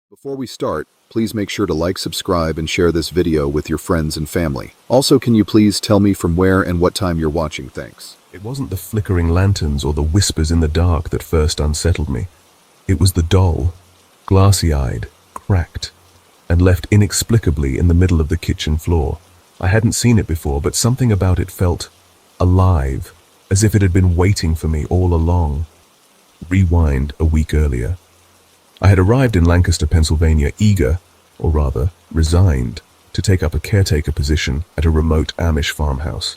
Before we start, please make sure to like, subscribe, and share this video with your friends and family. Also, can you please tell me from where and what time you're watching? Thanks. It wasn't the flickering lanterns or the whispers in the dark that first unsettled me. It was the doll, glassy-eyed, cracked, and left inexplicably in the middle of the kitchen floor. I hadn't seen it before, but something about it felt alive, as if it had been waiting for me all along. Rewind a week earlier. I had arrived in Lancaster, Pennsylvania, eager, or rather, resigned, to take up a caretaker position at a remote Amish farmhouse.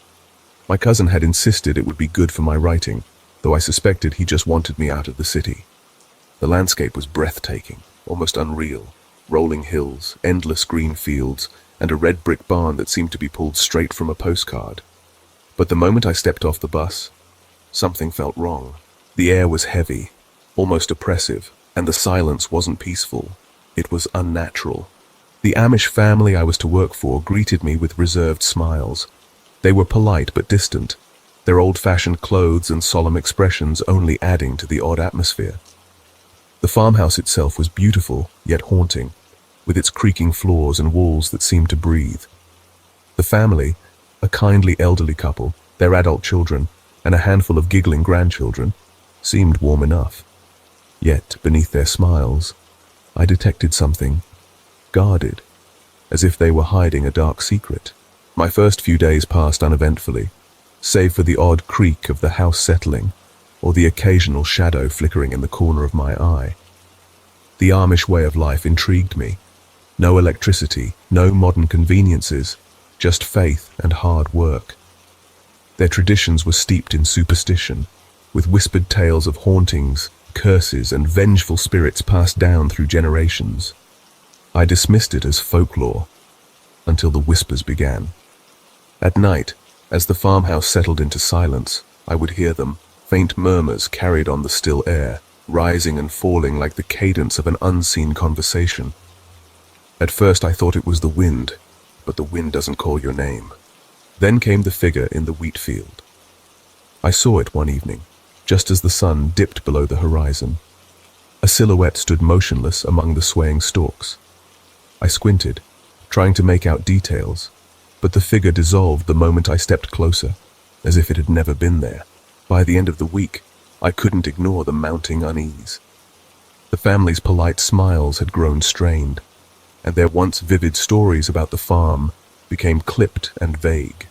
My cousin had insisted it would be good for my writing, though I suspected he just wanted me out of the city. The landscape was breathtaking, almost unreal. Rolling hills, endless green fields, and a red brick barn that seemed to be pulled straight from a postcard. But the moment I stepped off the bus, something felt wrong. The air was heavy, almost oppressive, and the silence wasn't peaceful. It was unnatural. The Amish family I was to work for greeted me with reserved smiles. They were polite but distant, their old-fashioned clothes and solemn expressions only adding to the odd atmosphere. The farmhouse itself was beautiful, yet haunting, with its creaking floors and walls that seemed to breathe. The family, a kindly elderly couple, their adult children, and a handful of giggling grandchildren, seemed warm enough. Yet, beneath their smiles, I detected something guarded, as if they were hiding a dark secret. My first few days passed uneventfully, save for the odd creak of the house settling, or the occasional shadow flickering in the corner of my eye. The Amish way of life intrigued me. No electricity, no modern conveniences, just faith and hard work. Their traditions were steeped in superstition, with whispered tales of hauntings, curses, and vengeful spirits passed down through generations. I dismissed it as folklore, until the whispers began. At night, as the farmhouse settled into silence, I would hear them, faint murmurs carried on the still air, rising and falling like the cadence of an unseen conversation. At first I thought it was the wind, but the wind doesn't call your name. Then came the figure in the wheat field. I saw it one evening, just as the sun dipped below the horizon. A silhouette stood motionless among the swaying stalks. I squinted, trying to make out details, but the figure dissolved the moment I stepped closer, as if it had never been there. By the end of the week, I couldn't ignore the mounting unease. The family's polite smiles had grown strained, and their once vivid stories about the farm became clipped and vague.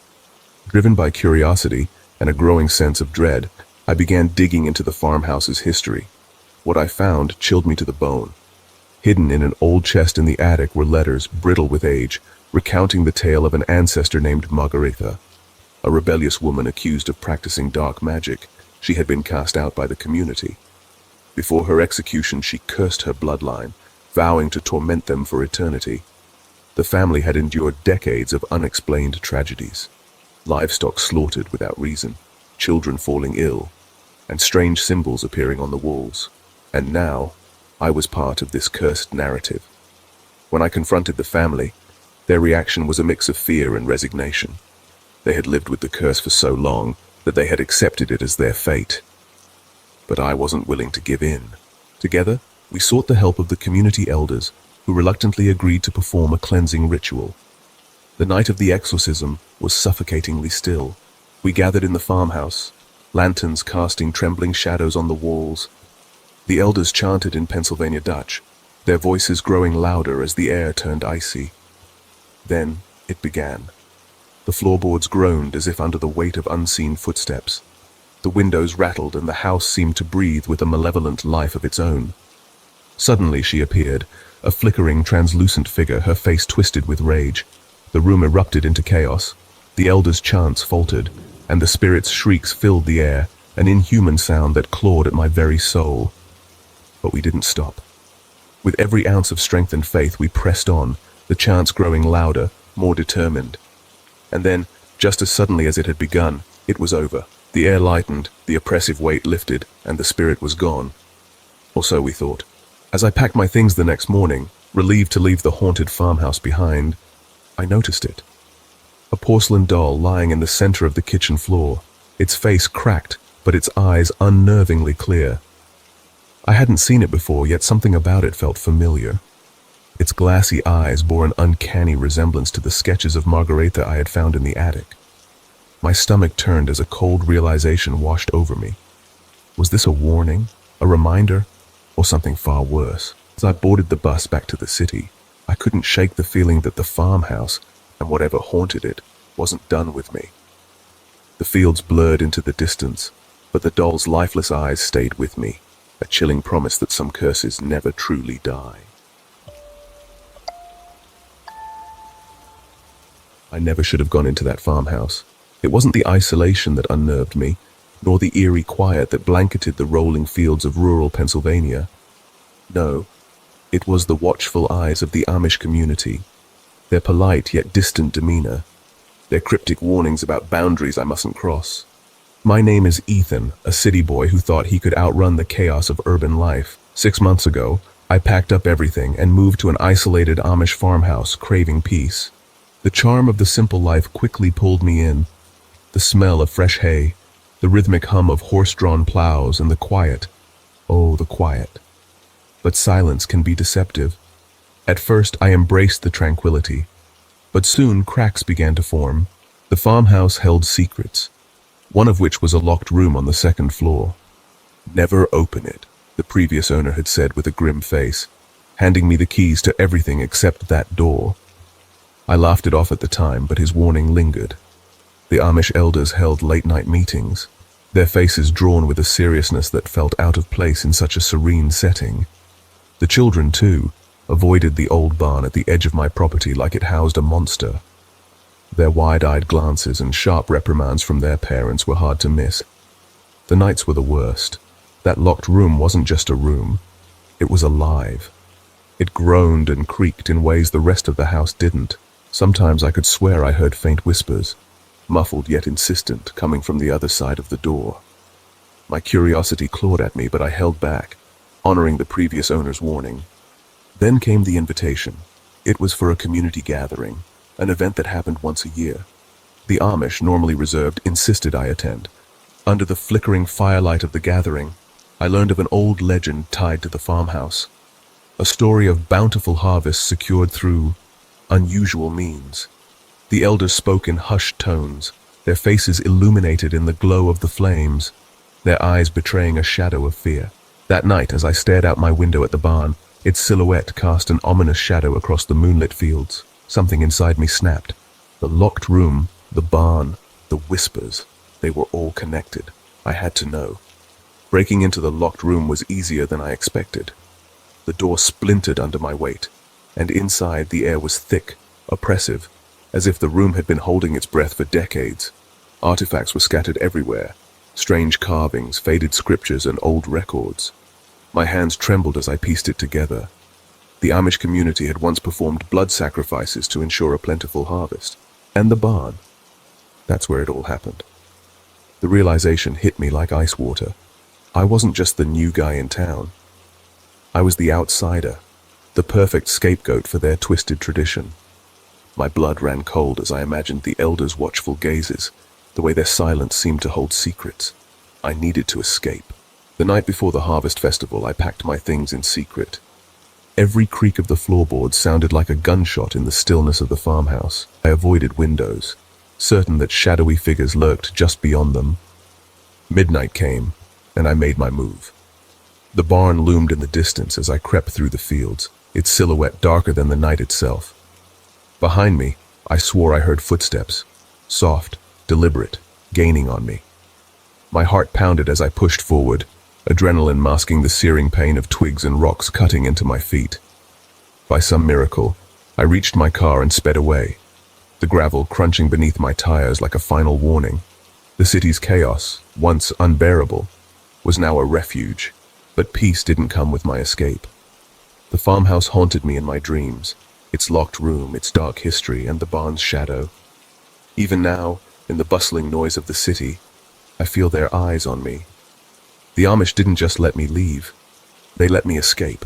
Driven by curiosity and a growing sense of dread, I began digging into the farmhouse's history. What I found chilled me to the bone. Hidden in an old chest in the attic were letters, brittle with age, recounting the tale of an ancestor named Margaretha, a rebellious woman accused of practicing dark magic. She had been cast out by the community. Before her execution, she cursed her bloodline, vowing to torment them for eternity. The family had endured decades of unexplained tragedies. Livestock slaughtered without reason, children falling ill, and strange symbols appearing on the walls. And now, I was part of this cursed narrative. When I confronted the family, their reaction was a mix of fear and resignation. They had lived with the curse for so long that they had accepted it as their fate. But I wasn't willing to give in. Together, we sought the help of the community elders, who reluctantly agreed to perform a cleansing ritual. The night of the exorcism was suffocatingly still. We gathered in the farmhouse, lanterns casting trembling shadows on the walls. The elders chanted in Pennsylvania Dutch, their voices growing louder as the air turned icy. Then it began. The floorboards groaned as if under the weight of unseen footsteps. The windows rattled and the house seemed to breathe with a malevolent life of its own. Suddenly she appeared, a flickering, translucent figure, her face twisted with rage. The room erupted into chaos. The elders' chants faltered, and the spirit's shrieks filled the air, an inhuman sound that clawed at my very soul. But we didn't stop. With every ounce of strength and faith, we pressed on, the chants growing louder, more determined. And then, just as suddenly as it had begun, it was over. The air lightened, the oppressive weight lifted, and the spirit was gone. Or so we thought. As I packed my things the next morning, relieved to leave the haunted farmhouse behind, I noticed it. A porcelain doll lying in the center of the kitchen floor, its face cracked, but its eyes unnervingly clear. I hadn't seen it before, yet something about it felt familiar. Its glassy eyes bore an uncanny resemblance to the sketches of Margareta I had found in the attic. My stomach turned as a cold realization washed over me. Was this a warning, a reminder, or something far worse? As I boarded the bus back to the city, I couldn't shake the feeling that the farmhouse, and whatever haunted it, wasn't done with me. The fields blurred into the distance, but the doll's lifeless eyes stayed with me, a chilling promise that some curses never truly die. I never should have gone into that farmhouse. It wasn't the isolation that unnerved me, nor the eerie quiet that blanketed the rolling fields of rural Pennsylvania. No, it was the watchful eyes of the Amish community, their polite yet distant demeanor, their cryptic warnings about boundaries I mustn't cross. My name is Ethan, a city boy who thought he could outrun the chaos of urban life. 6 months ago, I packed up everything and moved to an isolated Amish farmhouse, craving peace. The charm of the simple life quickly pulled me in. The smell of fresh hay, the rhythmic hum of horse-drawn plows, and the quiet. Oh, the quiet. But silence can be deceptive. At first, I embraced the tranquility, but soon cracks began to form. The farmhouse held secrets, one of which was a locked room on the second floor. "Never open it," the previous owner had said with a grim face, handing me the keys to everything except that door. I laughed it off at the time, but his warning lingered. The Amish elders held late-night meetings, their faces drawn with a seriousness that felt out of place in such a serene setting. The children, too, avoided the old barn at the edge of my property like it housed a monster. Their wide-eyed glances and sharp reprimands from their parents were hard to miss. The nights were the worst. That locked room wasn't just a room. It was alive. It groaned and creaked in ways the rest of the house didn't. Sometimes I could swear I heard faint whispers, muffled yet insistent, coming from the other side of the door. My curiosity clawed at me, but I held back, honoring the previous owner's warning. Then came the invitation. It was for a community gathering, an event that happened once a year. The Amish, normally reserved, insisted I attend. Under the flickering firelight of the gathering, I learned of an old legend tied to the farmhouse, a story of bountiful harvests secured through unusual means. The elders spoke in hushed tones, their faces illuminated in the glow of the flames, their eyes betraying a shadow of fear. That night, as I stared out my window at the barn, its silhouette cast an ominous shadow across the moonlit fields. Something inside me snapped. The locked room, the barn, the whispers, they were all connected. I had to know. Breaking into the locked room was easier than I expected. The door splintered under my weight, and inside the air was thick, oppressive, as if the room had been holding its breath for decades. Artifacts were scattered everywhere, strange carvings, faded scriptures, and old records. My hands trembled as I pieced it together. The Amish community had once performed blood sacrifices to ensure a plentiful harvest. And the barn. That's where it all happened. The realization hit me like ice water. I wasn't just the new guy in town. I was the outsider, the perfect scapegoat for their twisted tradition. My blood ran cold as I imagined the elders' watchful gazes, the way their silence seemed to hold secrets. I needed to escape. The night before the harvest festival, I packed my things in secret. Every creak of the floorboards sounded like a gunshot in the stillness of the farmhouse. I avoided windows, certain that shadowy figures lurked just beyond them. Midnight came, and I made my move. The barn loomed in the distance as I crept through the fields, its silhouette darker than the night itself. Behind me, I swore I heard footsteps, soft, deliberate, gaining on me. My heart pounded as I pushed forward, adrenaline masking the searing pain of twigs and rocks cutting into my feet. By some miracle, I reached my car and sped away, the gravel crunching beneath my tires like a final warning. The city's chaos, once unbearable, was now a refuge, but peace didn't come with my escape. The farmhouse haunted me in my dreams, its locked room, its dark history, and the barn's shadow. Even now, in the bustling noise of the city, I feel their eyes on me. The Amish didn't just let me leave, they let me escape.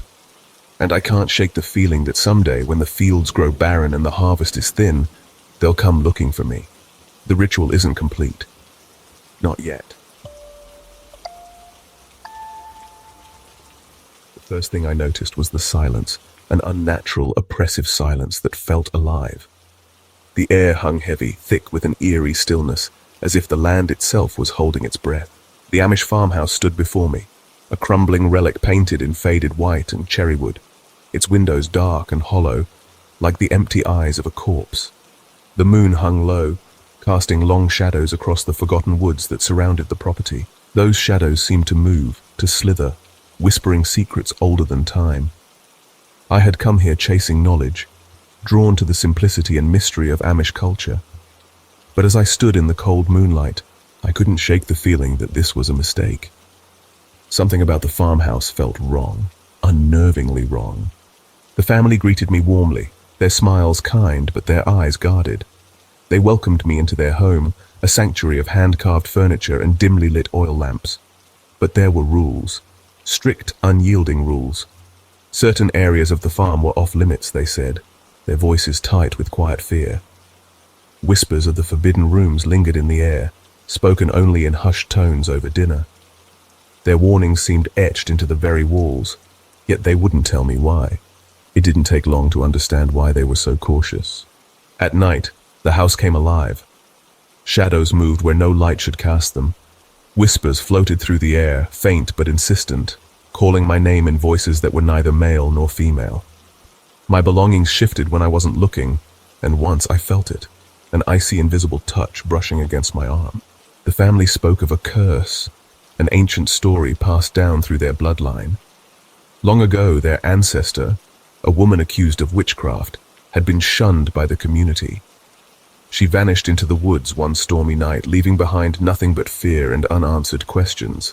And I can't shake the feeling that someday, when the fields grow barren and the harvest is thin, they'll come looking for me. The ritual isn't complete. Not yet. The first thing I noticed was the silence, an unnatural, oppressive silence that felt alive. The air hung heavy, thick with an eerie stillness, as if the land itself was holding its breath. The Amish farmhouse stood before me, a crumbling relic painted in faded white and cherrywood, its windows dark and hollow, like the empty eyes of a corpse. The moon hung low, casting long shadows across the forgotten woods that surrounded the property. Those shadows seemed to move, to slither, whispering secrets older than time. I had come here chasing knowledge, drawn to the simplicity and mystery of Amish culture. But as I stood in the cold moonlight, I couldn't shake the feeling that this was a mistake. Something about the farmhouse felt wrong, unnervingly wrong. The family greeted me warmly, their smiles kind but their eyes guarded. They welcomed me into their home, a sanctuary of hand-carved furniture and dimly lit oil lamps. But there were rules, strict, unyielding rules. Certain areas of the farm were off limits, they said, their voices tight with quiet fear. Whispers of the forbidden rooms lingered in the air, spoken only in hushed tones over dinner. Their warnings seemed etched into the very walls, yet they wouldn't tell me why. It didn't take long to understand why they were so cautious. At night, the house came alive. Shadows moved where no light should cast them. Whispers floated through the air, faint but insistent, calling my name in voices that were neither male nor female. My belongings shifted when I wasn't looking, and once I felt it, an icy invisible touch brushing against my arm. The family spoke of a curse, an ancient story passed down through their bloodline. Long ago, their ancestor, a woman accused of witchcraft, had been shunned by the community. She vanished into the woods one stormy night, leaving behind nothing but fear and unanswered questions.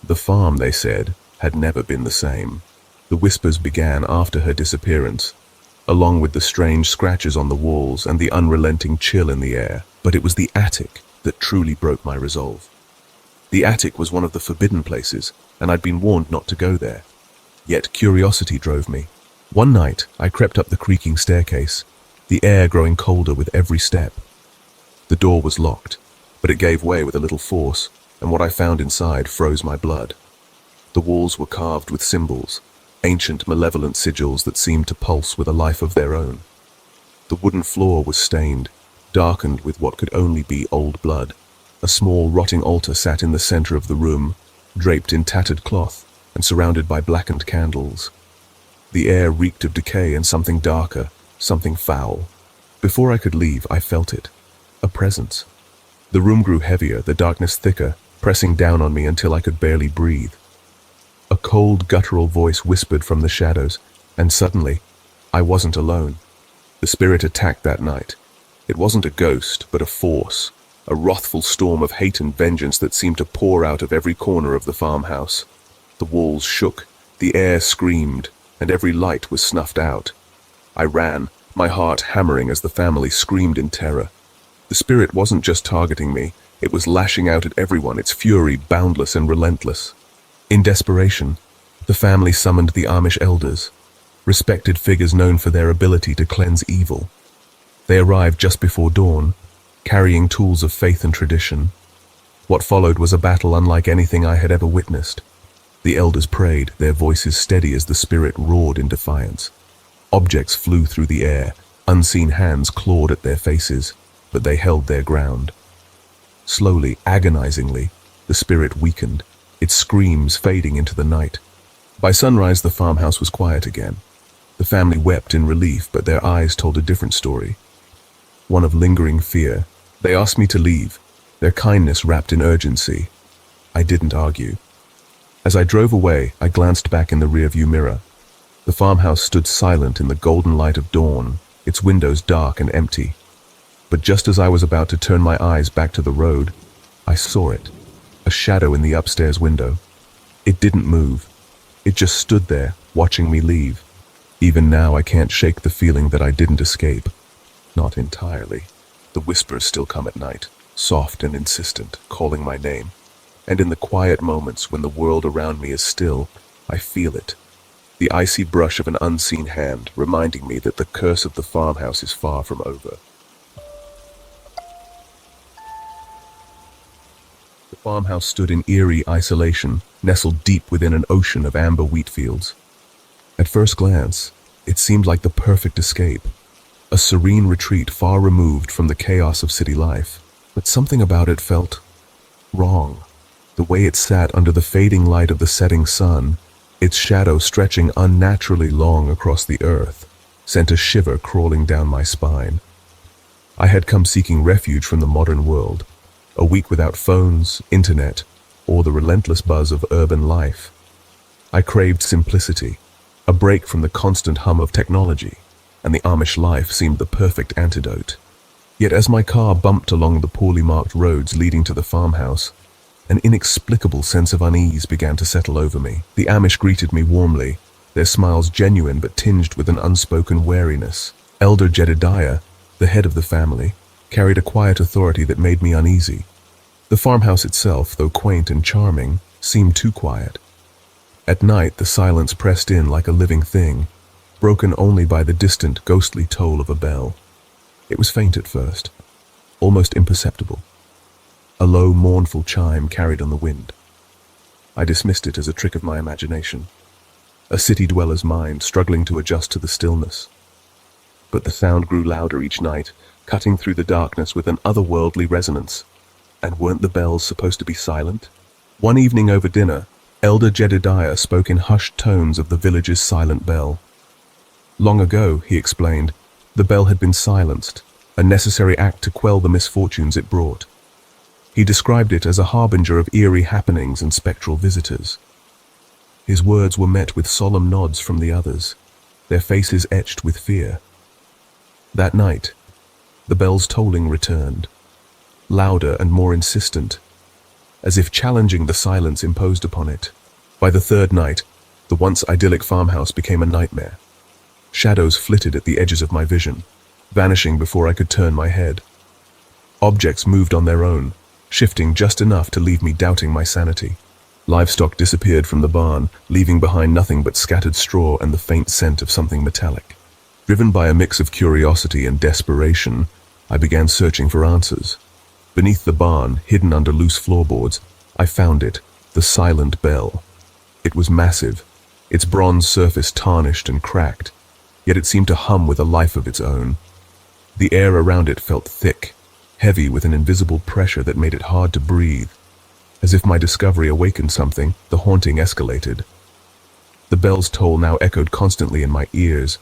The farm, they said, had never been the same. The whispers began after her disappearance, along with the strange scratches on the walls and the unrelenting chill in the air. But it was the attic that truly broke my resolve. The attic was one of the forbidden places, and I'd been warned not to go there. Yet curiosity drove me. One night, I crept up the creaking staircase, the air growing colder with every step. The door was locked, but it gave way with a little force, and what I found inside froze my blood. The walls were carved with symbols, ancient malevolent sigils that seemed to pulse with a life of their own. The wooden floor was stained, darkened with what could only be old blood. A small rotting altar sat in the center of the room, draped in tattered cloth and surrounded by blackened candles. The air reeked of decay and something darker, something foul. Before I could leave, I felt it. A presence. The room grew heavier, the darkness thicker, pressing down on me until I could barely breathe. A cold, guttural voice whispered from the shadows, and suddenly, I wasn't alone. The spirit attacked that night. It wasn't a ghost, but a force, a wrathful storm of hate and vengeance that seemed to pour out of every corner of the farmhouse. The walls shook, the air screamed, and every light was snuffed out. I ran, my heart hammering as the family screamed in terror. The spirit wasn't just targeting me, it was lashing out at everyone, its fury boundless and relentless. In desperation, the family summoned the Amish elders, respected figures known for their ability to cleanse evil. They arrived just before dawn, carrying tools of faith and tradition. What followed was a battle unlike anything I had ever witnessed. The elders prayed, their voices steady as the spirit roared in defiance. Objects flew through the air, unseen hands clawed at their faces, but they held their ground. Slowly, agonizingly, the spirit weakened, its screams fading into the night. By sunrise, the farmhouse was quiet again. The family wept in relief, but their eyes told a different story. One of lingering fear. They asked me to leave, their kindness wrapped in urgency. I didn't argue. As I drove away, I glanced back in the rearview mirror. The farmhouse stood silent in the golden light of dawn, its windows dark and empty. But just as I was about to turn my eyes back to the road, I saw it, a shadow in the upstairs window. It didn't move. It just stood there, watching me leave. Even now, I can't shake the feeling that I didn't escape. Not entirely. The whispers still come at night, soft and insistent, calling my name. And in the quiet moments when the world around me is still, I feel it. The icy brush of an unseen hand, reminding me that the curse of the farmhouse is far from over. The farmhouse stood in eerie isolation, nestled deep within an ocean of amber wheat fields. At first glance, It seemed like the perfect escape, a serene retreat far removed from the chaos of city life. But something about it felt wrong. The way it sat under the fading light of the setting sun, its shadow stretching unnaturally long across the earth, sent a shiver crawling down my spine. I had come seeking refuge from the modern world, a week without phones, internet, or the relentless buzz of urban life. I craved simplicity, a break from the constant hum of technology, and the Amish life seemed the perfect antidote. Yet as my car bumped along the poorly marked roads leading to the farmhouse, an inexplicable sense of unease began to settle over me. The Amish greeted me warmly, their smiles genuine but tinged with an unspoken wariness. Elder Jedediah, the head of the family, carried a quiet authority that made me uneasy. The farmhouse itself, though quaint and charming, seemed too quiet. At night, the silence pressed in like a living thing, broken only by the distant, ghostly toll of a bell. It was faint at first, almost imperceptible. A low, mournful chime carried on the wind. I dismissed it as a trick of my imagination, a city dweller's mind struggling to adjust to the stillness. But the sound grew louder each night, cutting through the darkness with an otherworldly resonance. And weren't the bells supposed to be silent? One evening over dinner, Elder Jedediah spoke in hushed tones of the village's silent bell. Long ago, he explained, the bell had been silenced, a necessary act to quell the misfortunes it brought. He described it as a harbinger of eerie happenings and spectral visitors. His words were met with solemn nods from the others, their faces etched with fear. That night, the bell's tolling returned, louder and more insistent, as if challenging the silence imposed upon it. By the third night, the once idyllic farmhouse became a nightmare. Shadows flitted at the edges of my vision, vanishing before I could turn my head. Objects moved on their own, shifting just enough to leave me doubting my sanity. Livestock disappeared from the barn, leaving behind nothing but scattered straw and the faint scent of something metallic. Driven by a mix of curiosity and desperation, I began searching for answers. Beneath the barn, hidden under loose floorboards, I found it, the silent bell. It was massive, its bronze surface tarnished and cracked, yet it seemed to hum with a life of its own. The air around it felt thick, heavy with an invisible pressure that made it hard to breathe. As if my discovery awakened something, the haunting escalated. The bell's toll now echoed constantly in my ears,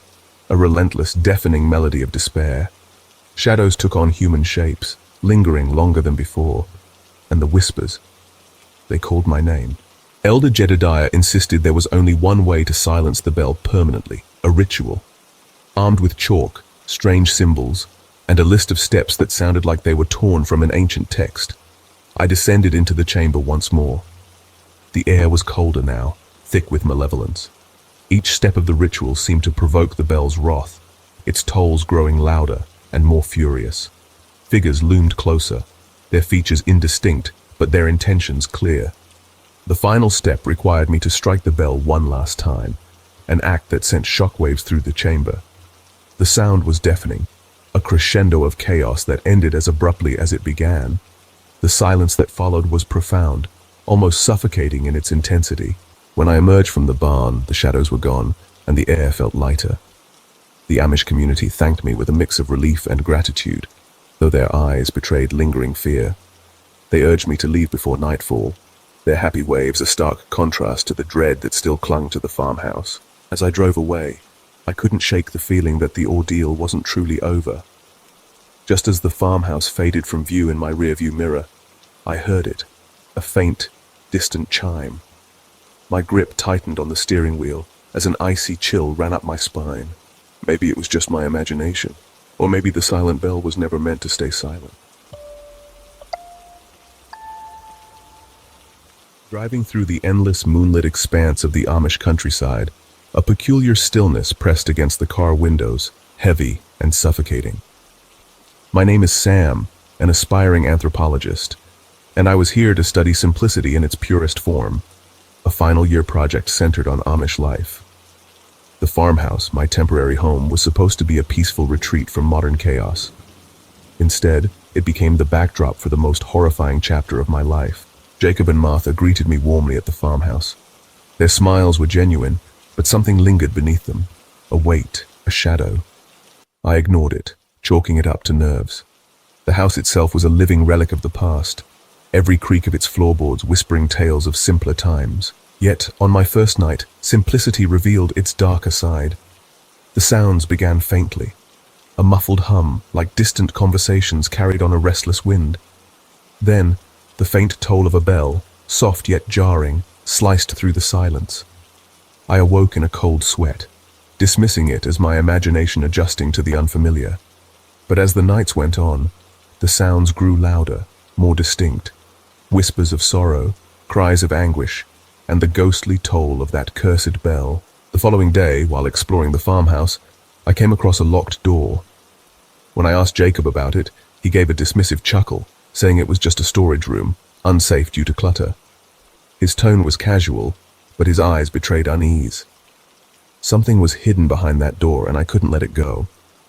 a relentless, deafening melody of despair. Shadows took on human shapes, lingering longer than before, and the whispers, they called my name. Elder Jedediah insisted there was only one way to silence the bell permanently, a ritual. Armed with chalk, strange symbols, and a list of steps that sounded like they were torn from an ancient text, I descended into the chamber once more. The air was colder now, thick with malevolence. Each step of the ritual seemed to provoke the bell's wrath, its tolls growing louder and more furious. Figures loomed closer, their features indistinct, but their intentions clear. The final step required me to strike the bell one last time, an act that sent shockwaves through the chamber. The sound was deafening, a crescendo of chaos that ended as abruptly as it began. The silence that followed was profound, almost suffocating in its intensity. When I emerged from the barn, the shadows were gone, and the air felt lighter. The Amish community thanked me with a mix of relief and gratitude, though their eyes betrayed lingering fear. They urged me to leave before nightfall, their happy waves a stark contrast to the dread that still clung to the farmhouse. As I drove away, I couldn't shake the feeling that the ordeal wasn't truly over. Just as the farmhouse faded from view in my rearview mirror, I heard it, a faint, distant chime. My grip tightened on the steering wheel as an icy chill ran up my spine. Maybe it was just my imagination, or maybe the silent bell was never meant to stay silent. Driving through the endless moonlit expanse of the Amish countryside, a peculiar stillness pressed against the car windows, heavy and suffocating. My name is Sam, an aspiring anthropologist, and I was here to study simplicity in its purest form, a final year project centered on Amish life. The farmhouse, my temporary home, was supposed to be a peaceful retreat from modern chaos. Instead, it became the backdrop for the most horrifying chapter of my life. Jacob and Martha greeted me warmly at the farmhouse. Their smiles were genuine, but something lingered beneath them. A weight, a shadow. I ignored it, chalking it up to nerves. The house itself was a living relic of the past, every creak of its floorboards whispering tales of simpler times. Yet, on my first night, simplicity revealed its darker side. The sounds began faintly, a muffled hum like distant conversations carried on a restless wind. Then, the faint toll of a bell, soft yet jarring, sliced through the silence. I awoke in a cold sweat, dismissing it as my imagination adjusting to the unfamiliar. But as the nights went on, the sounds grew louder, more distinct. Whispers of sorrow, cries of anguish, and the ghostly toll of that cursed bell. The following day, while exploring the farmhouse, I came across a locked door. When I asked Jacob about it, he gave a dismissive chuckle, saying it was just a storage room, unsafe due to clutter. His tone was casual, but his eyes betrayed unease. Something was hidden behind that door, and I couldn't let it go.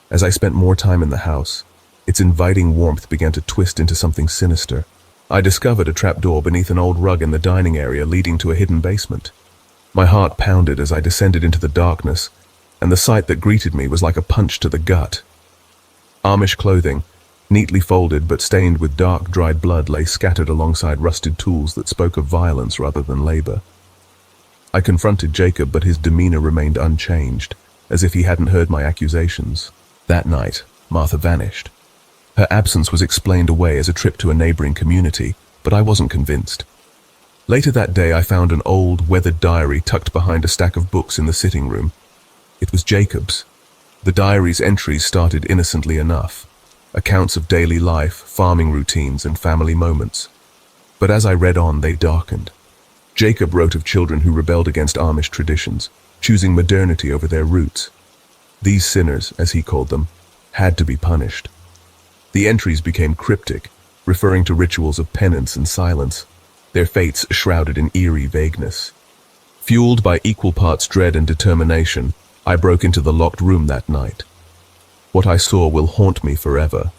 As I spent more time in the house, its inviting warmth began to twist into something sinister. I discovered a trapdoor beneath an old rug in the dining area leading to a hidden basement. My heart pounded as I descended into the darkness, and the sight that greeted me was like a punch to the gut. Amish clothing, neatly folded but stained with dark, dried blood, lay scattered alongside rusted tools that spoke of violence rather than labor. I confronted Jacob, but his demeanor remained unchanged, as if he hadn't heard my accusations. That night, Martha vanished. Her absence was explained away as a trip to a neighboring community, but I wasn't convinced. Later that day, I found an old, weathered diary tucked behind a stack of books in the sitting room. It was Jacob's. The diary's entries started innocently enough, accounts of daily life, farming routines, and family moments. But as I read on, they darkened. Jacob wrote of children who rebelled against Amish traditions, choosing modernity over their roots. These sinners, as he called them, had to be punished. The entries became cryptic, referring to rituals of penance and silence, their fates shrouded in eerie vagueness. Fueled by equal parts dread and determination, I broke into the locked room that night. What I saw will haunt me forever.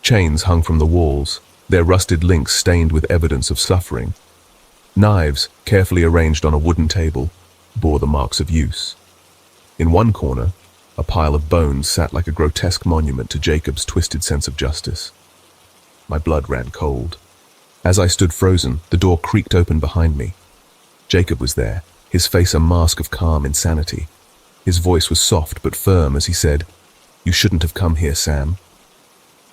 Chains hung from the walls, their rusted links stained with evidence of suffering. Knives, carefully arranged on a wooden table, bore the marks of use. In one corner, a pile of bones sat like a grotesque monument to Jacob's twisted sense of justice. My blood ran cold. As I stood frozen, the door creaked open behind me. Jacob was there, his face a mask of calm insanity. His voice was soft but firm as he said, "You shouldn't have come here, Sam."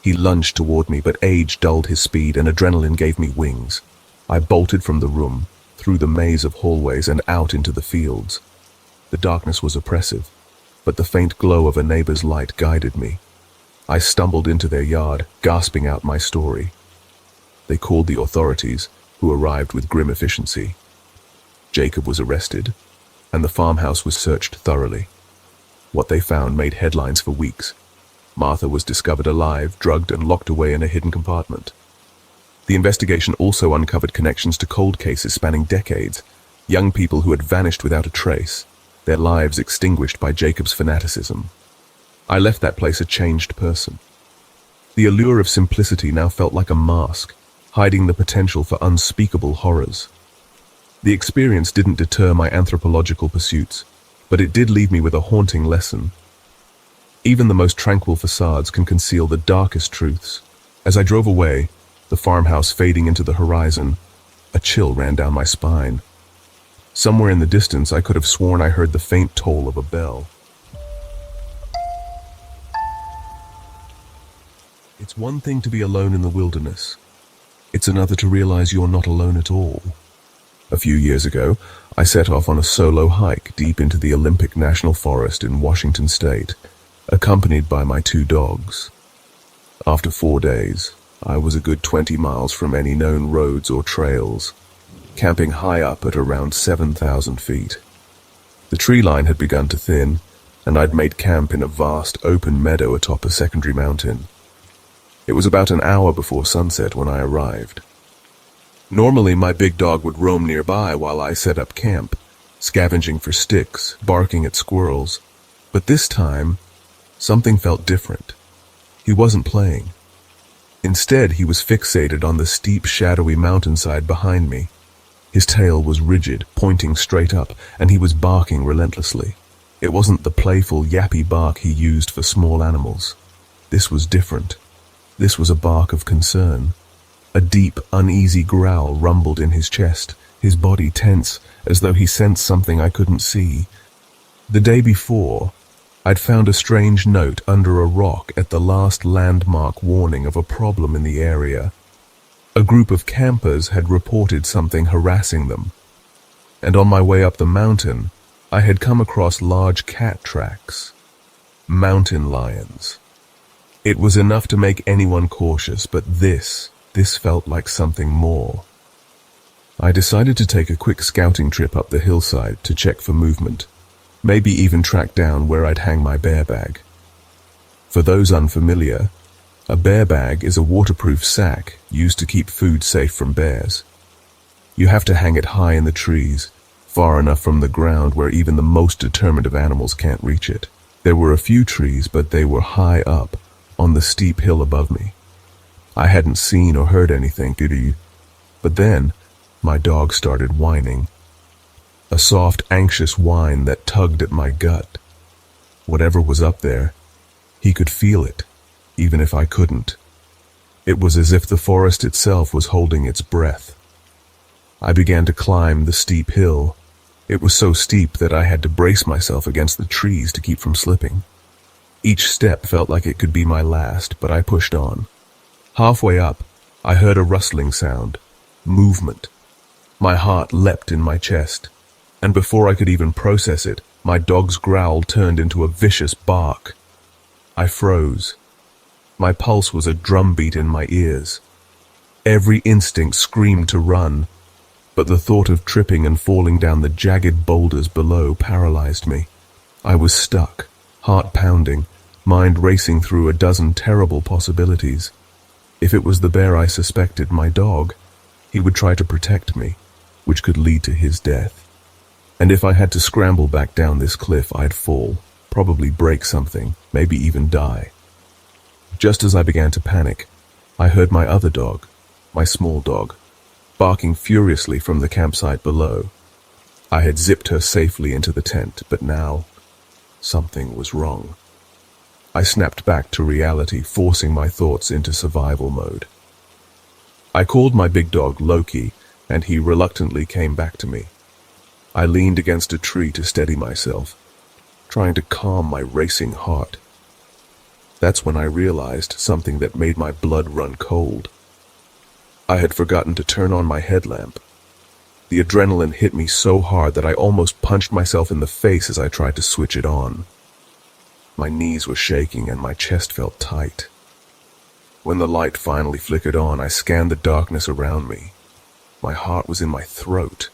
He lunged toward me, but age dulled his speed and adrenaline gave me wings. I bolted from the room, through the maze of hallways and out into the fields. The darkness was oppressive, but the faint glow of a neighbor's light guided me. I stumbled into their yard, gasping out my story. They called the authorities, who arrived with grim efficiency. Jacob was arrested, and the farmhouse was searched thoroughly. What they found made headlines for weeks. Martha was discovered alive, drugged, and locked away in a hidden compartment. The investigation also uncovered connections to cold cases spanning decades, young people who had vanished without a trace, their lives extinguished by Jacob's fanaticism. I left that place a changed person. The allure of simplicity now felt like a mask, hiding the potential for unspeakable horrors. The experience didn't deter my anthropological pursuits, but it did leave me with a haunting lesson. Even the most tranquil facades can conceal the darkest truths. As I drove away, the farmhouse fading into the horizon, a chill ran down my spine. Somewhere in the distance, I could have sworn I heard the faint toll of a bell. It's one thing to be alone in the wilderness. It's another to realize you're not alone at all. A few years ago, I set off on a solo hike deep into the Olympic National Forest in Washington State, accompanied by my 2 dogs. After 4 days, I was a good 20 miles from any known roads or trails, camping high up at around 7,000 feet. The tree line had begun to thin, and I'd made camp in a vast open meadow atop a secondary mountain. It was about an hour before sunset when I arrived. Normally, my big dog would roam nearby while I set up camp, scavenging for sticks, barking at squirrels. But this time, something felt different. He wasn't playing. Instead, he was fixated on the steep, shadowy mountainside behind me. His tail was rigid, pointing straight up, and he was barking relentlessly. It wasn't the playful, yappy bark he used for small animals. This was different. This was a bark of concern. A deep, uneasy growl rumbled in his chest, his body tense, as though he sensed something I couldn't see. The day before, I'd found a strange note under a rock at the last landmark warning of a problem in the area. A group of campers had reported something harassing them, and on my way up the mountain, I had come across large cat tracks. Mountain lions. It was enough to make anyone cautious, but this felt like something more. I decided to take a quick scouting trip up the hillside to check for movement, maybe even track down where I'd hang my bear bag. For those unfamiliar, a bear bag is a waterproof sack used to keep food safe from bears. You have to hang it high in the trees, far enough from the ground where even the most determined of animals can't reach it. There were a few trees, but they were high up, on the steep hill above me. I hadn't seen or heard anything, but then my dog started whining. A soft, anxious whine that tugged at my gut. Whatever was up there, he could feel it, even if I couldn't. It was as if the forest itself was holding its breath. I began to climb the steep hill. It was so steep that I had to brace myself against the trees to keep from slipping. Each step felt like it could be my last, but I pushed on. Halfway up, I heard a rustling sound. Movement. My heart leapt in my chest, and before I could even process it, my dog's growl turned into a vicious bark. I froze. My pulse was a drumbeat in my ears. Every instinct screamed to run, but the thought of tripping and falling down the jagged boulders below paralyzed me. I was stuck, heart pounding, mind racing through a dozen terrible possibilities. If it was the bear I suspected, my dog, he would try to protect me, which could lead to his death. And if I had to scramble back down this cliff, I'd fall, probably break something, maybe even die. Just as I began to panic, I heard my other dog, my small dog, barking furiously from the campsite below. I had zipped her safely into the tent, but now something was wrong. I snapped back to reality, forcing my thoughts into survival mode. I called my big dog Loki, and he reluctantly came back to me. I leaned against a tree to steady myself, trying to calm my racing heart. That's when I realized something that made my blood run cold. I had forgotten to turn on my headlamp. The adrenaline hit me so hard that I almost punched myself in the face as I tried to switch it on. My knees were shaking and my chest felt tight. When the light finally flickered on, I scanned the darkness around me. My heart was in my throat.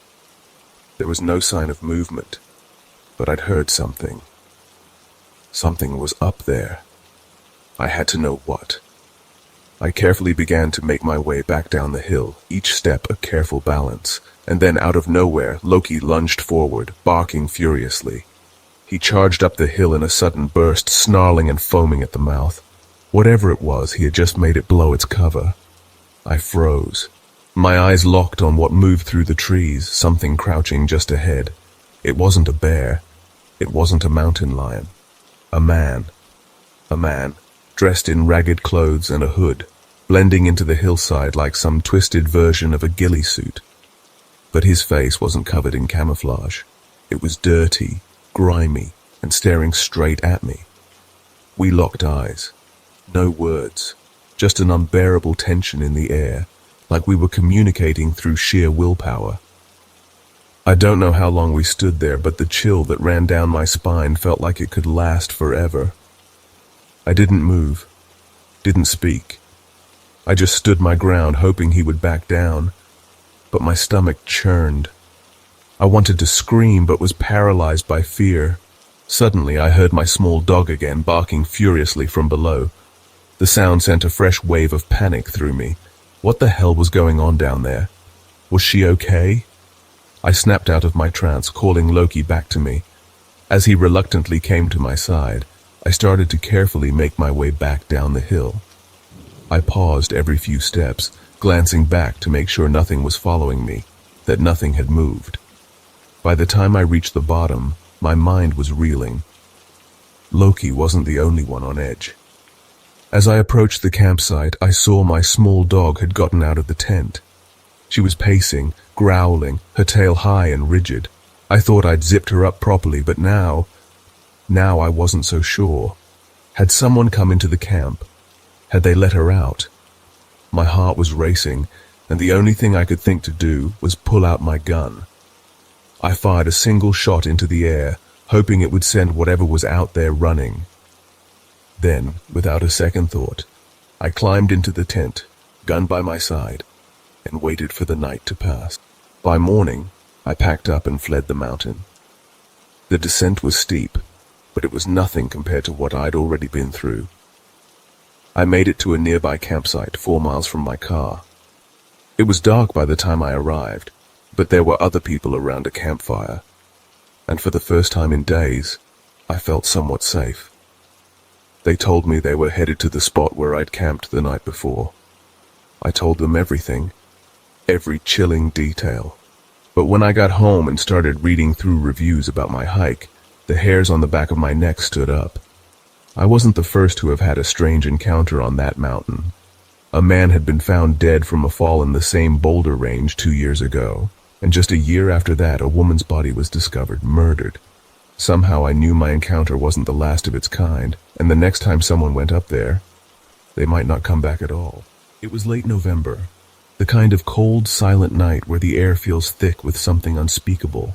There was no sign of movement, but I'd heard something. Something was up there. I had to know what. I carefully began to make my way back down the hill, each step a careful balance, and then out of nowhere, Loki lunged forward, barking furiously. He charged up the hill in a sudden burst, snarling and foaming at the mouth. Whatever it was, he had just made it blow its cover. I froze. My eyes locked on what moved through the trees, something crouching just ahead. It wasn't a bear. It wasn't a mountain lion. A man. A man, dressed in ragged clothes and a hood, blending into the hillside like some twisted version of a ghillie suit. But his face wasn't covered in camouflage. It was dirty, grimy, and staring straight at me. We locked eyes. No words, just an unbearable tension in the air, like we were communicating through sheer willpower. I don't know how long we stood there, but the chill that ran down my spine felt like it could last forever. I didn't move, didn't speak. I just stood my ground, hoping he would back down, but my stomach churned. I wanted to scream, but was paralyzed by fear. Suddenly, I heard my small dog again, barking furiously from below. The sound sent a fresh wave of panic through me. What the hell was going on down there? Was she okay? I snapped out of my trance, calling Loki back to me. As he reluctantly came to my side, I started to carefully make my way back down the hill. I paused every few steps, glancing back to make sure nothing was following me, that nothing had moved. By the time I reached the bottom, My mind was reeling. Loki wasn't the only one on edge. As I approached the campsite, I saw my small dog had gotten out of the tent. She was pacing, growling, her tail high and rigid. I thought I'd zipped her up properly, but now I wasn't so sure. Had someone come into the camp? Had they let her out? My heart was racing, and the only thing I could think to do was pull out my gun. I fired a single shot into the air, hoping it would send whatever was out there running. Then, without a second thought, I climbed into the tent, gun by my side, and waited for the night to pass. By morning, I packed up and fled the mountain. The descent was steep, but it was nothing compared to what I'd already been through. I made it to a nearby campsite 4 miles from my car. It was dark by the time I arrived, but there were other people around a campfire, and for the first time in days, I felt somewhat safe. They told me they were headed to the spot where I'd camped the night before. I told them everything, every chilling detail. But when I got home and started reading through reviews about my hike, the hairs on the back of my neck stood up. I wasn't the first to have had a strange encounter on that mountain. A man had been found dead from a fall in the same boulder range 2 years ago, and just a year after that, a woman's body was discovered, murdered. Somehow I knew my encounter wasn't the last of its kind, and the next time someone went up there, they might not come back at all. It was late November, the kind of cold, silent night where the air feels thick with something unspeakable.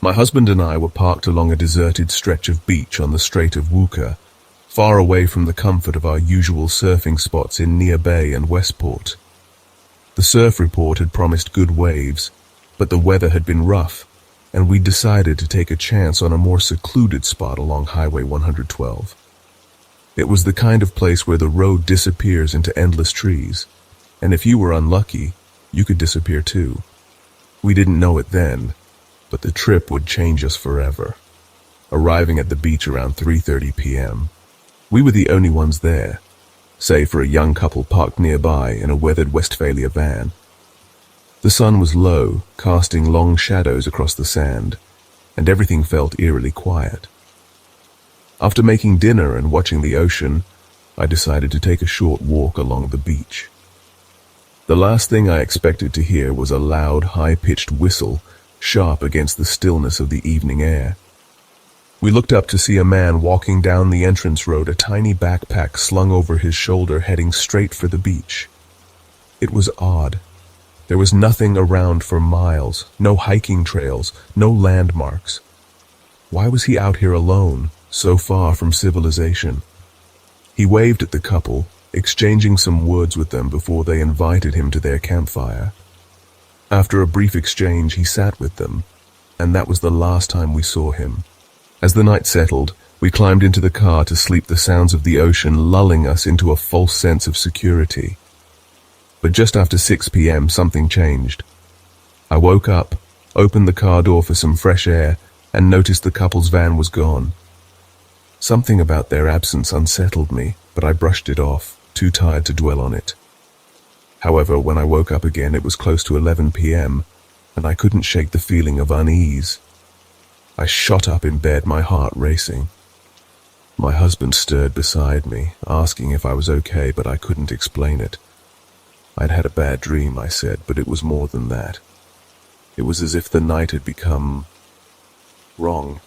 My husband and I were parked along a deserted stretch of beach on the Strait of Wooka, far away from the comfort of our usual surfing spots in Near Bay and Westport. The surf report had promised good waves, but the weather had been rough, and we decided to take a chance on a more secluded spot along Highway 112. It was the kind of place where the road disappears into endless trees, and if you were unlucky, you could disappear too. We didn't know it then, but the trip would change us forever. Arriving at the beach around 3:30 p.m., we were the only ones there, save for a young couple parked nearby in a weathered Westphalia van. The sun was low, casting long shadows across the sand, and everything felt eerily quiet. After making dinner and watching the ocean, I decided to take a short walk along the beach. The last thing I expected to hear was a loud, high-pitched whistle, sharp against the stillness of the evening air. We looked up to see a man walking down the entrance road, a tiny backpack slung over his shoulder, heading straight for the beach. It was odd. There was nothing around for miles, no hiking trails, no landmarks. Why was he out here alone, so far from civilization? He waved at the couple, exchanging some words with them before they invited him to their campfire. After a brief exchange, he sat with them, and that was the last time we saw him. As the night settled, we climbed into the car to sleep, the sounds of the ocean lulling us into a false sense of security. But just after 6 p.m., something changed. I woke up, opened the car door for some fresh air, and noticed the couple's van was gone. Something about their absence unsettled me, but I brushed it off, too tired to dwell on it. However, when I woke up again, it was close to 11 p.m., and I couldn't shake the feeling of unease. I shot up in bed, my heart racing. My husband stirred beside me, asking if I was okay, but I couldn't explain it. I'd had a bad dream, I said, but it was more than that. It was as if the night had become wrong.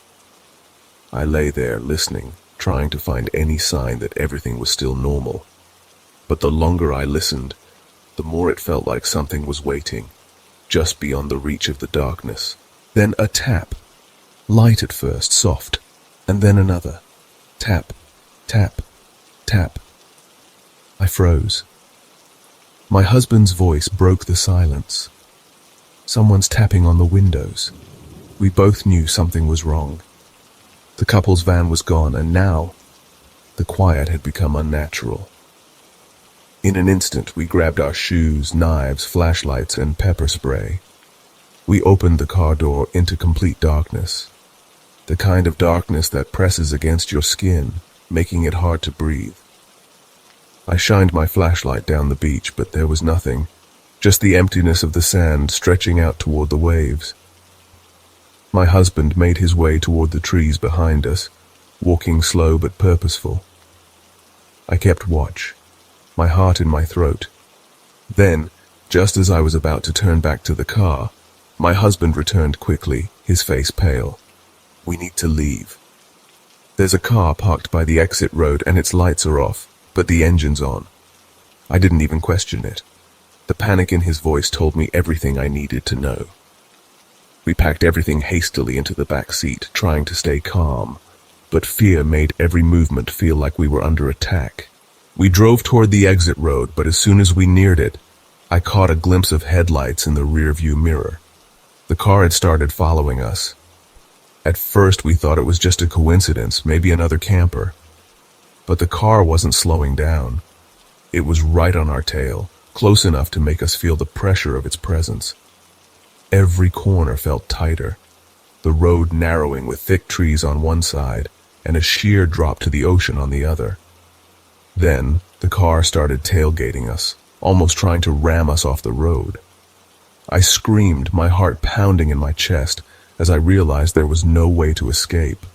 I lay there, listening, trying to find any sign that everything was still normal. But the longer I listened, the more it felt like something was waiting, just beyond the reach of the darkness. Then a tap. Light at first, soft, and then another. Tap, tap, tap. I froze. My husband's voice broke the silence. Someone's tapping on the windows. We both knew something was wrong. The couple's van was gone, and now the quiet had become unnatural. In an instant, we grabbed our shoes, knives, flashlights, and pepper spray. We opened the car door into complete darkness. The kind of darkness that presses against your skin, making it hard to breathe. I shined my flashlight down the beach, but there was nothing, just the emptiness of the sand stretching out toward the waves. My husband made his way toward the trees behind us, walking slow but purposeful. I kept watch, my heart in my throat. Then, just as I was about to turn back to the car, my husband returned quickly, his face pale. "We need to leave. There's a car parked by the exit road and its lights are off, but the engine's on." I didn't even question it. The panic in his voice told me everything I needed to know. We packed everything hastily into the back seat, trying to stay calm, but fear made every movement feel like we were under attack. We drove toward the exit road, but as soon as we neared it, I caught a glimpse of headlights in the rearview mirror. The car had started following us. At first we thought it was just a coincidence, maybe another camper. But the car wasn't slowing down. It was right on our tail, close enough to make us feel the pressure of its presence. Every corner felt tighter, the road narrowing with thick trees on one side and a sheer drop to the ocean on the other. Then the car started tailgating us, almost trying to ram us off the road. I screamed, my heart pounding in my chest, as I realized there was no way to escape.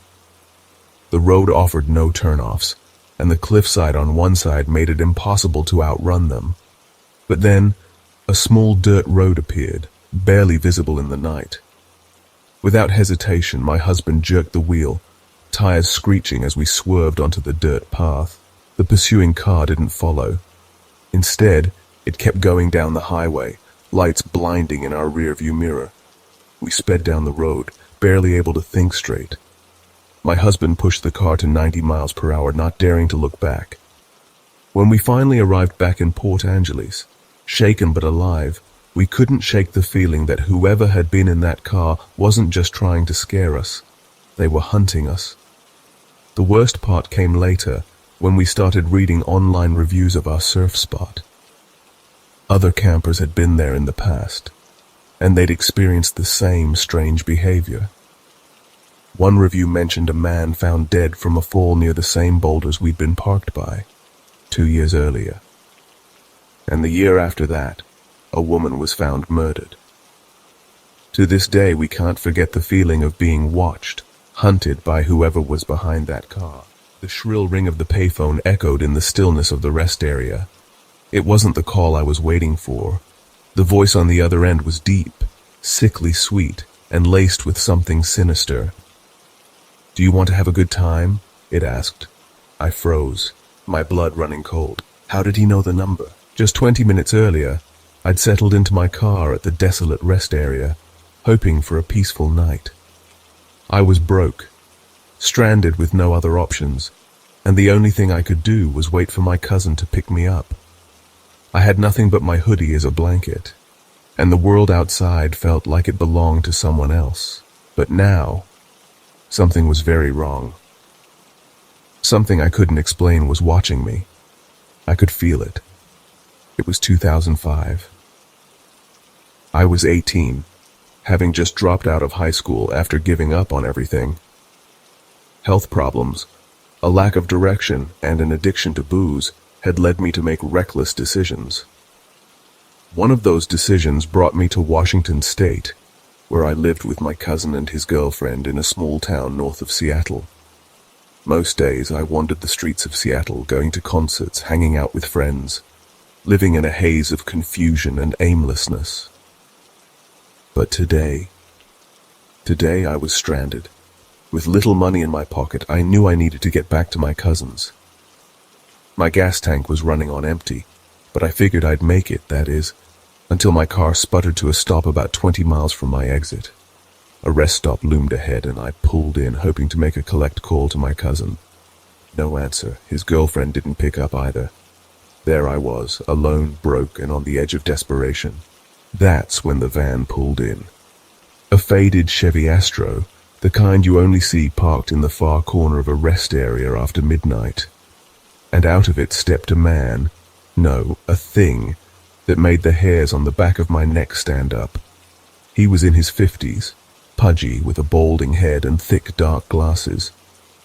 The road offered no turnoffs, and the cliffside on one side made it impossible to outrun them. But then, a small dirt road appeared, barely visible in the night. Without hesitation, my husband jerked the wheel, tires screeching as we swerved onto the dirt path. The pursuing car didn't follow. Instead, it kept going down the highway, lights blinding in our rearview mirror. We sped down the road, barely able to think straight. My husband pushed the car to 90 miles per hour, not daring to look back. When we finally arrived back in Port Angeles, shaken but alive, we couldn't shake the feeling that whoever had been in that car wasn't just trying to scare us. They were hunting us. The worst part came later, when we started reading online reviews of our surf spot. Other campers had been there in the past, and they'd experienced the same strange behavior. One review mentioned a man found dead from a fall near the same boulders we'd been parked by 2 years earlier. And the year after that, a woman was found murdered. To this day, we can't forget the feeling of being watched, hunted by whoever was behind that car. The shrill ring of the payphone echoed in the stillness of the rest area. It wasn't the call I was waiting for. The voice on the other end was deep, sickly sweet, and laced with something sinister. "Do you want to have a good time?" it asked. I froze, my blood running cold. How did he know the number? Just 20 minutes earlier, I'd settled into my car at the desolate rest area, hoping for a peaceful night. I was broke, stranded with no other options, and the only thing I could do was wait for my cousin to pick me up. I had nothing but my hoodie as a blanket, and the world outside felt like it belonged to someone else. But now, something was very wrong. Something I couldn't explain was watching me. I could feel it. It was 2005. I was 18, having just dropped out of high school after giving up on everything. Health problems, a lack of direction, and an addiction to booze had led me to make reckless decisions. One of those decisions brought me to Washington State, where I lived with my cousin and his girlfriend in a small town north of Seattle. Most days I wandered the streets of Seattle, going to concerts, hanging out with friends, living in a haze of confusion and aimlessness. But today I was stranded. With little money in my pocket, I knew I needed to get back to my cousin's. My gas tank was running on empty, but I figured I'd make it, that is, until my car sputtered to a stop about 20 miles from my exit. A rest stop loomed ahead, and I pulled in, hoping to make a collect call to my cousin. No answer. His girlfriend didn't pick up either. There I was, alone, broke, and on the edge of desperation. That's when the van pulled in. A faded Chevy Astro, the kind you only see parked in the far corner of a rest area after midnight. And out of it stepped a man, no, a thing, that made the hairs on the back of my neck stand up. He was in his 50s, pudgy, with a balding head and thick dark glasses.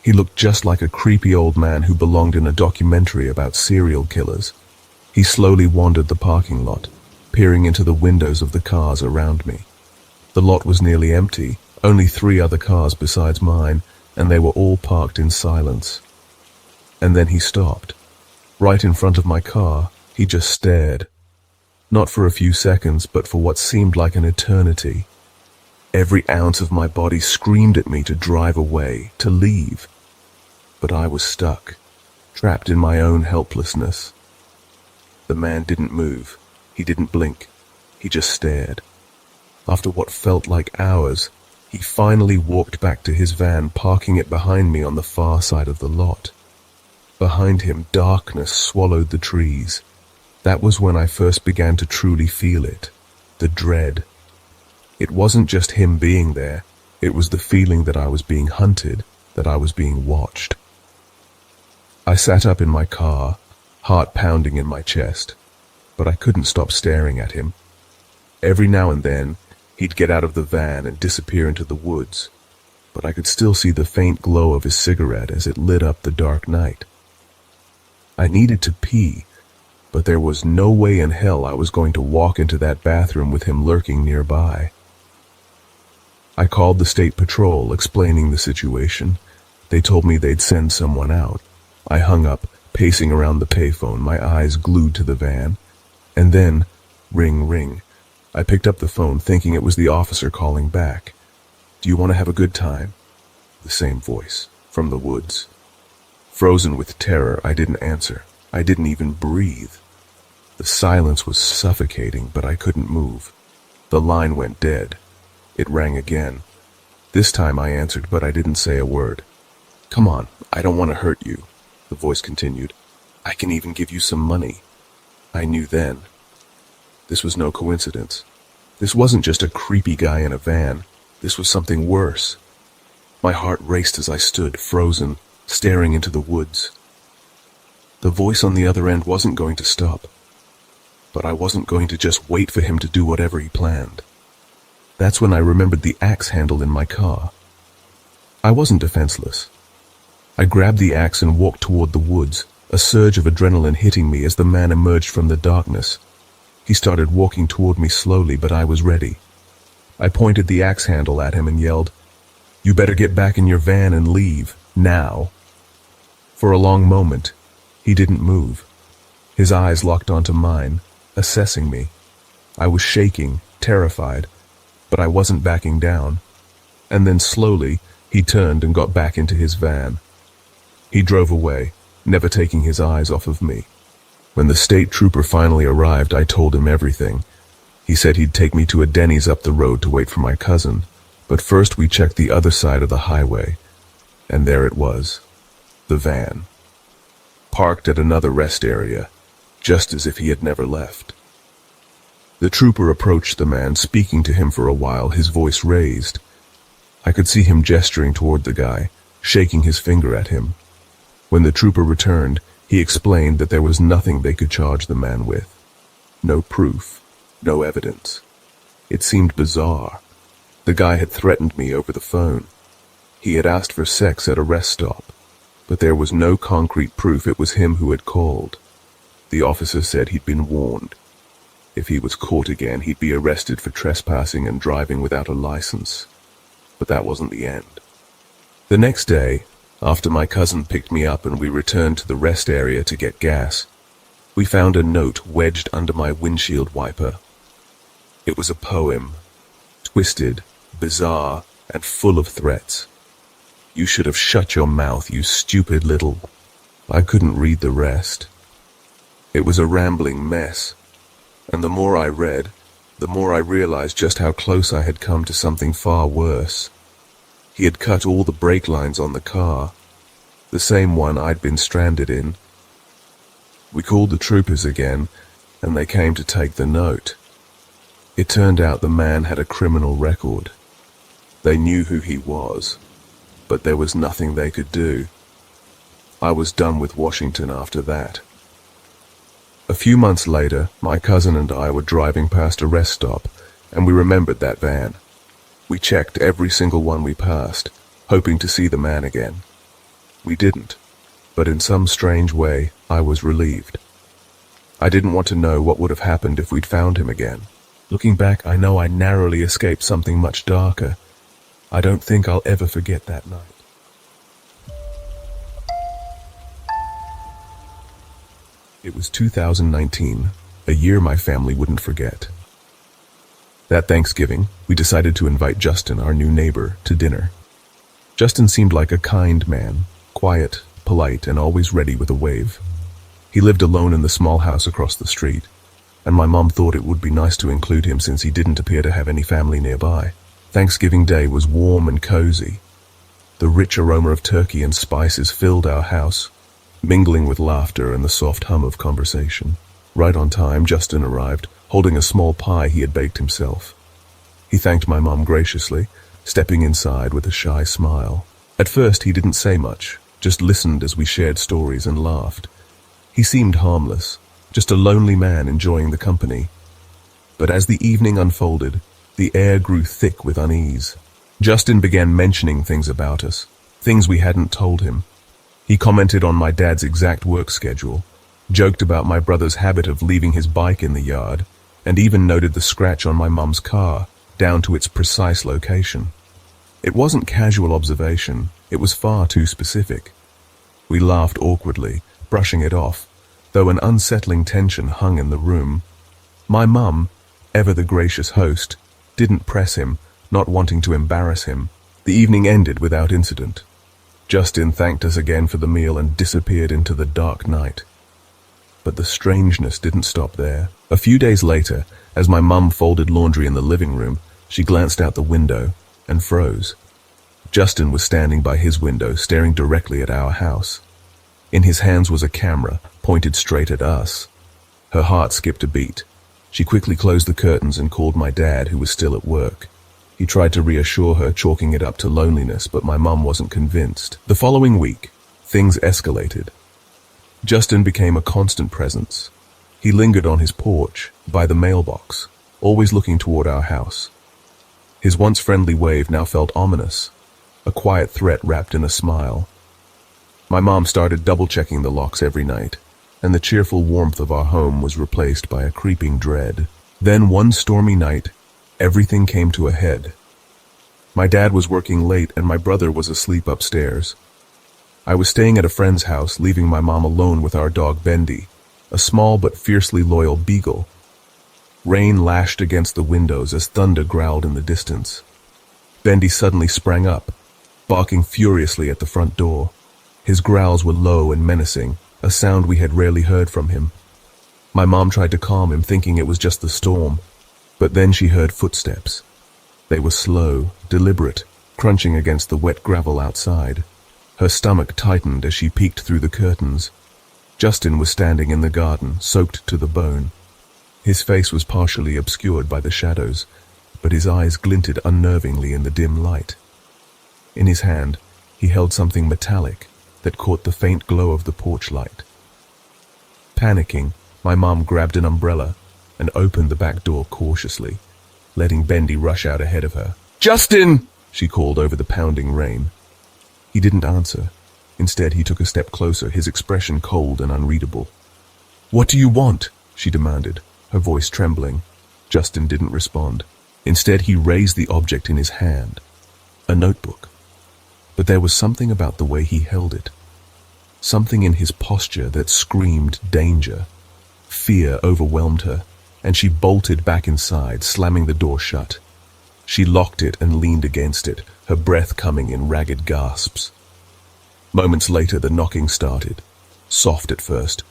He looked just like a creepy old man who belonged in a documentary about serial killers. He slowly wandered the parking lot, peering into the windows of the cars around me. The lot was nearly empty, Only 3 other cars besides mine, and they were all parked in silence. And then he stopped. Right in front of my car, he just stared. Not for a few seconds, but for what seemed like an eternity. Every ounce of my body screamed at me to drive away, to leave. But I was stuck, trapped in my own helplessness. The man didn't move. He didn't blink. He just stared. After what felt like hours, he finally walked back to his van, parking it behind me on the far side of the lot. Behind him, darkness swallowed the trees. That was when I first began to truly feel it, the dread. It wasn't just him being there, it was the feeling that I was being hunted, that I was being watched. I sat up in my car, heart pounding in my chest, but I couldn't stop staring at him. Every now and then, he'd get out of the van and disappear into the woods, but I could still see the faint glow of his cigarette as it lit up the dark night. I needed to pee, but there was no way in hell I was going to walk into that bathroom with him lurking nearby. I called the state patrol, explaining the situation. They told me they'd send someone out. I hung up, pacing around the payphone, my eyes glued to the van. And then, ring, ring. I picked up the phone, thinking it was the officer calling back. "Do you want to have a good time?" The same voice, from the woods. Frozen with terror, I didn't answer. I didn't even breathe. The silence was suffocating, but I couldn't move. The line went dead. It rang again. This time I answered, but I didn't say a word. "Come on, I don't want to hurt you," the voice continued. "I can even give you some money." I knew then. This was no coincidence. This wasn't just a creepy guy in a van. This was something worse. My heart raced as I stood, frozen, staring into the woods. The voice on the other end wasn't going to stop. But I wasn't going to just wait for him to do whatever he planned. That's when I remembered the axe handle in my car. I wasn't defenseless. I grabbed the axe and walked toward the woods, a surge of adrenaline hitting me as the man emerged from the darkness. He started walking toward me slowly, but I was ready. I pointed the axe handle at him and yelled, "You better get back in your van and leave, now." For a long moment, he didn't move. His eyes locked onto mine, assessing me. I was shaking, terrified, but I wasn't backing down. And then slowly, he turned and got back into his van. He drove away, never taking his eyes off of me. When the state trooper finally arrived, I told him everything. He said he'd take me to a Denny's up the road to wait for my cousin, but first we checked the other side of the highway. And there it was, the van, parked at another rest area, just as if he had never left. The trooper approached the man, speaking to him for a while, his voice raised. I could see him gesturing toward the guy, shaking his finger at him. When the trooper returned, he explained that there was nothing they could charge the man with. No proof, no evidence. It seemed bizarre. The guy had threatened me over the phone. He had asked for sex at a rest stop, but there was no concrete proof it was him who had called. The officer said he'd been warned. If he was caught again, he'd be arrested for trespassing and driving without a license. But that wasn't the end. The next day, after my cousin picked me up and we returned to the rest area to get gas, we found a note wedged under my windshield wiper. It was a poem, twisted, bizarre, and full of threats. "You should have shut your mouth, you stupid little..." I couldn't read the rest. It was a rambling mess, and the more I read, the more I realized just how close I had come to something far worse. He had cut all the brake lines on the car, the same one I'd been stranded in. We called the troopers again, and they came to take the note. It turned out the man had a criminal record. They knew who he was, but there was nothing they could do. I was done with Washington after that. A few months later, my cousin and I were driving past a rest stop, and we remembered that van. We checked every single one we passed, hoping to see the man again. We didn't, but in some strange way, I was relieved. I didn't want to know what would have happened if we'd found him again. Looking back, I know I narrowly escaped something much darker. I don't think I'll ever forget that night. It was 2019, a year my family wouldn't forget. That Thanksgiving, we decided to invite Justin, our new neighbor, to dinner. Justin seemed like a kind man, quiet, polite, and always ready with a wave. He lived alone in the small house across the street, and my mom thought it would be nice to include him since he didn't appear to have any family nearby. Thanksgiving Day was warm and cozy. The rich aroma of turkey and spices filled our house, mingling with laughter and the soft hum of conversation. Right on time, Justin arrived, holding a small pie he had baked himself. He thanked my mom graciously, stepping inside with a shy smile. At first, he didn't say much, just listened as we shared stories and laughed. He seemed harmless, just a lonely man enjoying the company. But as the evening unfolded, the air grew thick with unease. Justin began mentioning things about us, things we hadn't told him. He commented on my dad's exact work schedule, joked about my brother's habit of leaving his bike in the yard, and even noted the scratch on my mum's car, down to its precise location. It wasn't casual observation, it was far too specific. We laughed awkwardly, brushing it off, though an unsettling tension hung in the room. My mum, ever the gracious host, didn't press him, not wanting to embarrass him. The evening ended without incident. Justin thanked us again for the meal and disappeared into the dark night. But the strangeness didn't stop there. A few days later, as my mum folded laundry in the living room, she glanced out the window and froze. Justin was standing by his window, staring directly at our house. In his hands was a camera, pointed straight at us. Her heart skipped a beat. She quickly closed the curtains and called my dad, who was still at work. He tried to reassure her, chalking it up to loneliness, but my mum wasn't convinced. The following week, things escalated. Justin became a constant presence. He lingered on his porch, by the mailbox, always looking toward our house. His once friendly wave now felt ominous, a quiet threat wrapped in a smile. My mom started double-checking the locks every night, and the cheerful warmth of our home was replaced by a creeping dread. Then one stormy night, everything came to a head. My dad was working late and my brother was asleep upstairs. I was staying at a friend's house, leaving my mom alone with our dog Bendy, a small but fiercely loyal beagle. Rain lashed against the windows as thunder growled in the distance. Bendy suddenly sprang up, barking furiously at the front door. His growls were low and menacing, a sound we had rarely heard from him. My mom tried to calm him, thinking it was just the storm, but then she heard footsteps. They were slow, deliberate, crunching against the wet gravel outside. Her stomach tightened as she peeked through the curtains. Justin was standing in the garden, soaked to the bone. His face was partially obscured by the shadows, but his eyes glinted unnervingly in the dim light. In his hand, he held something metallic that caught the faint glow of the porch light. Panicking, my mom grabbed an umbrella and opened the back door cautiously, letting Bendy rush out ahead of her. "Justin!" she called over the pounding rain. He didn't answer. Instead, he took a step closer, his expression cold and unreadable. "What do you want?" she demanded, her voice trembling. Justin didn't respond. Instead, he raised the object in his hand, a notebook. But there was something about the way he held it, something in his posture that screamed danger. Fear overwhelmed her, and she bolted back inside, slamming the door shut. She locked it and leaned against it, her breath coming in ragged gasps. Moments later, the knocking started, soft at first,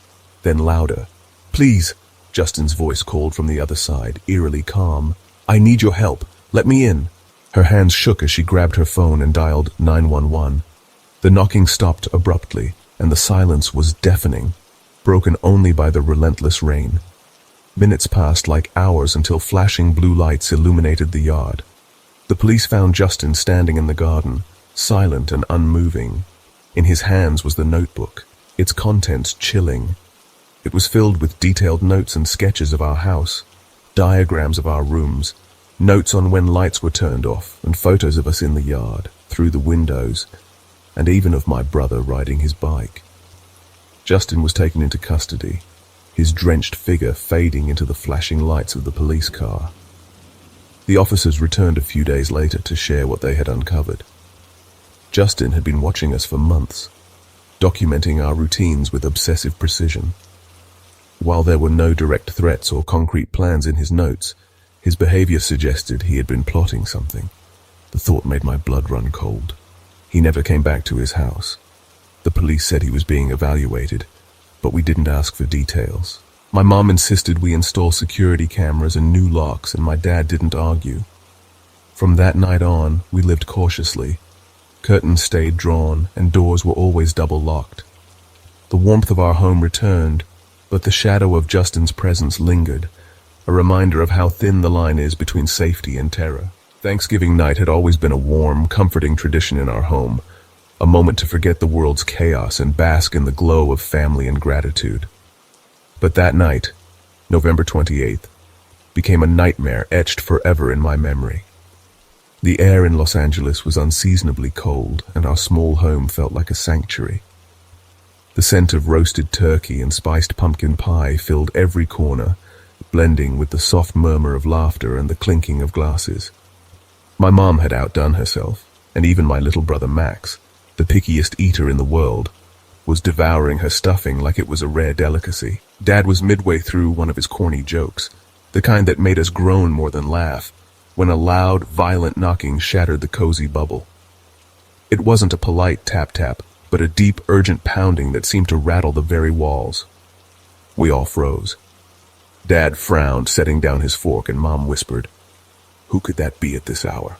then louder. "Please," Justin's voice called from the other side, eerily calm. "I need your help. Let me in." Her hands shook as she grabbed her phone and dialed 911. The knocking stopped abruptly, and the silence was deafening, broken only by the relentless rain. Minutes passed like hours until flashing blue lights illuminated the yard. The police found Justin standing in the garden, silent and unmoving. In his hands was the notebook, its contents chilling. It was filled with detailed notes and sketches of our house, diagrams of our rooms, notes on when lights were turned off, and photos of us in the yard, through the windows, and even of my brother riding his bike. Justin was taken into custody, his drenched figure fading into the flashing lights of the police car. The officers returned a few days later to share what they had uncovered. Justin had been watching us for months, documenting our routines with obsessive precision. While there were no direct threats or concrete plans in his notes, his behavior suggested he had been plotting something. The thought made my blood run cold. He never came back to his house. The police said he was being evaluated, but we didn't ask for details. My mom insisted we install security cameras and new locks, and my dad didn't argue. From that night on, we lived cautiously. Curtains stayed drawn, and doors were always double locked. The warmth of our home returned, but the shadow of Justin's presence lingered, a reminder of how thin the line is between safety and terror. Thanksgiving night had always been a warm, comforting tradition in our home, a moment to forget the world's chaos and bask in the glow of family and gratitude. But that night, November 28th, became a nightmare etched forever in my memory. The air in Los Angeles was unseasonably cold, and our small home felt like a sanctuary. The scent of roasted turkey and spiced pumpkin pie filled every corner, blending with the soft murmur of laughter and the clinking of glasses. My mom had outdone herself, and even my little brother Max, the pickiest eater in the world, was devouring her stuffing like it was a rare delicacy. Dad was midway through one of his corny jokes, the kind that made us groan more than laugh, when a loud, violent knocking shattered the cozy bubble. It wasn't a polite tap-tap, but a deep, urgent pounding that seemed to rattle the very walls. We all froze. Dad frowned, setting down his fork, and Mom whispered, "Who could that be at this hour?"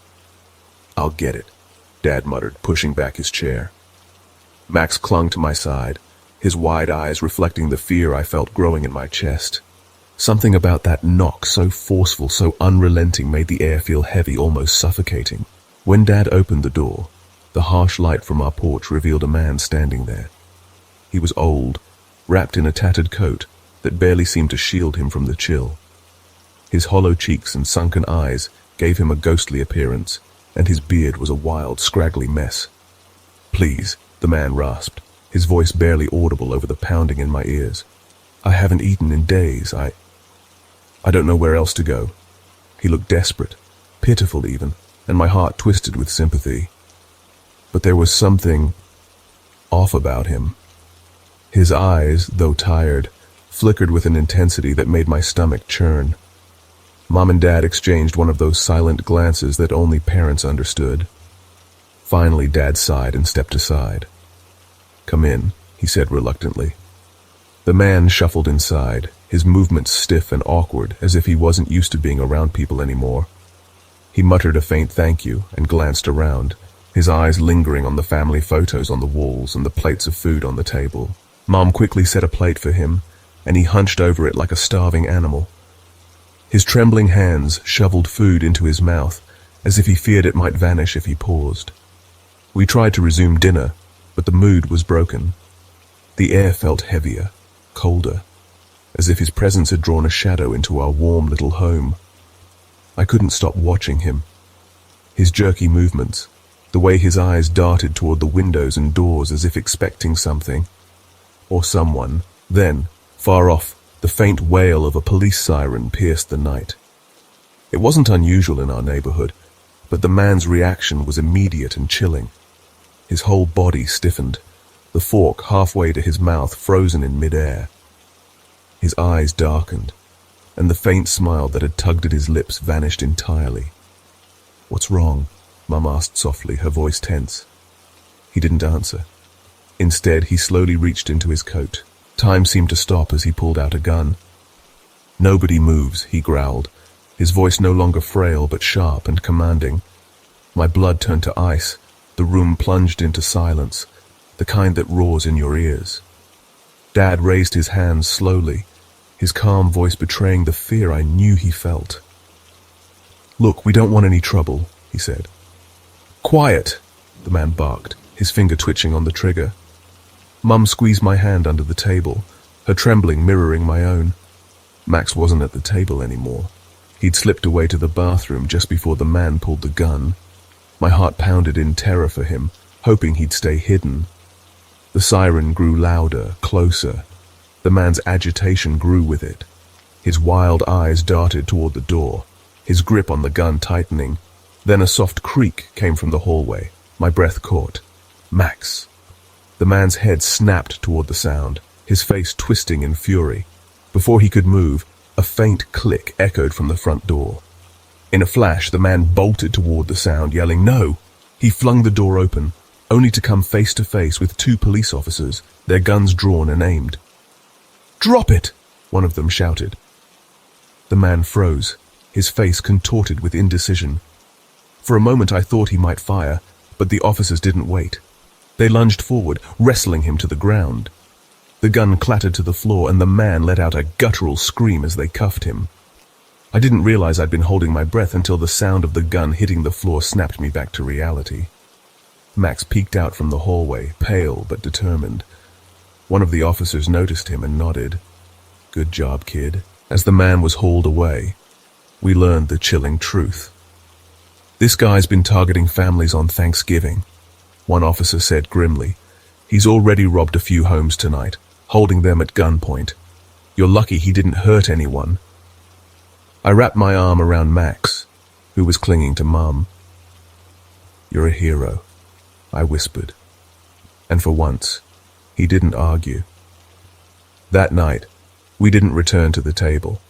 "I'll get it," Dad muttered, pushing back his chair. Max clung to my side, his wide eyes reflecting the fear I felt growing in my chest. Something about that knock, so forceful, so unrelenting, made the air feel heavy, almost suffocating. When Dad opened the door, the harsh light from our porch revealed a man standing there. He was old, wrapped in a tattered coat that barely seemed to shield him from the chill. His hollow cheeks and sunken eyes gave him a ghostly appearance, and his beard was a wild, scraggly mess. "Please," the man rasped, his voice barely audible over the pounding in my ears. "I haven't eaten in days. I don't know where else to go." He looked desperate, pitiful even, and my heart twisted with sympathy. But there was something off about him. His eyes, though tired, flickered with an intensity that made my stomach churn. Mom and Dad exchanged one of those silent glances that only parents understood. Finally, Dad sighed and stepped aside. "Come in," he said reluctantly. The man shuffled inside, his movements stiff and awkward, as if he wasn't used to being around people anymore. He muttered a faint thank you and glanced around, his eyes lingering on the family photos on the walls and the plates of food on the table. Mom quickly set a plate for him, and he hunched over it like a starving animal. His trembling hands shoveled food into his mouth, as if he feared it might vanish if he paused. We tried to resume dinner, but the mood was broken. The air felt heavier, colder, as if his presence had drawn a shadow into our warm little home. I couldn't stop watching him. His jerky movements, the way his eyes darted toward the windows and doors as if expecting something, or someone. Then, far off, the faint wail of a police siren pierced the night. It wasn't unusual in our neighborhood, but the man's reaction was immediate and chilling. His whole body stiffened, the fork halfway to his mouth frozen in midair. His eyes darkened, and the faint smile that had tugged at his lips vanished entirely. "What's wrong?" Mum asked softly, her voice tense. He didn't answer. Instead, he slowly reached into his coat. Time seemed to stop as he pulled out a gun. "Nobody moves," he growled, his voice no longer frail but sharp and commanding. My blood turned to ice. The room plunged into silence, the kind that roars in your ears. Dad raised his hands slowly, his calm voice betraying the fear I knew he felt. "Look, we don't want any trouble," he said. "Quiet!" the man barked, his finger twitching on the trigger. Mum squeezed my hand under the table, her trembling mirroring my own. Max wasn't at the table anymore. He'd slipped away to the bathroom just before the man pulled the gun. My heart pounded in terror for him, hoping he'd stay hidden. The siren grew louder, closer. The man's agitation grew with it. His wild eyes darted toward the door. his grip on the gun tightening. Then a soft creak came from the hallway. My breath caught. Max. The man's head snapped toward the sound, his face twisting in fury. Before he could move, a faint click echoed from the front door. In a flash, the man bolted toward the sound, yelling, "No!" He flung the door open, only to come face to face with two police officers, their guns drawn and aimed. "Drop it!" one of them shouted. The man froze, his face contorted with indecision. For a moment I thought he might fire, but the officers didn't wait. They lunged forward, wrestling him to the ground. The gun clattered to the floor, and the man let out a guttural scream as they cuffed him. I didn't realize I'd been holding my breath until the sound of the gun hitting the floor snapped me back to reality. Max peeked out from the hallway, pale but determined. One of the officers noticed him and nodded. "Good job, kid." As the man was hauled away, we learned the chilling truth. "This guy's been targeting families on Thanksgiving," one officer said grimly. "He's already robbed a few homes tonight, holding them at gunpoint. You're lucky he didn't hurt anyone." I wrapped my arm around Max, who was clinging to Mum. "You're a hero," I whispered. And for once, he didn't argue. That night, we didn't return to the table.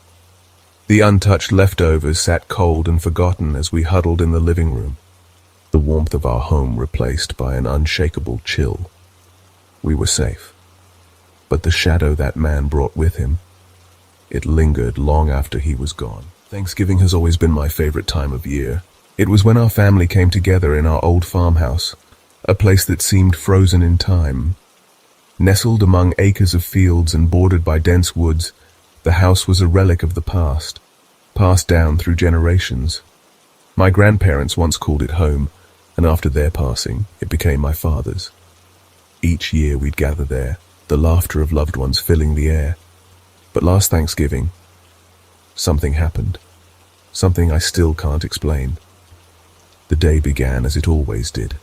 The untouched leftovers sat cold and forgotten as we huddled in the living room, the warmth of our home replaced by an unshakable chill. We were safe. But the shadow that man brought with him, it lingered long after he was gone. Thanksgiving has always been my favorite time of year. It was when our family came together in our old farmhouse, a place that seemed frozen in time. Nestled among acres of fields and bordered by dense woods, the house was a relic of the past, passed down through generations. My grandparents once called it home, and after their passing, it became my father's. Each year we'd gather there, the laughter of loved ones filling the air. But last Thanksgiving, something happened. Something I still can't explain. The day began as it always did.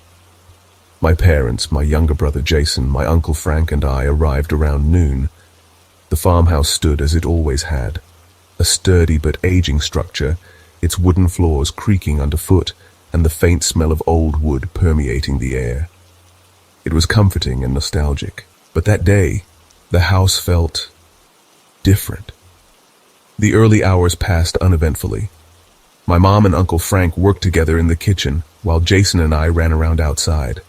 My parents, my younger brother Jason, my uncle Frank and I arrived around noon. The farmhouse stood as it always had, a sturdy but aging structure, its wooden floors creaking underfoot and the faint smell of old wood permeating the air. It was comforting and nostalgic, but that day, the house felt different. The early hours passed uneventfully. My mom and Uncle Frank worked together in the kitchen, while Jason and I ran around outside.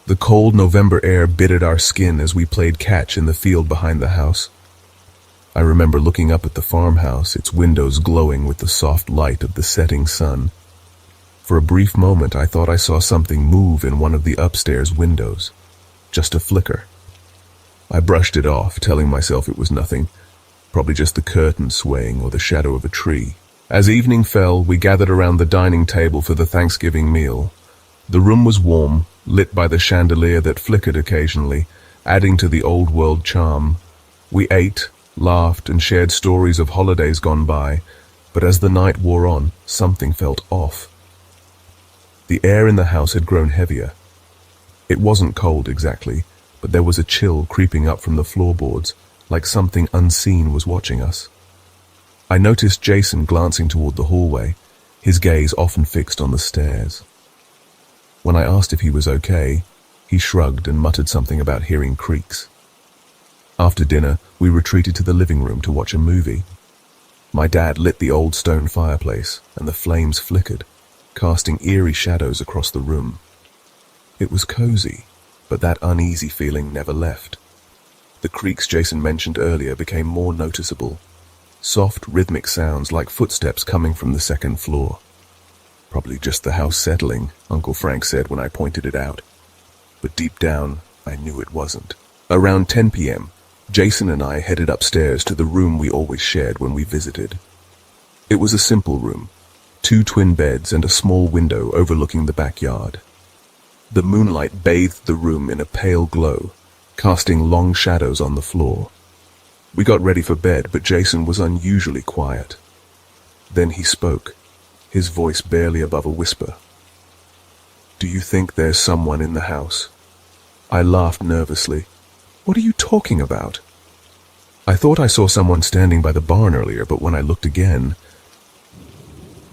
The cold November air bit at our skin as we played catch in the field behind the house. I remember looking up at the farmhouse, its windows glowing with the soft light of the setting sun. For a brief moment, I thought I saw something move in one of the upstairs windows. Just a flicker. I brushed it off, telling myself it was nothing, probably just the curtain swaying or the shadow of a tree. As evening fell, we gathered around the dining table for the Thanksgiving meal. The room was warm, lit by the chandelier that flickered occasionally, adding to the old-world charm. We ate, laughed, and shared stories of holidays gone by, but as the night wore on, something felt off. The air in the house had grown heavier. It wasn't cold exactly, but there was a chill creeping up from the floorboards, like something unseen was watching us. I noticed Jason glancing toward the hallway, his gaze often fixed on the stairs. When I asked if he was okay, he shrugged and muttered something about hearing creaks. After dinner, we retreated to the living room to watch a movie. My dad lit the old stone fireplace, and the flames flickered, casting eerie shadows across the room. It was cozy, but that uneasy feeling never left. The creaks Jason mentioned earlier became more noticeable. Soft, rhythmic sounds like footsteps coming from the second floor. Probably just the house settling, Uncle Frank said when I pointed it out. But deep down, I knew it wasn't. Around 10 p.m., Jason and I headed upstairs to the room we always shared when we visited. It was a simple room, 2 twin beds and a small window overlooking the backyard. The moonlight bathed the room in a pale glow, casting long shadows on the floor. We got ready for bed, but Jason was unusually quiet. Then he spoke, his voice barely above a whisper. "Do you think there's someone in the house?" I laughed nervously. "What are you talking about?" "I thought I saw someone standing by the barn earlier, but when I looked again..."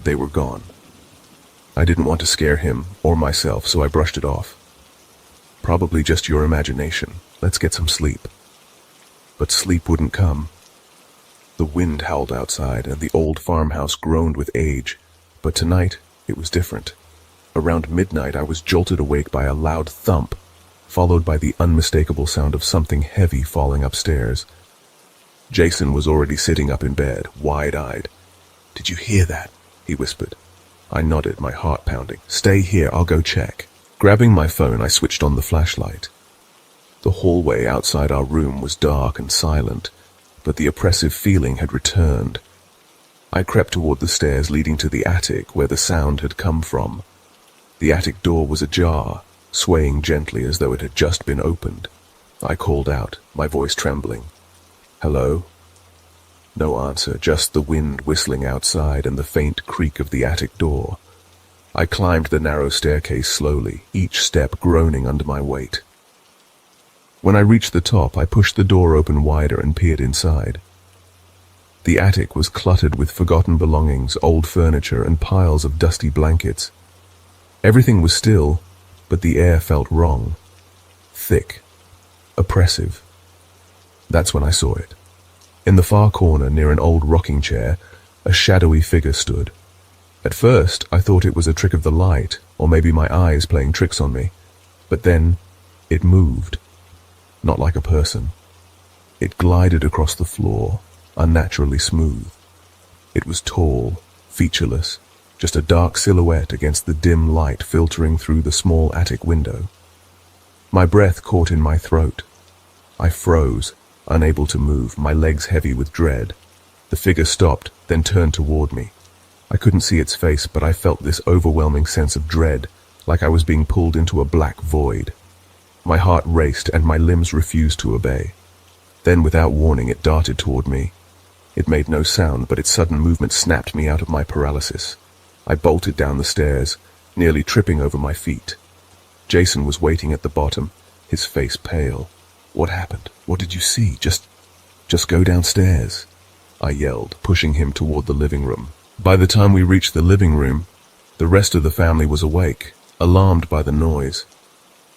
They were gone. I didn't want to scare him or myself, so I brushed it off. Probably just your imagination. Let's get some sleep. But sleep wouldn't come. The wind howled outside, and the old farmhouse groaned with age. But tonight, it was different. Around midnight, I was jolted awake by a loud thump, followed by the unmistakable sound of something heavy falling upstairs. Jason was already sitting up in bed, wide-eyed. "Did you hear that?" he whispered. I nodded, my heart pounding. "Stay here, I'll go check." Grabbing my phone, I switched on the flashlight. The hallway outside our room was dark and silent, but the oppressive feeling had returned. I crept toward the stairs leading to the attic where the sound had come from. The attic door was ajar, swaying gently as though it had just been opened. I called out, my voice trembling. "Hello?" No answer, just the wind whistling outside and the faint creak of the attic door. I climbed the narrow staircase slowly, each step groaning under my weight. When I reached the top, I pushed the door open wider and peered inside. The attic was cluttered with forgotten belongings, old furniture, and piles of dusty blankets. Everything was still, but the air felt wrong. Thick. Oppressive. That's when I saw it. In the far corner, near an old rocking chair, a shadowy figure stood. At first, I thought it was a trick of the light, or maybe my eyes playing tricks on me. But then, it moved. Not like a person. It glided across the floor, unnaturally smooth. It was tall, featureless, just a dark silhouette against the dim light filtering through the small attic window. My breath caught in my throat. I froze, unable to move, my legs heavy with dread. The figure stopped, then turned toward me. I couldn't see its face, but I felt this overwhelming sense of dread, like I was being pulled into a black void. My heart raced and my limbs refused to obey. Then, without warning, it darted toward me. It made no sound, but its sudden movement snapped me out of my paralysis. I bolted down the stairs, nearly tripping over my feet. Jason was waiting at the bottom, his face pale. "What happened? What did you see? Just go downstairs," I yelled, pushing him toward the living room. By the time we reached the living room, the rest of the family was awake, alarmed by the noise.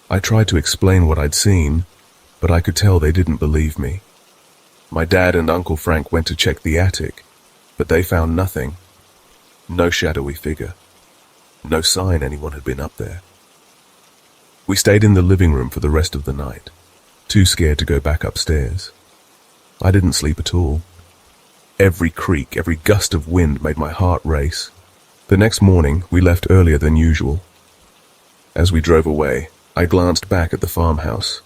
I tried to explain what I'd seen, but I could tell they didn't believe me. My dad and Uncle Frank went to check the attic, but they found nothing. No shadowy figure. No sign anyone had been up there. We stayed in the living room for the rest of the night, too scared to go back upstairs. I didn't sleep at all. Every creak, every gust of wind made my heart race. The next morning, we left earlier than usual. As we drove away, I glanced back at the farmhouse.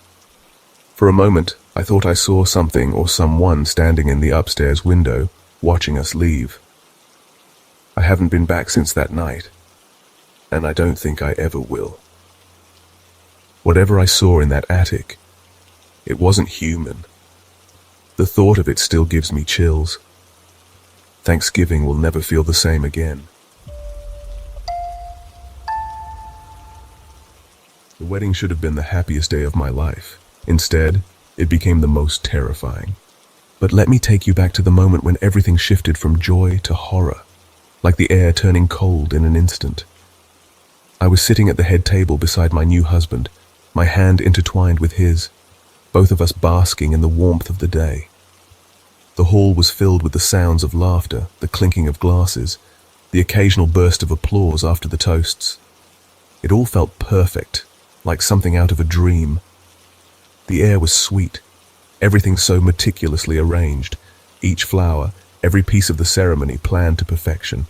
For a moment, I thought I saw something or someone standing in the upstairs window, watching us leave. I haven't been back since that night, and I don't think I ever will. Whatever I saw in that attic, it wasn't human. The thought of it still gives me chills. Thanksgiving will never feel the same again. The wedding should have been the happiest day of my life. Instead, it became the most terrifying. But let me take you back to the moment when everything shifted from joy to horror, like the air turning cold in an instant. I was sitting at the head table beside my new husband, my hand intertwined with his, both of us basking in the warmth of the day. The hall was filled with the sounds of laughter, the clinking of glasses, the occasional burst of applause after the toasts. It all felt perfect, like something out of a dream. The air was sweet, everything so meticulously arranged, each flower, every piece of the ceremony planned to perfection.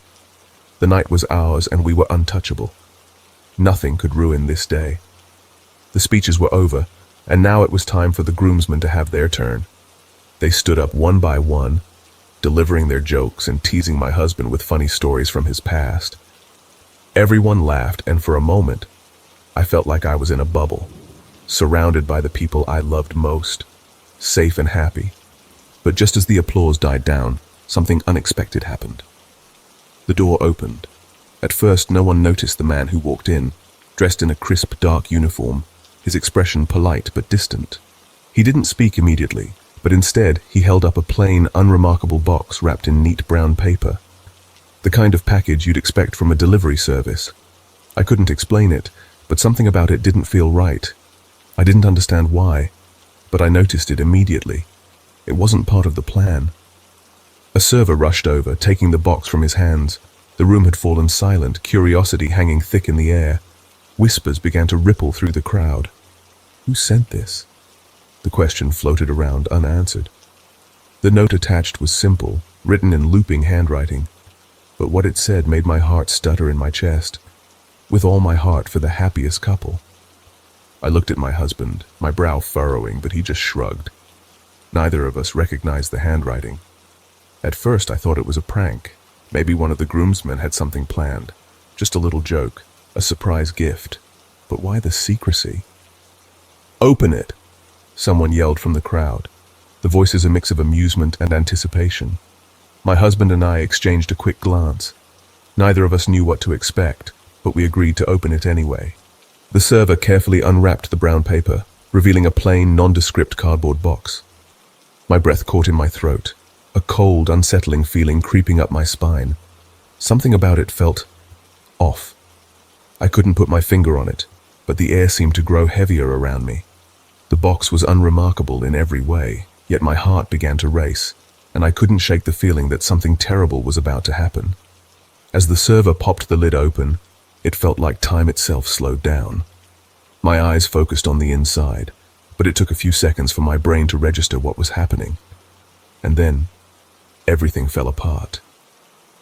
The night was ours and we were untouchable. Nothing could ruin this day. The speeches were over, and now it was time for the groomsmen to have their turn. They stood up one by one, delivering their jokes and teasing my husband with funny stories from his past. Everyone laughed, and for a moment, I felt like I was in a bubble, surrounded by the people I loved most, safe and happy. But just as the applause died down, something unexpected happened. The door opened. At first, no one noticed the man who walked in, dressed in a crisp, dark uniform, his expression polite but distant. He didn't speak immediately, but instead he held up a plain, unremarkable box wrapped in neat brown paper. The kind of package you'd expect from a delivery service. I couldn't explain it, but something about it didn't feel right. I didn't understand why, but I noticed it immediately. It wasn't part of the plan. A server rushed over, taking the box from his hands. The room had fallen silent, curiosity hanging thick in the air. Whispers began to ripple through the crowd. Who sent this? The question floated around unanswered. The note attached was simple, written in looping handwriting, but what it said made my heart stutter in my chest. With all my heart for the happiest couple. I looked at my husband, my brow furrowing, but he just shrugged. Neither of us recognized the handwriting. At first I thought it was a prank. Maybe one of the groomsmen had something planned. Just a little joke, a surprise gift. But why the secrecy? Open it! Someone yelled from the crowd. The voices a mix of amusement and anticipation. My husband and I exchanged a quick glance. Neither of us knew what to expect, but we agreed to open it anyway. The server carefully unwrapped the brown paper, revealing a plain, nondescript cardboard box. My breath caught in my throat, a cold, unsettling feeling creeping up my spine. Something about it felt off. I couldn't put my finger on it, but the air seemed to grow heavier around me. The box was unremarkable in every way, yet my heart began to race, and I couldn't shake the feeling that something terrible was about to happen. As the server popped the lid open, it felt like time itself slowed down. My eyes focused on the inside, but it took a few seconds for my brain to register what was happening. And then, everything fell apart.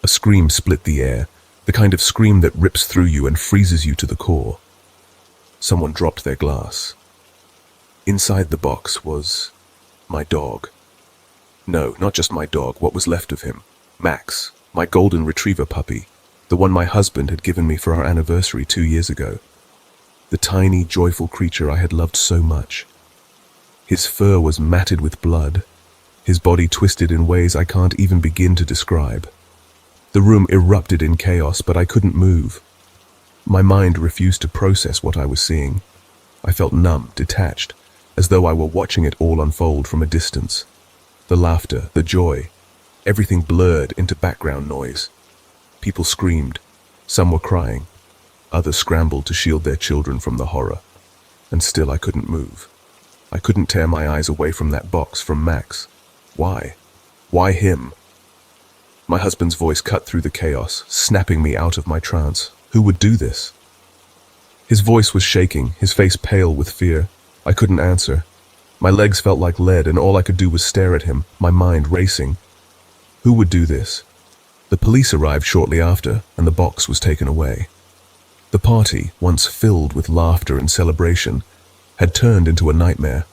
A scream split the air, the kind of scream that rips through you and freezes you to the core. Someone dropped their glass. Inside the box was my dog. No, not just my dog, what was left of him. Max, my golden retriever puppy, the one my husband had given me for our anniversary 2 years ago. The tiny, joyful creature I had loved so much. His fur was matted with blood, his body twisted in ways I can't even begin to describe. The room erupted in chaos, but I couldn't move. My mind refused to process what I was seeing. I felt numb, detached, as though I were watching it all unfold from a distance. The laughter, the joy, everything blurred into background noise. People screamed. Some were crying. Others scrambled to shield their children from the horror. And still I couldn't move. I couldn't tear my eyes away from that box, from Max. Why? Why him? My husband's voice cut through the chaos, snapping me out of my trance. Who would do this? His voice was shaking, his face pale with fear. I couldn't answer. My legs felt like lead, and all I could do was stare at him, my mind racing. Who would do this? The police arrived shortly after, and the box was taken away. The party, once filled with laughter and celebration, had turned into a nightmare.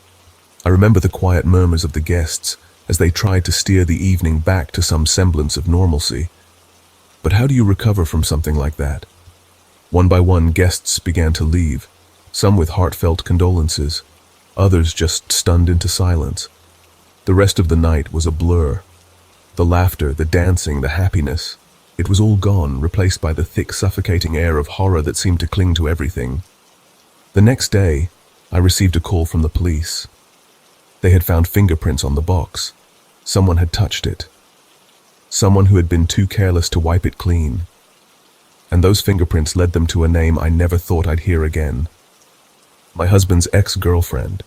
I remember the quiet murmurs of the guests as they tried to steer the evening back to some semblance of normalcy. But how do you recover from something like that? One by one, guests began to leave, some with heartfelt condolences, others just stunned into silence. The rest of the night was a blur. The laughter, the dancing, the happiness, it was all gone, replaced by the thick, suffocating air of horror that seemed to cling to everything. The next day, I received a call from the police. They had found fingerprints on the box. Someone had touched it. Someone who had been too careless to wipe it clean. And those fingerprints led them to a name I never thought I'd hear again. My husband's ex-girlfriend.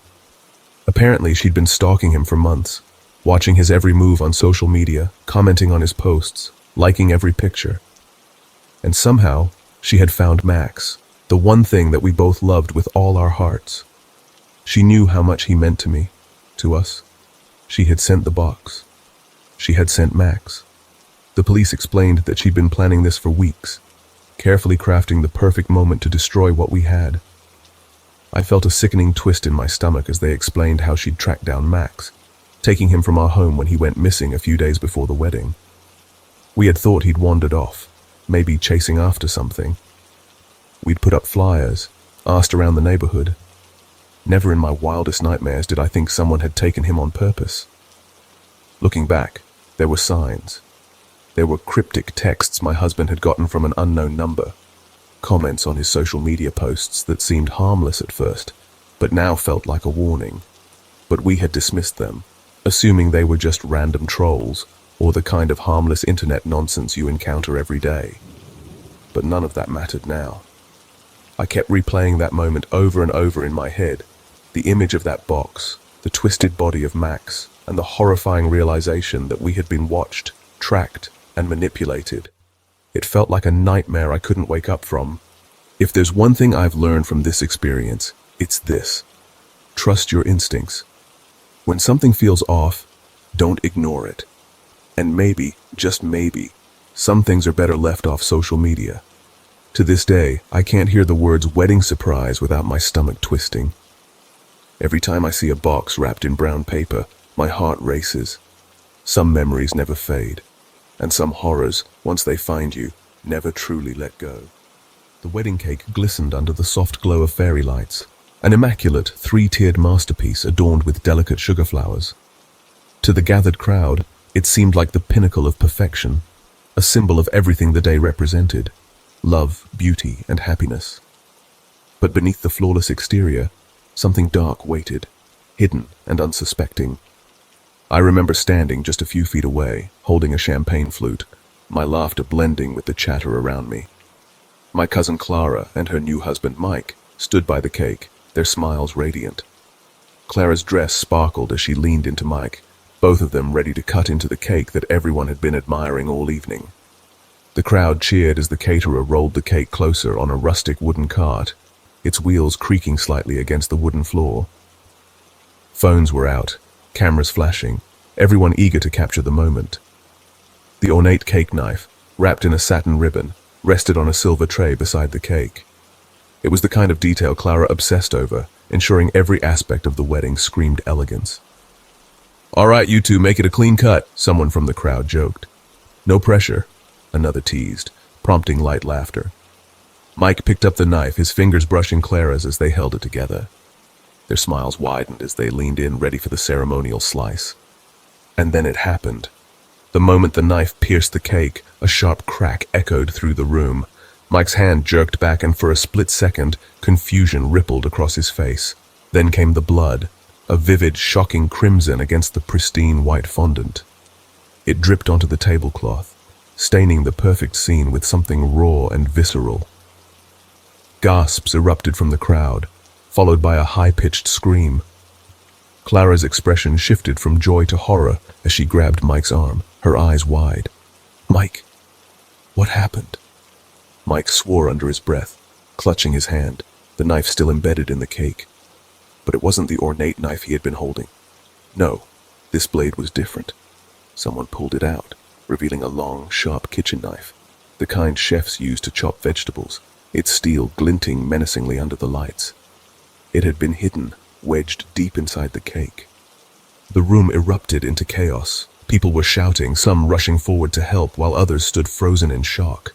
Apparently, she'd been stalking him for months, watching his every move on social media, commenting on his posts, liking every picture. And somehow, she had found Max, the one thing that we both loved with all our hearts. She knew how much he meant to me, to us. She had sent the box. She had sent Max. The police explained that she'd been planning this for weeks, carefully crafting the perfect moment to destroy what we had. I felt a sickening twist in my stomach as they explained how she'd tracked down Max, taking him from our home when he went missing a few days before the wedding. We had thought he'd wandered off, maybe chasing after something. We'd put up flyers, asked around the neighborhood. Never in my wildest nightmares did I think someone had taken him on purpose. Looking back, there were signs. There were cryptic texts my husband had gotten from an unknown number, comments on his social media posts that seemed harmless at first, but now felt like a warning. But we had dismissed them, assuming they were just random trolls. or the kind of harmless internet nonsense you encounter every day. But none of that mattered now. I kept replaying that moment over and over in my head, the image of that box, the twisted body of Max, and the horrifying realization that we had been watched, tracked, and manipulated. It felt like a nightmare I couldn't wake up from. If there's one thing I've learned from this experience, it's this. Trust your instincts. When something feels off, don't ignore it. And maybe, just maybe, some things are better left off social media. To this day, I can't hear the words wedding surprise without my stomach twisting. Every time I see a box wrapped in brown paper, my heart races. Some memories never fade, and some horrors, once they find you, never truly let go. The wedding cake glistened under the soft glow of fairy lights, an immaculate, three-tiered masterpiece adorned with delicate sugar flowers. To the gathered crowd, it seemed like the pinnacle of perfection, a symbol of everything the day represented: love, beauty, and happiness. But beneath the flawless exterior, something dark waited, hidden and unsuspecting. I remember standing just a few feet away, holding a champagne flute, my laughter blending with the chatter around me. My cousin Clara and her new husband Mike stood by the cake, their smiles radiant. Clara's dress sparkled as she leaned into Mike, both of them ready to cut into the cake that everyone had been admiring all evening. The crowd cheered as the caterer rolled the cake closer on a rustic wooden cart, its wheels creaking slightly against the wooden floor. Phones were out, cameras flashing, everyone eager to capture the moment. The ornate cake knife, wrapped in a satin ribbon, rested on a silver tray beside the cake. It was the kind of detail Clara obsessed over, ensuring every aspect of the wedding screamed elegance. "All right, you two, make it a clean cut," someone from the crowd joked. "No pressure," another teased, prompting light laughter. Mike picked up the knife, his fingers brushing Clara's as they held it together. Their smiles widened as they leaned in, ready for the ceremonial slice. And then it happened. The moment the knife pierced the cake, a sharp crack echoed through the room. Mike's hand jerked back, and for a split second, confusion rippled across his face. Then came the blood, a vivid, shocking crimson against the pristine white fondant. It dripped onto the tablecloth, staining the perfect scene with something raw and visceral. Gasps erupted from the crowd, followed by a high-pitched scream. Clara's expression shifted from joy to horror as she grabbed Mike's arm, her eyes wide. "Mike, what happened?" Mike swore under his breath, clutching his hand, the knife still embedded in the cake. But it wasn't the ornate knife he had been holding. No, this blade was different. Someone pulled it out, revealing a long, sharp kitchen knife, the kind chefs use to chop vegetables, its steel glinting menacingly under the lights. It had been hidden, wedged deep inside the cake. The room erupted into chaos. People were shouting, some rushing forward to help, while others stood frozen in shock.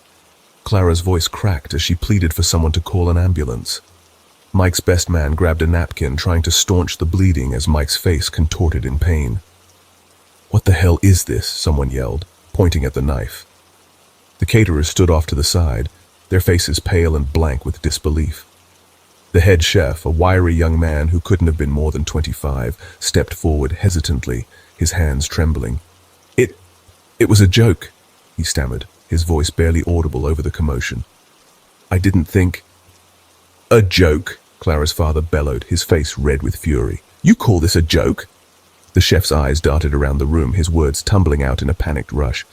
Clara's voice cracked as she pleaded for someone to call an ambulance. Mike's best man grabbed a napkin, trying to staunch the bleeding as Mike's face contorted in pain. "What the hell is this?" someone yelled, pointing at the knife. The caterers stood off to the side, their faces pale and blank with disbelief. The head chef, a wiry young man who couldn't have been more than 25, stepped forward hesitantly, his hands trembling. It was a joke," he stammered, his voice barely audible over the commotion. "I didn't think—" "A joke?" Clara's father bellowed, his face red with fury. "You call this a joke?" The chef's eyes darted around the room, his words tumbling out in a panicked rush.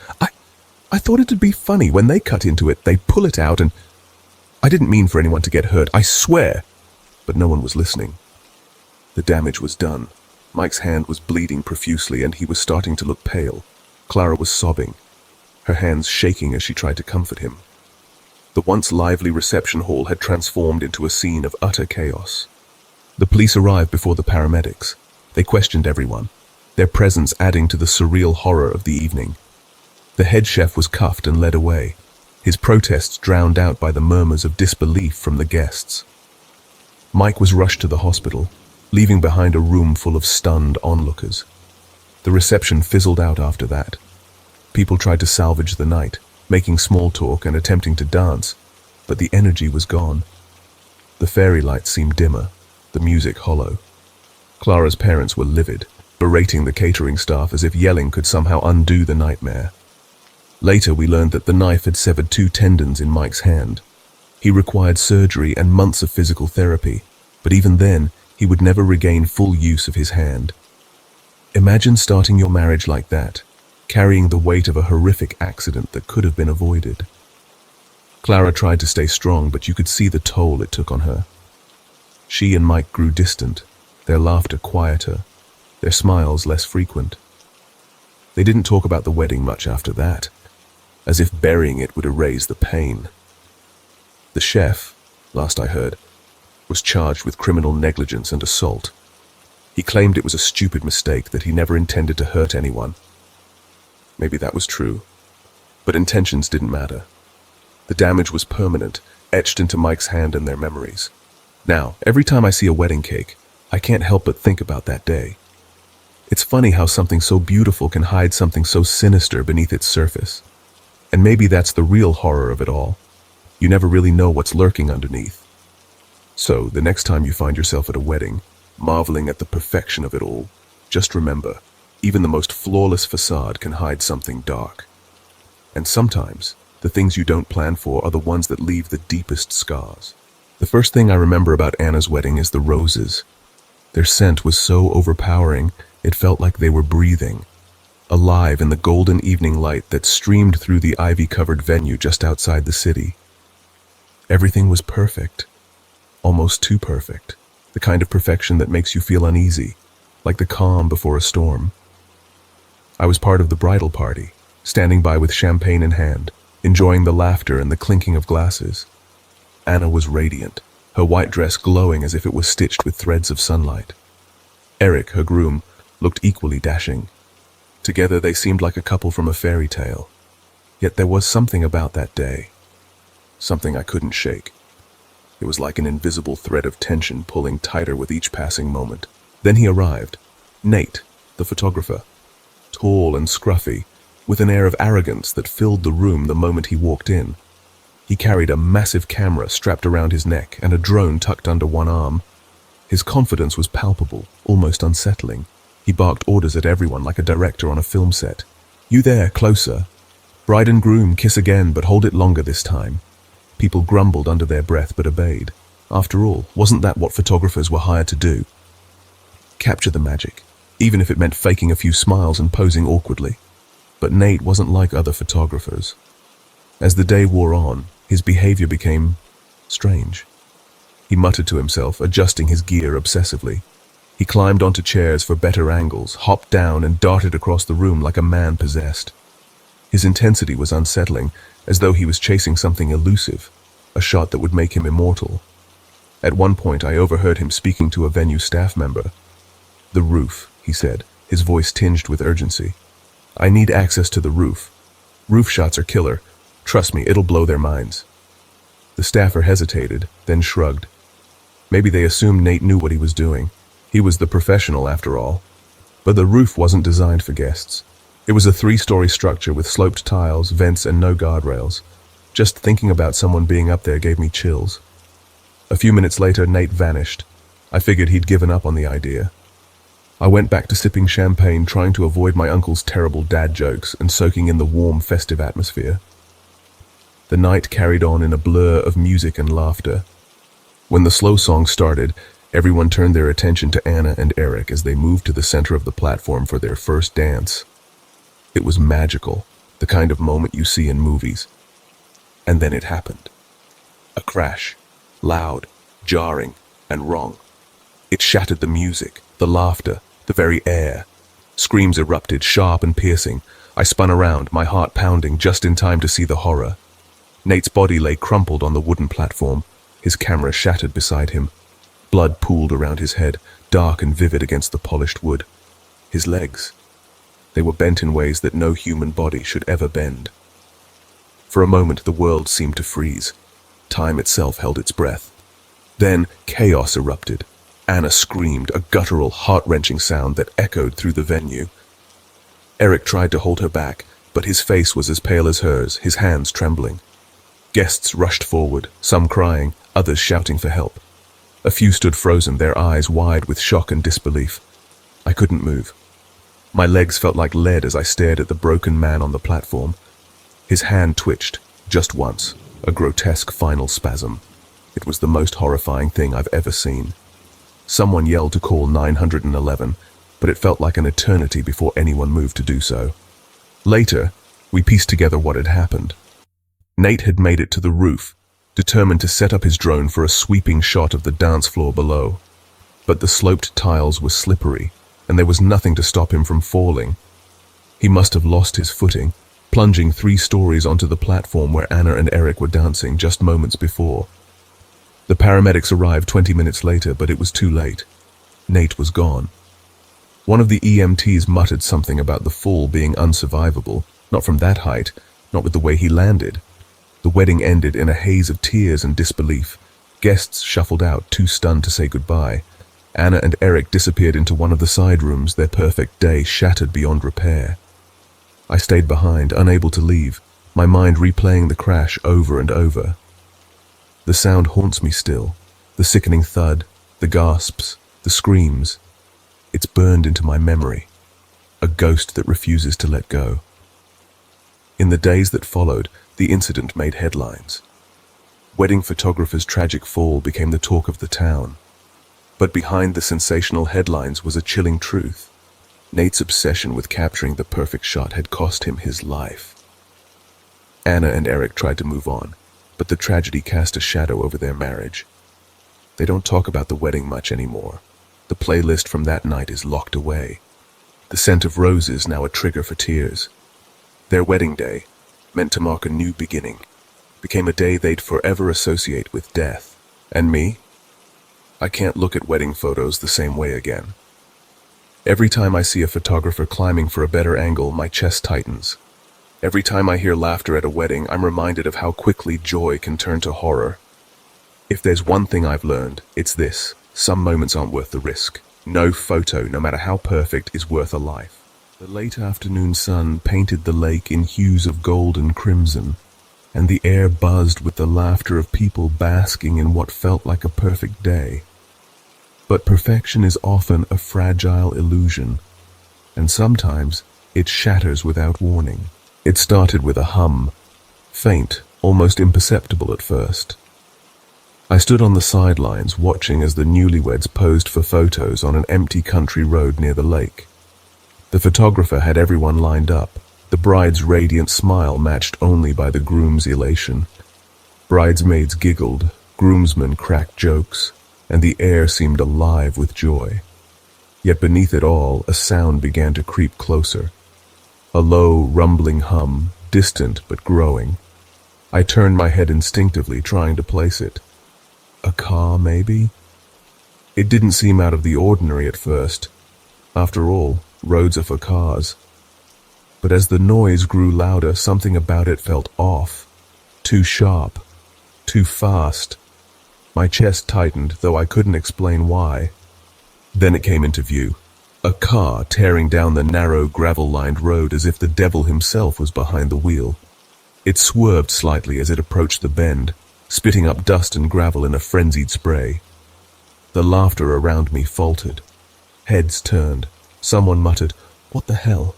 I thought it'd be funny. When they cut into it, they pull it out and... I didn't mean for anyone to get hurt, I swear." But no one was listening. The damage was done. Mike's hand was bleeding profusely, and he was starting to look pale. Clara was sobbing, her hands shaking as she tried to comfort him. The once lively reception hall had transformed into a scene of utter chaos. The police arrived before the paramedics. They questioned everyone, their presence adding to the surreal horror of the evening. The head chef was cuffed and led away, his protests drowned out by the murmurs of disbelief from the guests. Mike was rushed to the hospital, leaving behind a room full of stunned onlookers. The reception fizzled out after that. People tried to salvage the night, making small talk and attempting to dance, but the energy was gone. The fairy lights seemed dimmer, the music hollow. Clara's parents were livid, berating the catering staff as if yelling could somehow undo the nightmare. Later, we learned that the knife had severed 2 tendons in Mike's hand. He required surgery and months of physical therapy, but even then, he would never regain full use of his hand. Imagine starting your marriage like that, carrying the weight of a horrific accident that could have been avoided. Clara tried to stay strong, but you could see the toll it took on her. She and Mike grew distant, their laughter quieter, their smiles less frequent. They didn't talk about the wedding much after that, as if burying it would erase the pain. The chef, last I heard, was charged with criminal negligence and assault. He claimed it was a stupid mistake, that he never intended to hurt anyone. Maybe that was true, but intentions didn't matter. The damage was permanent, etched into Mike's hand and their memories. Now, every time I see a wedding cake, I can't help but think about that day. It's funny how something so beautiful can hide something so sinister beneath its surface. And maybe that's the real horror of it all. You never really know what's lurking underneath. So, the next time you find yourself at a wedding, marveling at the perfection of it all, just remember, even the most flawless facade can hide something dark. And sometimes, the things you don't plan for are the ones that leave the deepest scars. The first thing I remember about Anna's wedding is the roses. Their scent was so overpowering, it felt like they were breathing, alive in the golden evening light that streamed through the ivy-covered venue just outside the city. Everything was perfect, almost too perfect, the kind of perfection that makes you feel uneasy, like the calm before a storm. I was part of the bridal party, standing by with champagne in hand, enjoying the laughter and the clinking of glasses. Anna was radiant, her white dress glowing as if it was stitched with threads of sunlight. Eric, her groom, looked equally dashing. Together they seemed like a couple from a fairy tale. Yet there was something about that day. Something I couldn't shake. It was like an invisible thread of tension pulling tighter with each passing moment. Then he arrived. Nate, the photographer. Tall and scruffy, with an air of arrogance that filled the room the moment he walked in. He carried a massive camera strapped around his neck and a drone tucked under one arm. His confidence was palpable, almost unsettling. He barked orders at everyone like a director on a film set. "You there, closer. Bride and groom, kiss again, but hold it longer this time." People grumbled under their breath but obeyed. After all, wasn't that what photographers were hired to do? Capture the magic, even if it meant faking a few smiles and posing awkwardly. But Nate wasn't like other photographers. As the day wore on, his behavior became strange. He muttered to himself, adjusting his gear obsessively. He climbed onto chairs for better angles, hopped down and darted across the room like a man possessed. His intensity was unsettling, as though he was chasing something elusive, a shot that would make him immortal. At one point, I overheard him speaking to a venue staff member. "The roof," he said, his voice tinged with urgency. "I need access to the roof. Roof shots are killer. Trust me, it'll blow their minds." The staffer hesitated, then shrugged. Maybe they assumed Nate knew what he was doing. He was the professional, after all. But the roof wasn't designed for guests. It was a 3-story structure with sloped tiles, vents, and no guardrails. Just thinking about someone being up there gave me chills. A few minutes later, Nate vanished. I figured he'd given up on the idea. I went back to sipping champagne, trying to avoid my uncle's terrible dad jokes and soaking in the warm, festive atmosphere. The night carried on in a blur of music and laughter. When the slow song started, everyone turned their attention to Anna and Eric as they moved to the center of the platform for their first dance. It was magical, the kind of moment you see in movies. And then it happened. A crash, loud, jarring, and wrong. It shattered the music, the laughter, the very air. Screams erupted, sharp and piercing. I spun around, my heart pounding, just in time to see the horror. Nate's body lay crumpled on the wooden platform, his camera shattered beside him. Blood pooled around his head, dark and vivid against the polished wood. His legs. They were bent in ways that no human body should ever bend. For a moment, the world seemed to freeze. Time itself held its breath. Then, chaos erupted. Anna screamed, a guttural, heart-wrenching sound that echoed through the venue. Eric tried to hold her back, but his face was as pale as hers, his hands trembling. Guests rushed forward, some crying, others shouting for help. A few stood frozen, their eyes wide with shock and disbelief. I couldn't move. My legs felt like lead as I stared at the broken man on the platform. His hand twitched, just once, a grotesque final spasm. It was the most horrifying thing I've ever seen. Someone yelled to call 911, but it felt like an eternity before anyone moved to do so. Later, we pieced together what had happened. Nate had made it to the roof, determined to set up his drone for a sweeping shot of the dance floor below. But the sloped tiles were slippery, and there was nothing to stop him from falling. He must have lost his footing, plunging 3 stories onto the platform where Anna and Eric were dancing just moments before. The paramedics arrived 20 minutes later, but it was too late. Nate was gone. One of the EMTs muttered something about the fall being unsurvivable, not from that height, not with the way he landed. The wedding ended in a haze of tears and disbelief. Guests shuffled out, too stunned to say goodbye. Anna and Eric disappeared into one of the side rooms, their perfect day shattered beyond repair. I stayed behind, unable to leave, my mind replaying the crash over and over. The sound haunts me still, the sickening thud, the gasps, the screams. It's burned into my memory, a ghost that refuses to let go. In the days that followed, the incident made headlines. Wedding photographer's tragic fall became the talk of the town. But behind the sensational headlines was a chilling truth. Nate's obsession with capturing the perfect shot had cost him his life. Anna and Eric tried to move on, but the tragedy cast a shadow over their marriage. They don't talk about the wedding much anymore. The playlist from that night is locked away. The scent of roses now a trigger for tears. Their wedding day, meant to mark a new beginning, became a day they'd forever associate with death. And me? I can't look at wedding photos the same way again. Every time I see a photographer climbing for a better angle, my chest tightens. Every time I hear laughter at a wedding, I'm reminded of how quickly joy can turn to horror. If there's one thing I've learned, it's this: some moments aren't worth the risk. No photo, no matter how perfect, is worth a life. The late afternoon sun painted the lake in hues of gold and crimson, and the air buzzed with the laughter of people basking in what felt like a perfect day. But perfection is often a fragile illusion, and sometimes it shatters without warning. It started with a hum, faint, almost imperceptible at first. I stood on the sidelines watching as the newlyweds posed for photos on an empty country road near the lake. The photographer had everyone lined up, the bride's radiant smile matched only by the groom's elation. Bridesmaids giggled, groomsmen cracked jokes, and the air seemed alive with joy. Yet beneath it all, a sound began to creep closer. A low, rumbling hum, distant but growing. I turned my head instinctively, trying to place it. A car, maybe? It didn't seem out of the ordinary at first. After all, roads are for cars. But as the noise grew louder, something about it felt off. Too sharp. Too fast. My chest tightened, though I couldn't explain why. Then it came into view. A car tearing down the narrow, gravel-lined road as if the devil himself was behind the wheel. It swerved slightly as it approached the bend, spitting up dust and gravel in a frenzied spray. The laughter around me faltered. Heads turned. Someone muttered, "What the hell?"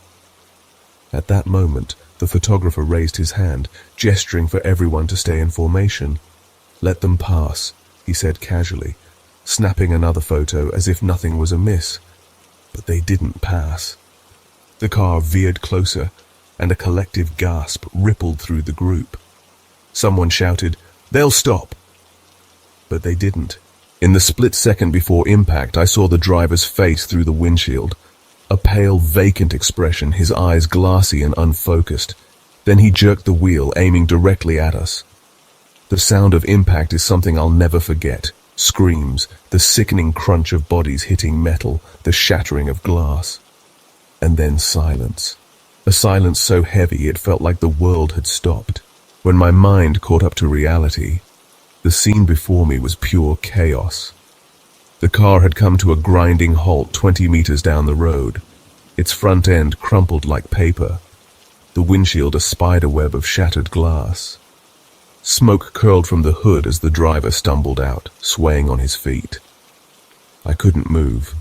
At that moment, the photographer raised his hand, gesturing for everyone to stay in formation. "Let them pass," he said casually, snapping another photo as if nothing was amiss. But they didn't pass. The car veered closer, and a collective gasp rippled through the group. Someone shouted, "They'll stop!" But they didn't. In the split second before impact, I saw the driver's face through the windshield. A pale, vacant expression, his eyes glassy and unfocused. Then he jerked the wheel, aiming directly at us. The sound of impact is something I'll never forget. Screams, the sickening crunch of bodies hitting metal, the shattering of glass. And then silence. A silence so heavy it felt like the world had stopped. When my mind caught up to reality, the scene before me was pure chaos. The car had come to a grinding halt 20 meters down the road, its front end crumpled like paper, the windshield a spiderweb of shattered glass. Smoke curled from the hood as the driver stumbled out, swaying on his feet. I couldn't move.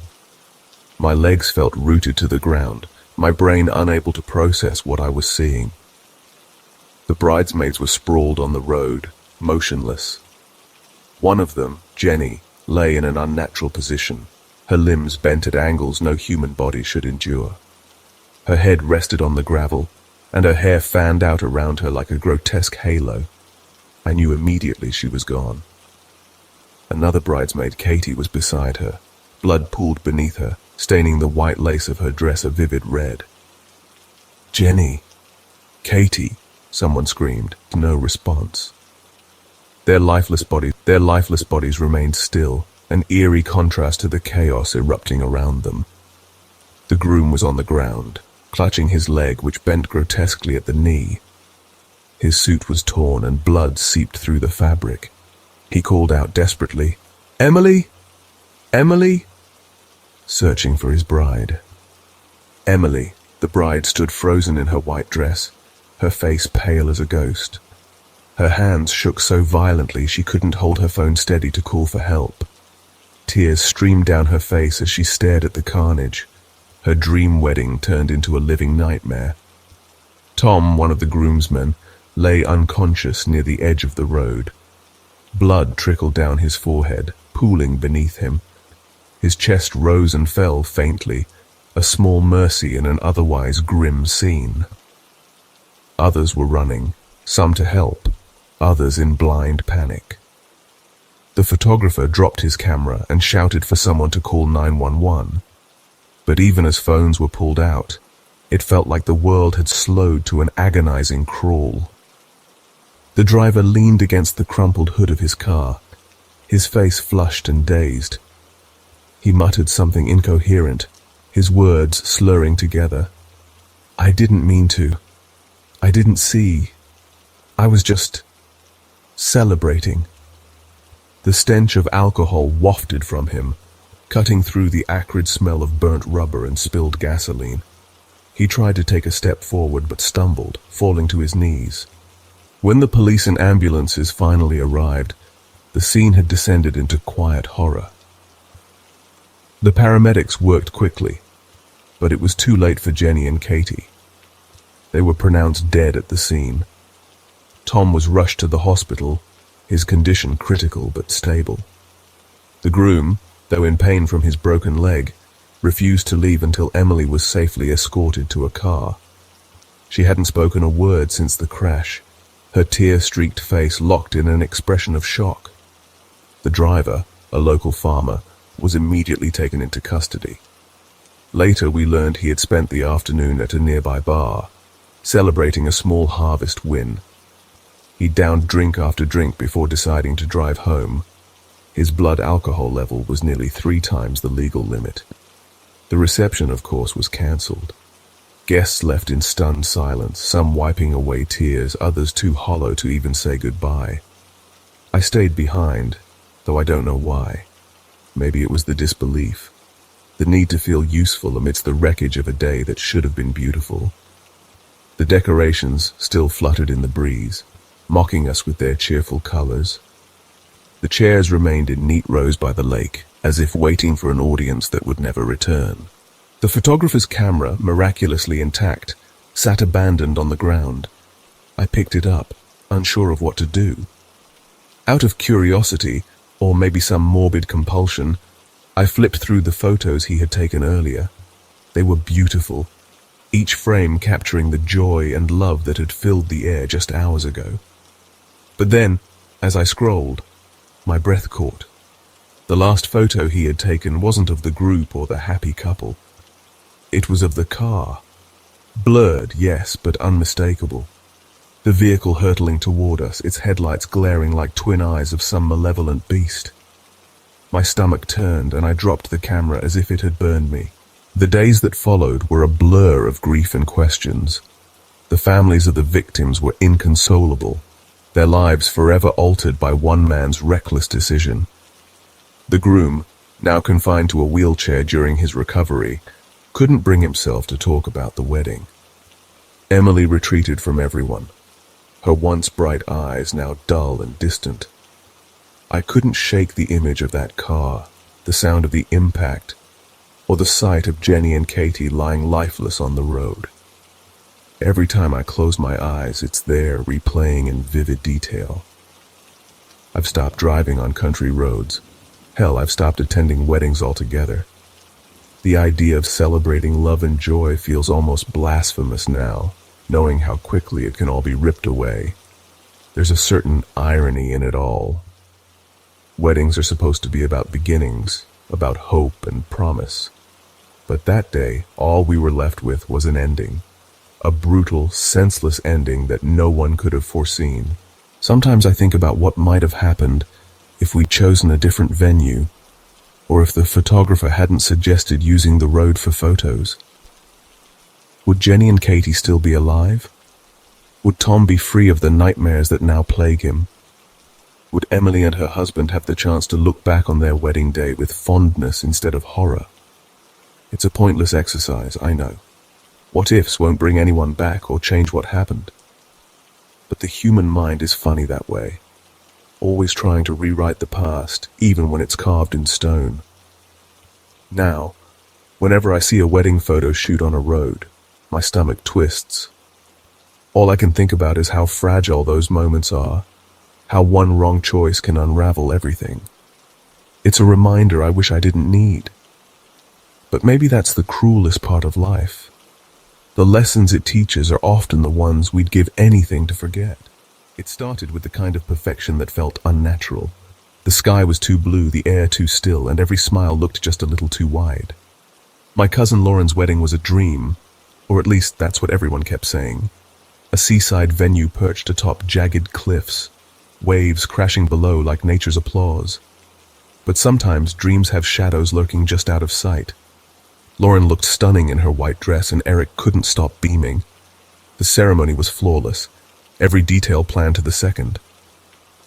My legs felt rooted to the ground, my brain unable to process what I was seeing. The bridesmaids were sprawled on the road, motionless. One of them, Jenny, lay in an unnatural position, her limbs bent at angles no human body should endure. Her head rested on the gravel, and her hair fanned out around her like a grotesque halo. I knew immediately she was gone. Another bridesmaid, Katie, was beside her. Blood pooled beneath her, staining the white lace of her dress a vivid red. "Jenny! Katie!" someone screamed. No response. Their lifeless bodies remained still, an eerie contrast to the chaos erupting around them. The groom was on the ground, clutching his leg, which bent grotesquely at the knee. His suit was torn and blood seeped through the fabric. He called out desperately, "Emily! Emily!" searching for his bride. Emily, the bride, stood frozen in her white dress, her face pale as a ghost. Her hands shook so violently she couldn't hold her phone steady to call for help. Tears streamed down her face as she stared at the carnage. Her dream wedding turned into a living nightmare. Tom, one of the groomsmen, lay unconscious near the edge of the road. Blood trickled down his forehead, pooling beneath him. His chest rose and fell faintly, a small mercy in an otherwise grim scene. Others were running, some to help, others in blind panic. The photographer dropped his camera and shouted for someone to call 911. But even as phones were pulled out, it felt like the world had slowed to an agonizing crawl. The driver leaned against the crumpled hood of his car, his face flushed and dazed. He muttered something incoherent, his words slurring together. "I didn't mean to. I didn't see. I was just celebrating." The stench of alcohol wafted from him, cutting through the acrid smell of burnt rubber and spilled gasoline. He tried to take a step forward but stumbled, falling to his knees. When the police and ambulances finally arrived, the scene had descended into quiet horror. The paramedics worked quickly, but it was too late for Jenny and Katie. They were pronounced dead at the scene. Tom was rushed to the hospital, his condition critical but stable. The groom, though in pain from his broken leg, refused to leave until Emily was safely escorted to a car. She hadn't spoken a word since the crash, her tear-streaked face locked in an expression of shock. The driver, a local farmer, was immediately taken into custody. Later we learned he had spent the afternoon at a nearby bar, celebrating a small harvest win. He downed drink after drink before deciding to drive home. His blood alcohol level was nearly 3 times the legal limit. The reception, of course, was cancelled. Guests left in stunned silence, some wiping away tears, others too hollow to even say goodbye. I stayed behind, though I don't know why. Maybe it was the disbelief, the need to feel useful amidst the wreckage of a day that should have been beautiful. The decorations still fluttered in the breeze, mocking us with their cheerful colors. The chairs remained in neat rows by the lake, as if waiting for an audience that would never return. The photographer's camera, miraculously intact, sat abandoned on the ground. I picked it up, unsure of what to do. Out of curiosity, or maybe some morbid compulsion, I flipped through the photos he had taken earlier. They were beautiful, each frame capturing the joy and love that had filled the air just hours ago. But then, as I scrolled, my breath caught. The last photo he had taken wasn't of the group or the happy couple. It was of the car. Blurred, yes, but unmistakable. The vehicle hurtling toward us, its headlights glaring like twin eyes of some malevolent beast. My stomach turned and I dropped the camera as if it had burned me. The days that followed were a blur of grief and questions. The families of the victims were inconsolable, their lives forever altered by one man's reckless decision. The groom, now confined to a wheelchair during his recovery, couldn't bring himself to talk about the wedding. Emily retreated from everyone, her once bright eyes now dull and distant. I couldn't shake the image of that car, the sound of the impact, or the sight of Jenny and Katie lying lifeless on the road. Every time I close my eyes, it's there replaying in vivid detail. I've stopped driving on country roads. Hell, I've stopped attending weddings altogether. The idea of celebrating love and joy feels almost blasphemous now, knowing how quickly it can all be ripped away. There's a certain irony in it all. Weddings are supposed to be about beginnings, about hope and promise. But that day, all we were left with was an ending. A brutal, senseless ending that no one could have foreseen. Sometimes I think about what might have happened if we'd chosen a different venue, or if the photographer hadn't suggested using the road for photos. Would Jenny and Katie still be alive? Would Tom be free of the nightmares that now plague him? Would Emily and her husband have the chance to look back on their wedding day with fondness instead of horror? It's a pointless exercise, I know. What-ifs won't bring anyone back or change what happened. But the human mind is funny that way, always trying to rewrite the past, even when it's carved in stone. Now, whenever I see a wedding photo shoot on a road, my stomach twists. All I can think about is how fragile those moments are, how one wrong choice can unravel everything. It's a reminder I wish I didn't need. But maybe that's the cruelest part of life. The lessons it teaches are often the ones we'd give anything to forget. It started with the kind of perfection that felt unnatural. The sky was too blue, the air too still, and every smile looked just a little too wide. My cousin Lauren's wedding was a dream, or at least that's what everyone kept saying. A seaside venue perched atop jagged cliffs, waves crashing below like nature's applause. But sometimes dreams have shadows lurking just out of sight. Lauren looked stunning in her white dress, and Eric couldn't stop beaming. The ceremony was flawless, every detail planned to the second.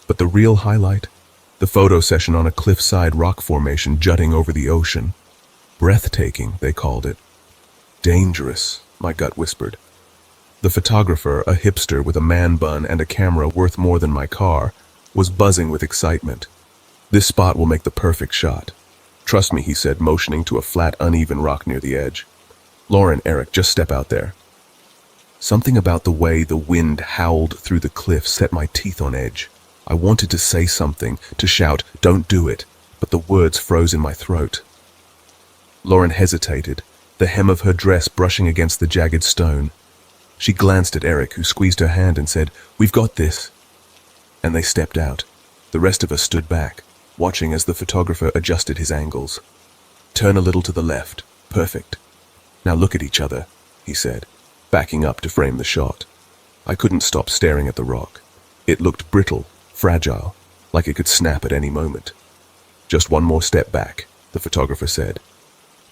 But the real highlight? The photo session on a cliffside rock formation jutting over the ocean. Breathtaking, they called it. Dangerous, my gut whispered. The photographer, a hipster with a man bun and a camera worth more than my car, was buzzing with excitement. This spot will make the perfect shot. Trust me, he said, motioning to a flat, uneven rock near the edge. Lauren, Eric, just step out there. Something about the way the wind howled through the cliff set my teeth on edge. I wanted to say something, to shout, "Don't do it," but the words froze in my throat. Lauren hesitated, the hem of her dress brushing against the jagged stone. She glanced at Eric, who squeezed her hand and said, "We've got this." And they stepped out. The rest of us stood back, watching as the photographer adjusted his angles. "Turn a little to the left. Perfect. Now look at each other," he said, backing up to frame the shot. I couldn't stop staring at the rock. It looked brittle, fragile, like it could snap at any moment. "Just one more step back," the photographer said.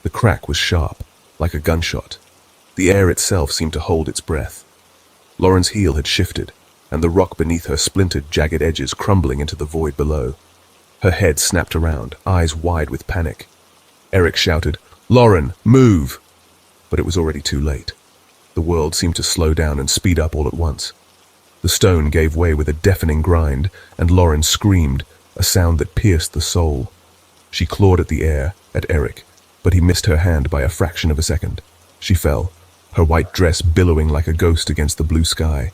The crack was sharp, like a gunshot. The air itself seemed to hold its breath. Lauren's heel had shifted, and the rock beneath her splintered, jagged edges crumbling into the void below. Her head snapped around, eyes wide with panic. Eric shouted, "Lauren, move!" But it was already too late. The world seemed to slow down and speed up all at once. The stone gave way with a deafening grind, and Lauren screamed, a sound that pierced the soul. She clawed at the air, at Eric, but he missed her hand by a fraction of a second. She fell, her white dress billowing like a ghost against the blue sky.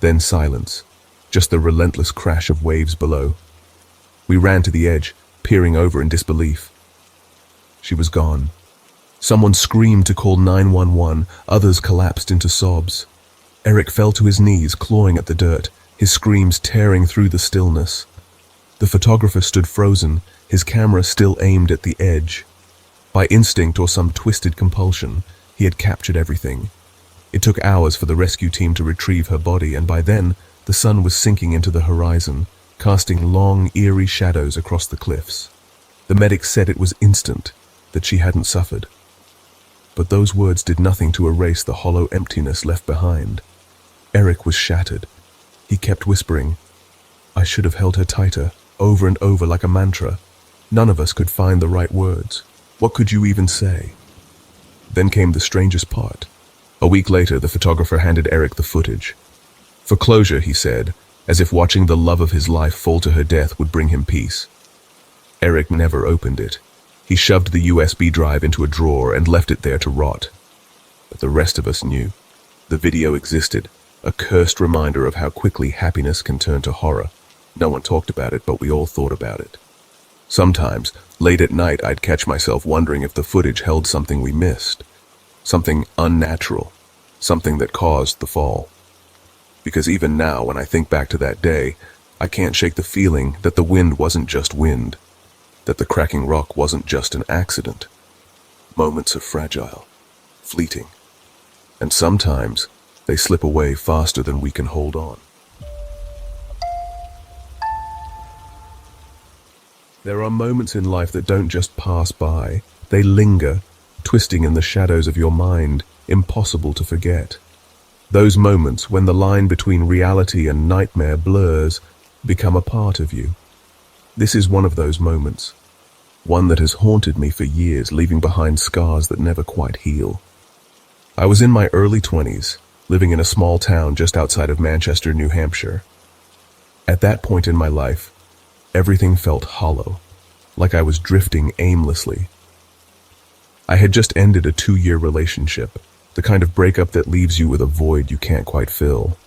Then silence, just the relentless crash of waves below. We ran to the edge, peering over in disbelief. She was gone. Someone screamed to call 911, others collapsed into sobs. Eric fell to his knees, clawing at the dirt, his screams tearing through the stillness. The photographer stood frozen, his camera still aimed at the edge. By instinct or some twisted compulsion, he had captured everything. It took hours for the rescue team to retrieve her body, and by then, the sun was sinking into the horizon, casting long, eerie shadows across the cliffs. The medics said it was instant, that she hadn't suffered. But those words did nothing to erase the hollow emptiness left behind. Eric was shattered. He kept whispering, "I should have held her tighter," over and over like a mantra. None of us could find the right words. What could you even say? Then came the strangest part. A week later, the photographer handed Eric the footage. "For closure," he said, as if watching the love of his life fall to her death would bring him peace. Eric never opened it. He shoved the USB drive into a drawer and left it there to rot. But the rest of us knew. The video existed, a cursed reminder of how quickly happiness can turn to horror. No one talked about it, but we all thought about it. Sometimes, late at night, I'd catch myself wondering if the footage held something we missed. Something unnatural. Something that caused the fall. Because even now, when I think back to that day, I can't shake the feeling that the wind wasn't just wind. That the cracking rock wasn't just an accident. Moments are fragile, fleeting. And sometimes, they slip away faster than we can hold on. There are moments in life that don't just pass by. They linger, twisting in the shadows of your mind, impossible to forget. Those moments when the line between reality and nightmare blurs become a part of you. This is one of those moments. One that has haunted me for years, leaving behind scars that never quite heal. I was in my early 20s, living in a small town just outside of Manchester, New Hampshire. At that point in my life, everything felt hollow, like I was drifting aimlessly. I had just ended a 2-year relationship, the kind of breakup that leaves you with a void you can't quite fill.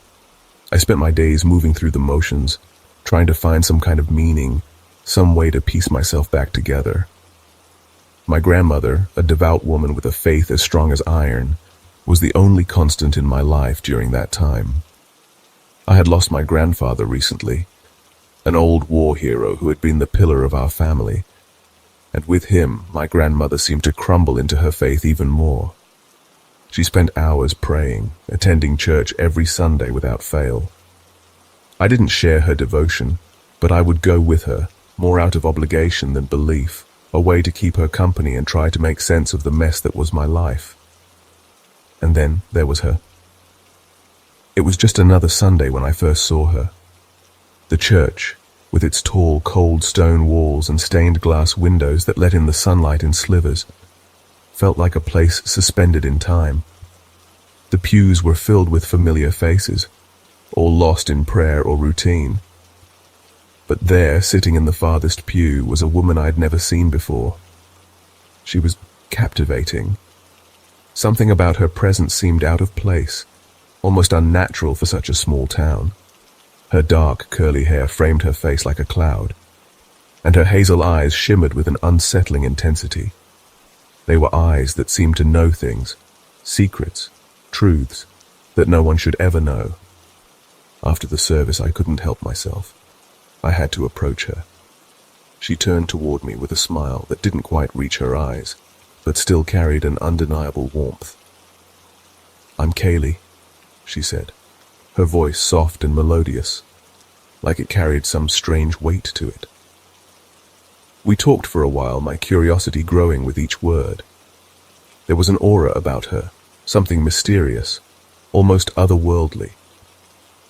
I spent my days moving through the motions, trying to find some kind of meaning, some way to piece myself back together. My grandmother, a devout woman with a faith as strong as iron, was the only constant in my life during that time. I had lost my grandfather recently, an old war hero who had been the pillar of our family, and with him, my grandmother seemed to crumble into her faith even more. She spent hours praying, attending church every Sunday without fail. I didn't share her devotion, but I would go with her, more out of obligation than belief, a way to keep her company and try to make sense of the mess that was my life. And then there was her. It was just another Sunday when I first saw her. The church, with its tall, cold stone walls and stained glass windows that let in the sunlight in slivers, felt like a place suspended in time. The pews were filled with familiar faces, all lost in prayer or routine. But there, sitting in the farthest pew, was a woman I'd never seen before. She was captivating. Something about her presence seemed out of place, almost unnatural for such a small town. Her dark, curly hair framed her face like a cloud, and her hazel eyes shimmered with an unsettling intensity. They were eyes that seemed to know things, secrets, truths, that no one should ever know. After the service, I couldn't help myself. I had to approach her. She turned toward me with a smile that didn't quite reach her eyes, but still carried an undeniable warmth. "I'm Kaylee," she said, her voice soft and melodious, like it carried some strange weight to it. We talked for a while, my curiosity growing with each word. There was an aura about her, something mysterious, almost otherworldly.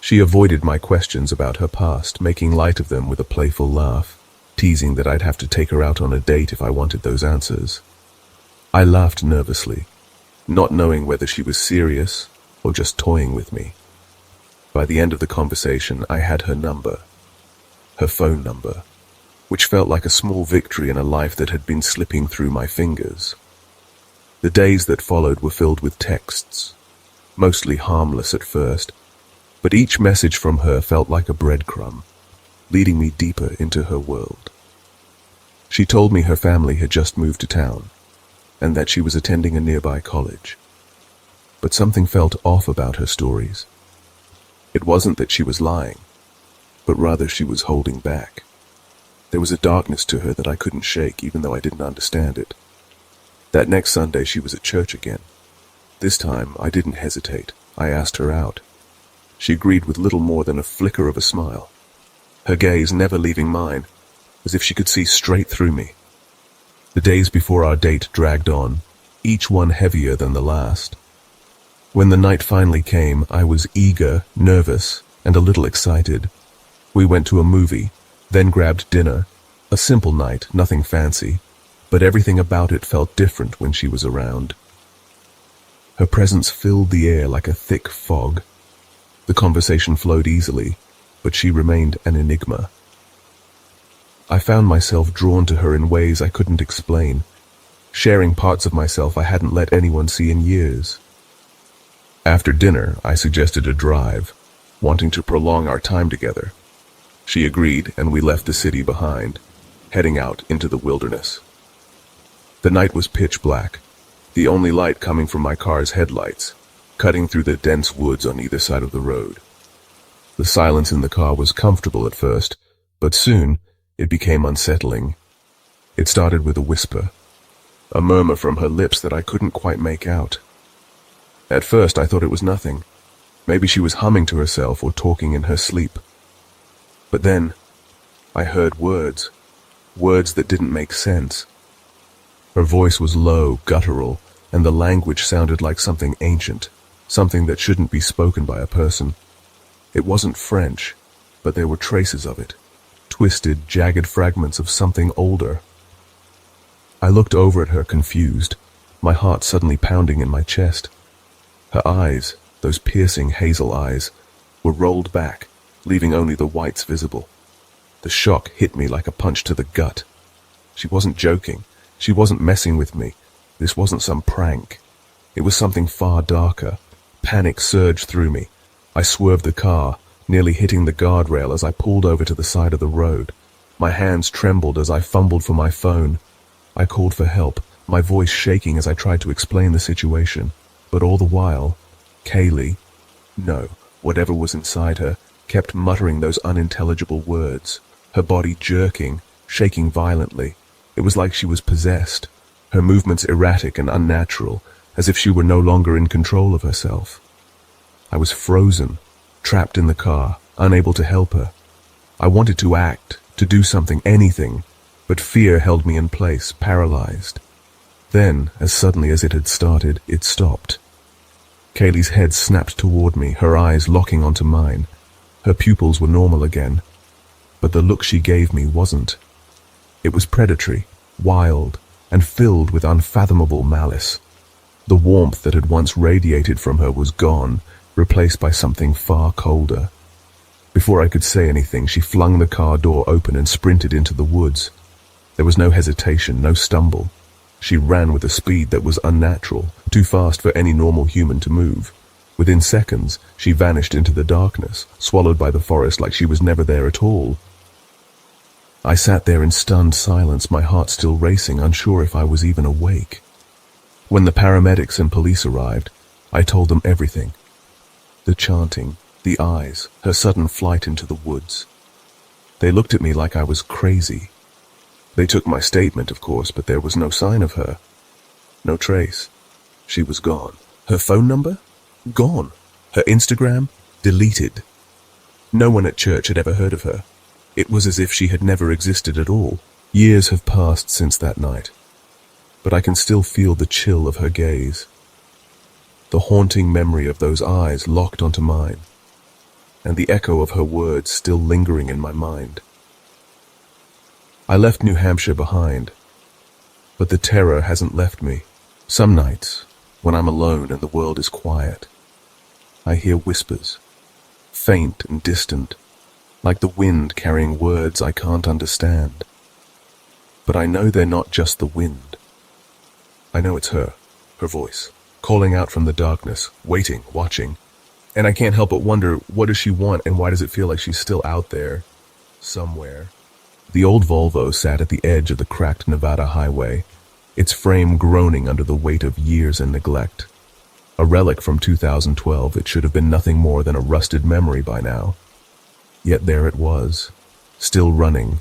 She avoided my questions about her past, making light of them with a playful laugh, teasing that I'd have to take her out on a date if I wanted those answers. I laughed nervously, not knowing whether she was serious or just toying with me. By the end of the conversation, I had her number, her phone number, which felt like a small victory in a life that had been slipping through my fingers. The days that followed were filled with texts, mostly harmless at first, but each message from her felt like a breadcrumb, leading me deeper into her world. She told me her family had just moved to town, and that she was attending a nearby college. But something felt off about her stories. It wasn't that she was lying, but rather she was holding back. There was a darkness to her that I couldn't shake, even though I didn't understand it. That next Sunday she was at church again. This time I didn't hesitate. I asked her out. She agreed with little more than a flicker of a smile, her gaze never leaving mine, as if she could see straight through me. The days before our date dragged on, each one heavier than the last. When the night finally came, I was eager, nervous, and a little excited. We went to a movie, then grabbed dinner. A simple night, nothing fancy, but everything about it felt different when she was around. Her presence filled the air like a thick fog. The conversation flowed easily, but she remained an enigma. I found myself drawn to her in ways I couldn't explain, sharing parts of myself I hadn't let anyone see in years. After dinner, I suggested a drive, wanting to prolong our time together. She agreed, and we left the city behind, heading out into the wilderness. The night was pitch black, the only light coming from my car's headlights, cutting through the dense woods on either side of the road. The silence in the car was comfortable at first, but soon it became unsettling. It started with a whisper, a murmur from her lips that I couldn't quite make out. At first I thought it was nothing. Maybe she was humming to herself or talking in her sleep. But then I heard words that didn't make sense. Her voice was low, guttural, and the language sounded like something ancient, something that shouldn't be spoken by a person. It wasn't French, but there were traces of it, twisted, jagged fragments of something older. I looked over at her confused, my heart suddenly pounding in my chest. Her eyes, those piercing hazel eyes, were rolled back, leaving only the whites visible. The shock hit me like a punch to the gut. She wasn't joking. She wasn't messing with me. This wasn't some prank. It was something far darker. Panic surged through me. I swerved the car, nearly hitting the guardrail as I pulled over to the side of the road. My hands trembled as I fumbled for my phone. I called for help, my voice shaking as I tried to explain the situation. But all the while, Kaylee, no, whatever was inside her, kept muttering those unintelligible words, her body jerking, shaking violently. It was like she was possessed, her movements erratic and unnatural, as if she were no longer in control of herself. I was frozen, trapped in the car, unable to help her. I wanted to act, to do something, anything, but fear held me in place, paralyzed. Then, as suddenly as it had started, it stopped. Kaylee's head snapped toward me, her eyes locking onto mine. Her pupils were normal again, but the look she gave me wasn't. It was predatory, wild, and filled with unfathomable malice. The warmth that had once radiated from her was gone, replaced by something far colder. Before I could say anything, she flung the car door open and sprinted into the woods. There was no hesitation, no stumble. She ran with a speed that was unnatural, too fast for any normal human to move. Within seconds, she vanished into the darkness, swallowed by the forest like she was never there at all. I sat there in stunned silence, my heart still racing, unsure if I was even awake. When the paramedics and police arrived, I told them everything. The chanting, the eyes, her sudden flight into the woods. They looked at me like I was crazy. They took my statement, of course, but there was no sign of her. No trace. She was gone. Her phone number? Gone. Her Instagram? Deleted. No one at church had ever heard of her. It was as if she had never existed at all. Years have passed since that night, but I can still feel the chill of her gaze, the haunting memory of those eyes locked onto mine, and the echo of her words still lingering in my mind. I left New Hampshire behind, but the terror hasn't left me. Some nights, when I'm alone and the world is quiet, I hear whispers, faint and distant, like the wind carrying words I can't understand. But I know they're not just the wind. I know it's her voice, calling out from the darkness, waiting, watching. And I can't help but wonder, what does she want and why does it feel like she's still out there, somewhere? The old Volvo sat at the edge of the cracked Nevada highway, its frame groaning under the weight of years and neglect. A relic from 2012, it should have been nothing more than a rusted memory by now. Yet there it was, still running,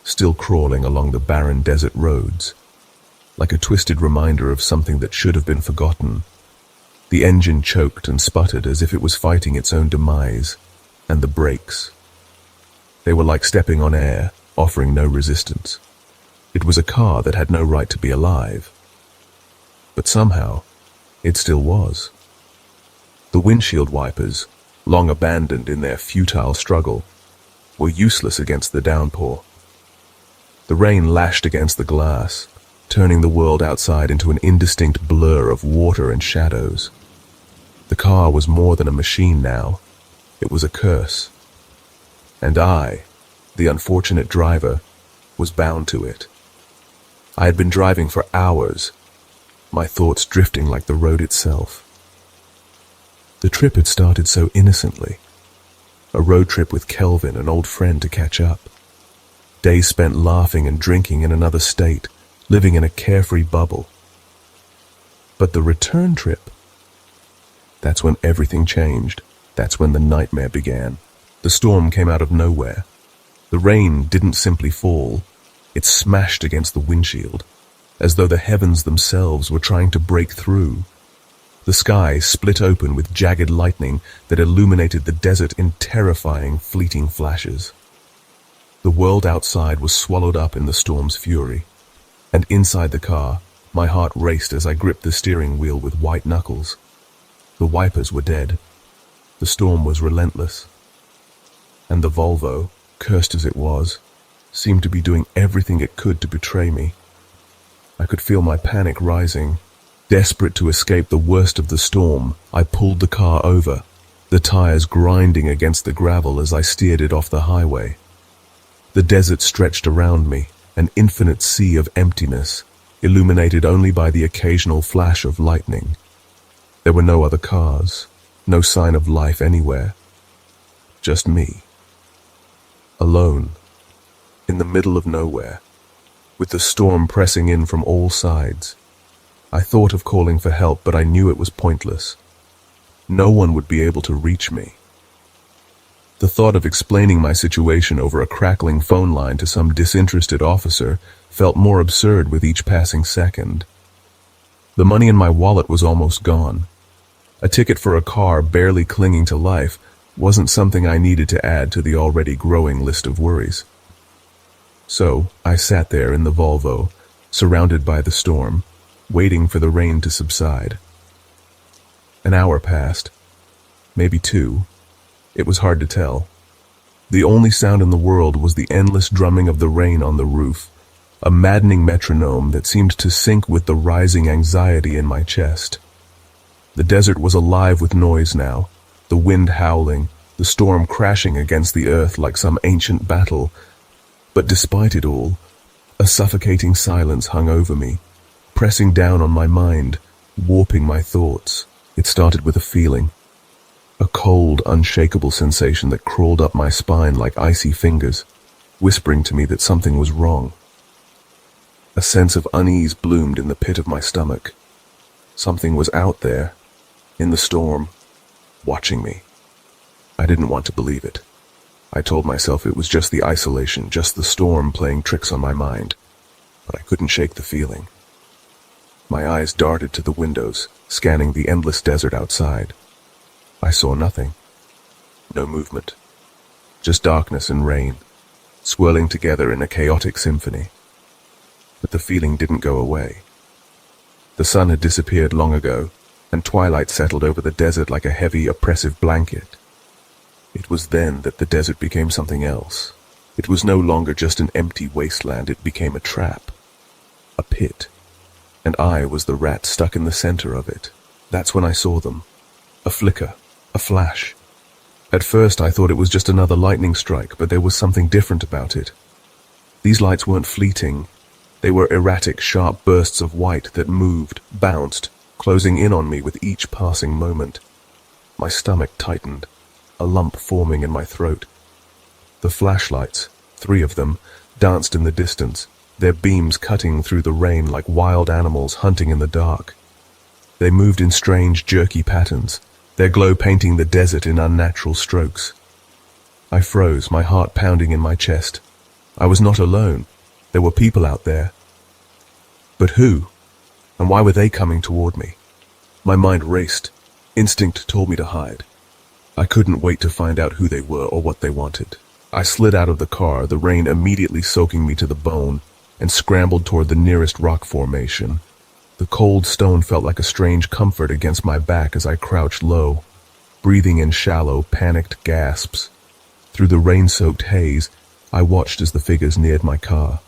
still crawling along the barren desert roads, like a twisted reminder of something that should have been forgotten. The engine choked and sputtered as if it was fighting its own demise, and the brakes. They were like stepping on air, offering no resistance. It was a car that had no right to be alive. But somehow, it still was. The windshield wipers, long abandoned in their futile struggle, were useless against the downpour. The rain lashed against the glass, turning the world outside into an indistinct blur of water and shadows. The car was more than a machine now. It was a curse. And I, the unfortunate driver, was bound to it. I had been driving for hours, my thoughts drifting like the road itself. The trip had started so innocently. A road trip with Kelvin, an old friend, to catch up. Days spent laughing and drinking in another state, living in a carefree bubble. But the return trip, that's when everything changed. That's when the nightmare began. The storm came out of nowhere. The rain didn't simply fall. It smashed against the windshield, as though the heavens themselves were trying to break through. The sky split open with jagged lightning that illuminated the desert in terrifying, fleeting flashes. The world outside was swallowed up in the storm's fury, and inside the car, my heart raced as I gripped the steering wheel with white knuckles. The wipers were dead. The storm was relentless. And the Volvo, cursed as it was, seemed to be doing everything it could to betray me. I could feel my panic rising. Desperate to escape the worst of the storm, I pulled the car over, the tires grinding against the gravel as I steered it off the highway. The desert stretched around me, an infinite sea of emptiness, illuminated only by the occasional flash of lightning. There were no other cars, no sign of life anywhere. Just me. Alone, in the middle of nowhere, with the storm pressing in from all sides. I thought of calling for help, but I knew it was pointless. No one would be able to reach me. The thought of explaining my situation over a crackling phone line to some disinterested officer felt more absurd with each passing second. The money in my wallet was almost gone. A ticket for a car barely clinging to life wasn't something I needed to add to the already growing list of worries. So I sat there in the Volvo, surrounded by the storm, waiting for the rain to subside. An hour passed, maybe 2. It was hard to tell. The only sound in the world was the endless drumming of the rain on the roof, a maddening metronome that seemed to sync with the rising anxiety in my chest. The desert was alive with noise now, the wind howling, the storm crashing against the earth like some ancient battle. But despite it all, a suffocating silence hung over me, pressing down on my mind, warping my thoughts. It started with a feeling, a cold, unshakable sensation that crawled up my spine like icy fingers, whispering to me that something was wrong. A sense of unease bloomed in the pit of my stomach. Something was out there, in the storm, watching me. I didn't want to believe it. I told myself it was just the isolation, just the storm playing tricks on my mind, but I couldn't shake the feeling. My eyes darted to the windows, scanning the endless desert outside. I saw nothing. No movement. Just darkness and rain, swirling together in a chaotic symphony. But the feeling didn't go away. The sun had disappeared long ago, and twilight settled over the desert like a heavy, oppressive blanket. It was then that the desert became something else. It was no longer just an empty wasteland, it became a trap. A pit. And I was the rat stuck in the center of it. That's when I saw them. A flicker. A flash. At first I thought it was just another lightning strike, but there was something different about it. These lights weren't fleeting. They were erratic, sharp bursts of white that moved, bounced, closing in on me with each passing moment. My stomach tightened, a lump forming in my throat. The flashlights, 3 of them, danced in the distance, their beams cutting through the rain like wild animals hunting in the dark. They moved in strange, jerky patterns, their glow painting the desert in unnatural strokes. I froze, my heart pounding in my chest. I was not alone. There were people out there. But who? And why were they coming toward me? My mind raced. Instinct told me to hide. I couldn't wait to find out who they were or what they wanted. I slid out of the car, the rain immediately soaking me to the bone, and scrambled toward the nearest rock formation. The cold stone felt like a strange comfort against my back as I crouched low, breathing in shallow, panicked gasps. Through the rain-soaked haze, I watched as the figures neared my car.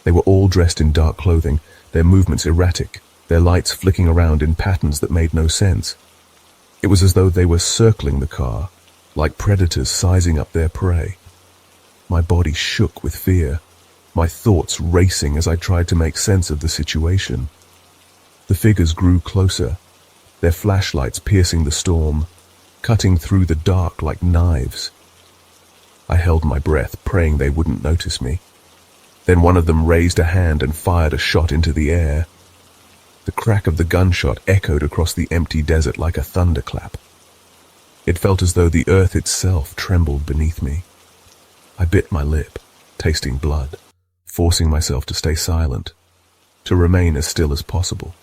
They were all dressed in dark clothing, their movements erratic, their lights flicking around in patterns that made no sense. It was as though they were circling the car, like predators sizing up their prey. My body shook with fear. my thoughts racing as I tried to make sense of the situation. The figures grew closer, their flashlights piercing the storm, cutting through the dark like knives. I held my breath, praying they wouldn't notice me. Then one of them raised a hand and fired a shot into the air. The crack of the gunshot echoed across the empty desert like a thunderclap. It felt as though the earth itself trembled beneath me. I bit my lip, tasting blood, forcing myself to stay silent, to remain as still as possible.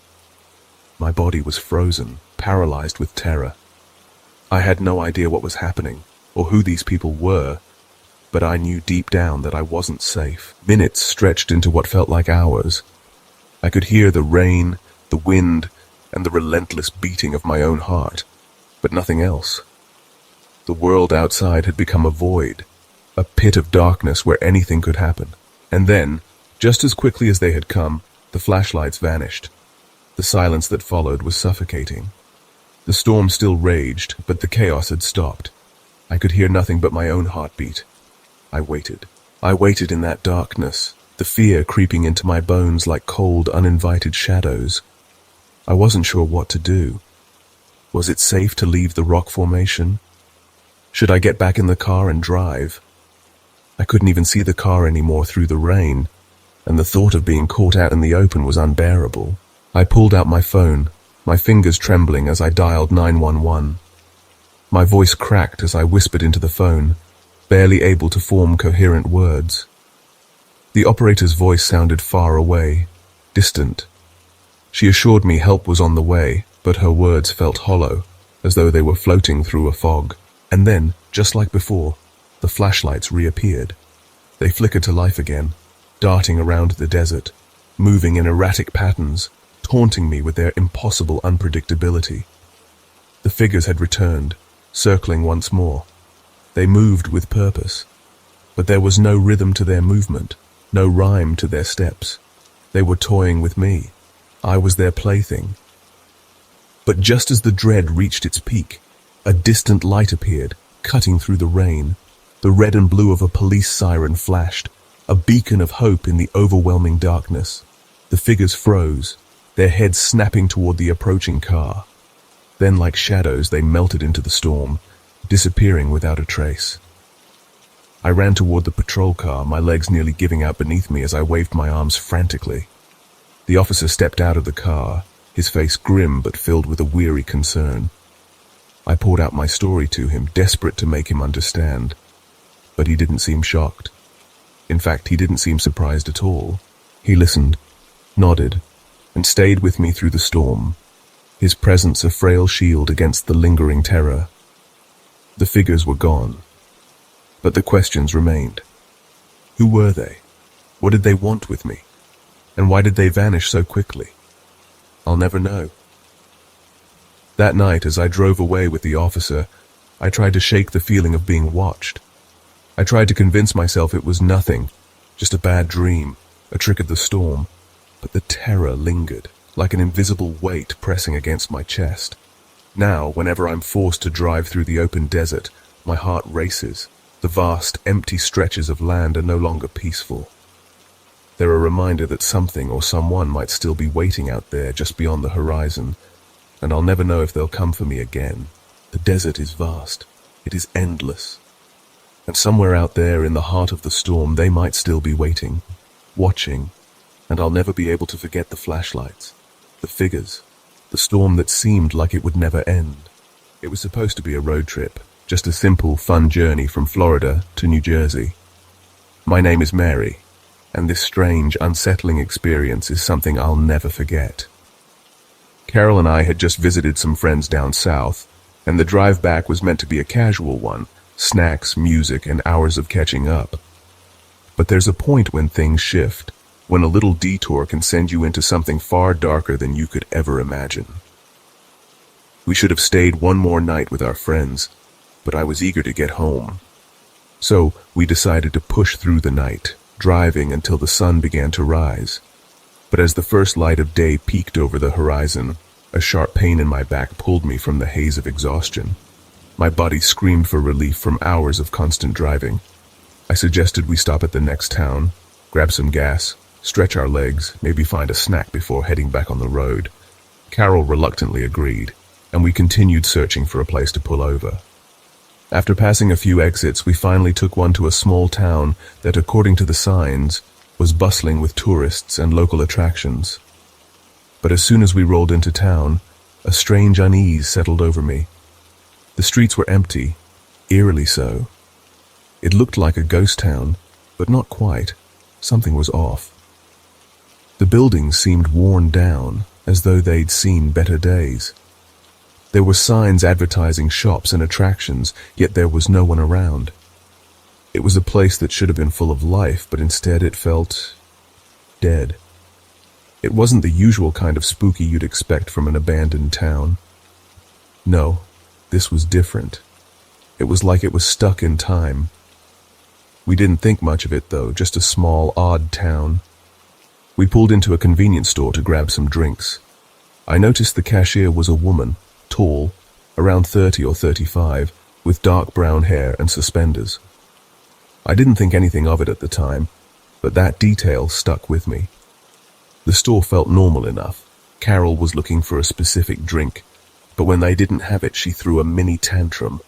My body was frozen, paralyzed with terror. I had no idea what was happening, or who these people were, but I knew deep down that I wasn't safe. Minutes stretched into what felt like hours. I could hear the rain, the wind, and the relentless beating of my own heart, but nothing else. The world outside had become a void, a pit of darkness where anything could happen. And then, just as quickly as they had come, the flashlights vanished. The silence that followed was suffocating. The storm still raged, but the chaos had stopped. I could hear nothing but my own heartbeat. I waited. I waited in that darkness, the fear creeping into my bones like cold, uninvited shadows. I wasn't sure what to do. Was it safe to leave the rock formation? Should I get back in the car and drive? I couldn't even see the car anymore through the rain, and the thought of being caught out in the open was unbearable. I pulled out my phone, my fingers trembling as I dialed 911. My voice cracked as I whispered into the phone, barely able to form coherent words. The operator's voice sounded far away, distant. She assured me help was on the way, but her words felt hollow, as though they were floating through a fog. And then, just like before, the flashlights reappeared. They flickered to life again, darting around the desert, moving in erratic patterns, taunting me with their impossible unpredictability. The figures had returned, circling once more. They moved with purpose, but there was no rhythm to their movement, no rhyme to their steps. They were toying with me. I was their plaything. But just as the dread reached its peak, a distant light appeared, cutting through the rain. The red and blue of a police siren flashed, a beacon of hope in the overwhelming darkness. The figures froze, their heads snapping toward the approaching car. Then, like shadows, they melted into the storm, disappearing without a trace. I ran toward the patrol car, my legs nearly giving out beneath me as I waved my arms frantically. The officer stepped out of the car, his face grim but filled with a weary concern. I poured out my story to him, desperate to make him understand, but he didn't seem shocked. In fact, he didn't seem surprised at all. He listened, nodded, and stayed with me through the storm, his presence a frail shield against the lingering terror. The figures were gone, but the questions remained. Who were they? What did they want with me? And why did they vanish so quickly? I'll never know. That night, as I drove away with the officer, I tried to shake the feeling of being watched. I tried to convince myself it was nothing, just a bad dream, a trick of the storm, but the terror lingered, like an invisible weight pressing against my chest. Now, whenever I'm forced to drive through the open desert, my heart races. The vast, empty stretches of land are no longer peaceful. They're a reminder that something or someone might still be waiting out there just beyond the horizon, and I'll never know if they'll come for me again. The desert is vast. It is endless. And somewhere out there in the heart of the storm, they might still be waiting, watching, and I'll never be able to forget the flashlights, the figures, the storm that seemed like it would never end. It was supposed to be a road trip, just a simple, fun journey from Florida to New Jersey. My name is Mary, and this strange, unsettling experience is something I'll never forget. Carol and I had just visited some friends down south, and the drive back was meant to be a casual one, snacks, music, and hours of catching up. But there's a point when things shift, when a little detour can send you into something far darker than you could ever imagine. We should have stayed one more night with our friends, but I was eager to get home. So we decided to push through the night, driving until the sun began to rise. But as the first light of day peeked over the horizon, a sharp pain in my back pulled me from the haze of exhaustion. My body screamed for relief from hours of constant driving. I suggested we stop at the next town, grab some gas, stretch our legs, maybe find a snack before heading back on the road. Carol reluctantly agreed, and we continued searching for a place to pull over. After passing a few exits, we finally took one to a small town that, according to the signs, was bustling with tourists and local attractions. But as soon as we rolled into town, a strange unease settled over me. The streets were empty, eerily so. It looked like a ghost town, but not quite. Something was off. The buildings seemed worn down, as though they'd seen better days. There were signs advertising shops and attractions, yet there was no one around. It was a place that should have been full of life, but instead it felt dead. It wasn't the usual kind of spooky you'd expect from an abandoned town. No, this was different. It was like it was stuck in time. We didn't think much of it, though, just a small, odd town. We pulled into a convenience store to grab some drinks. I noticed the cashier was a woman, tall, around 30 or 35, with dark brown hair and suspenders. I didn't think anything of it at the time, but that detail stuck with me. The store felt normal enough. Carol was looking for a specific drink, but when they didn't have it, she threw a mini tantrum.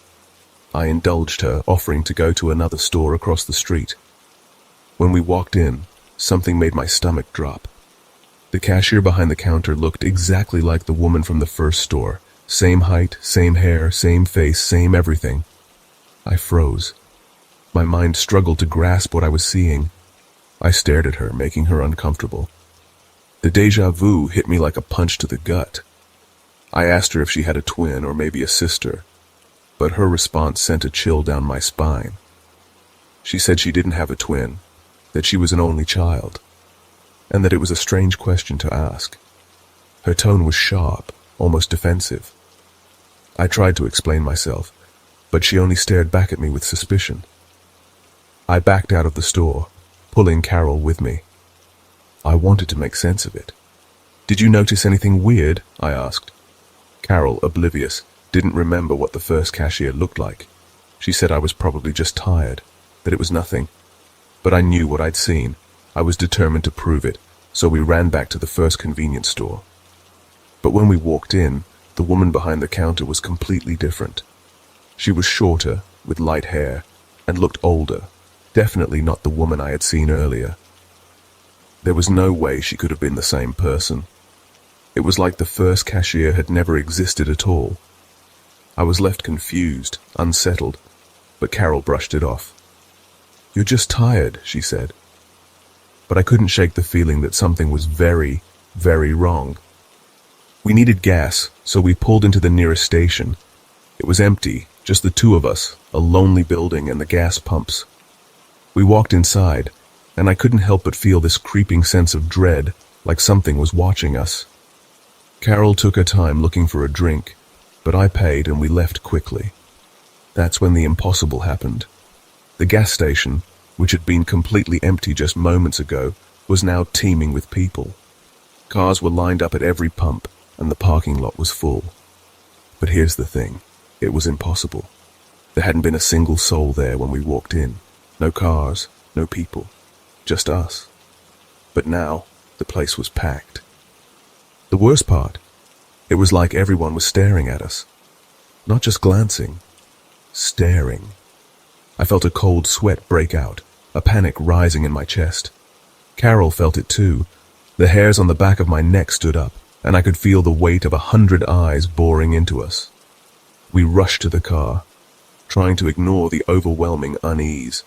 I indulged her, offering to go to another store across the street. When we walked in, something made my stomach drop. The cashier behind the counter looked exactly like the woman from the first store. Same height, same hair, same face, same everything. I froze. My mind struggled to grasp what I was seeing. I stared at her, making her uncomfortable. The déjà vu hit me like a punch to the gut. I asked her if she had a twin or maybe a sister, but her response sent a chill down my spine. She said she didn't have a twin, that she was an only child, and that it was a strange question to ask. Her tone was sharp, almost defensive. I tried to explain myself, but she only stared back at me with suspicion. I backed out of the store, pulling Carol with me. I wanted to make sense of it. "Did you notice anything weird?" I asked. Carol, oblivious, didn't remember what the first cashier looked like. She said I was probably just tired, that it was nothing. But I knew what I'd seen. I was determined to prove it, so we ran back to the first convenience store. But when we walked in, the woman behind the counter was completely different. She was shorter, with light hair, and looked older, definitely not the woman I had seen earlier. There was no way she could have been the same person. It was like the first cashier had never existed at all. I was left confused, unsettled, but Carol brushed it off. "You're just tired," she said. But I couldn't shake the feeling that something was very, very wrong. We needed gas, so we pulled into the nearest station. It was empty, just the two of us, a lonely building and the gas pumps. We walked inside, and I couldn't help but feel this creeping sense of dread, like something was watching us. Carol took her time looking for a drink, but I paid and we left quickly. That's when the impossible happened. The gas station, which had been completely empty just moments ago, was now teeming with people. Cars were lined up at every pump, and the parking lot was full. But here's the thing, it was impossible. There hadn't been a single soul there when we walked in. No cars, no people. Just us. But now, the place was packed. The worst part, it was like everyone was staring at us. Not just glancing, staring. I felt a cold sweat break out, a panic rising in my chest. Carol felt it too. The hairs on the back of my neck stood up, and I could feel the weight of 100 eyes boring into us. We rushed to the car, trying to ignore the overwhelming unease.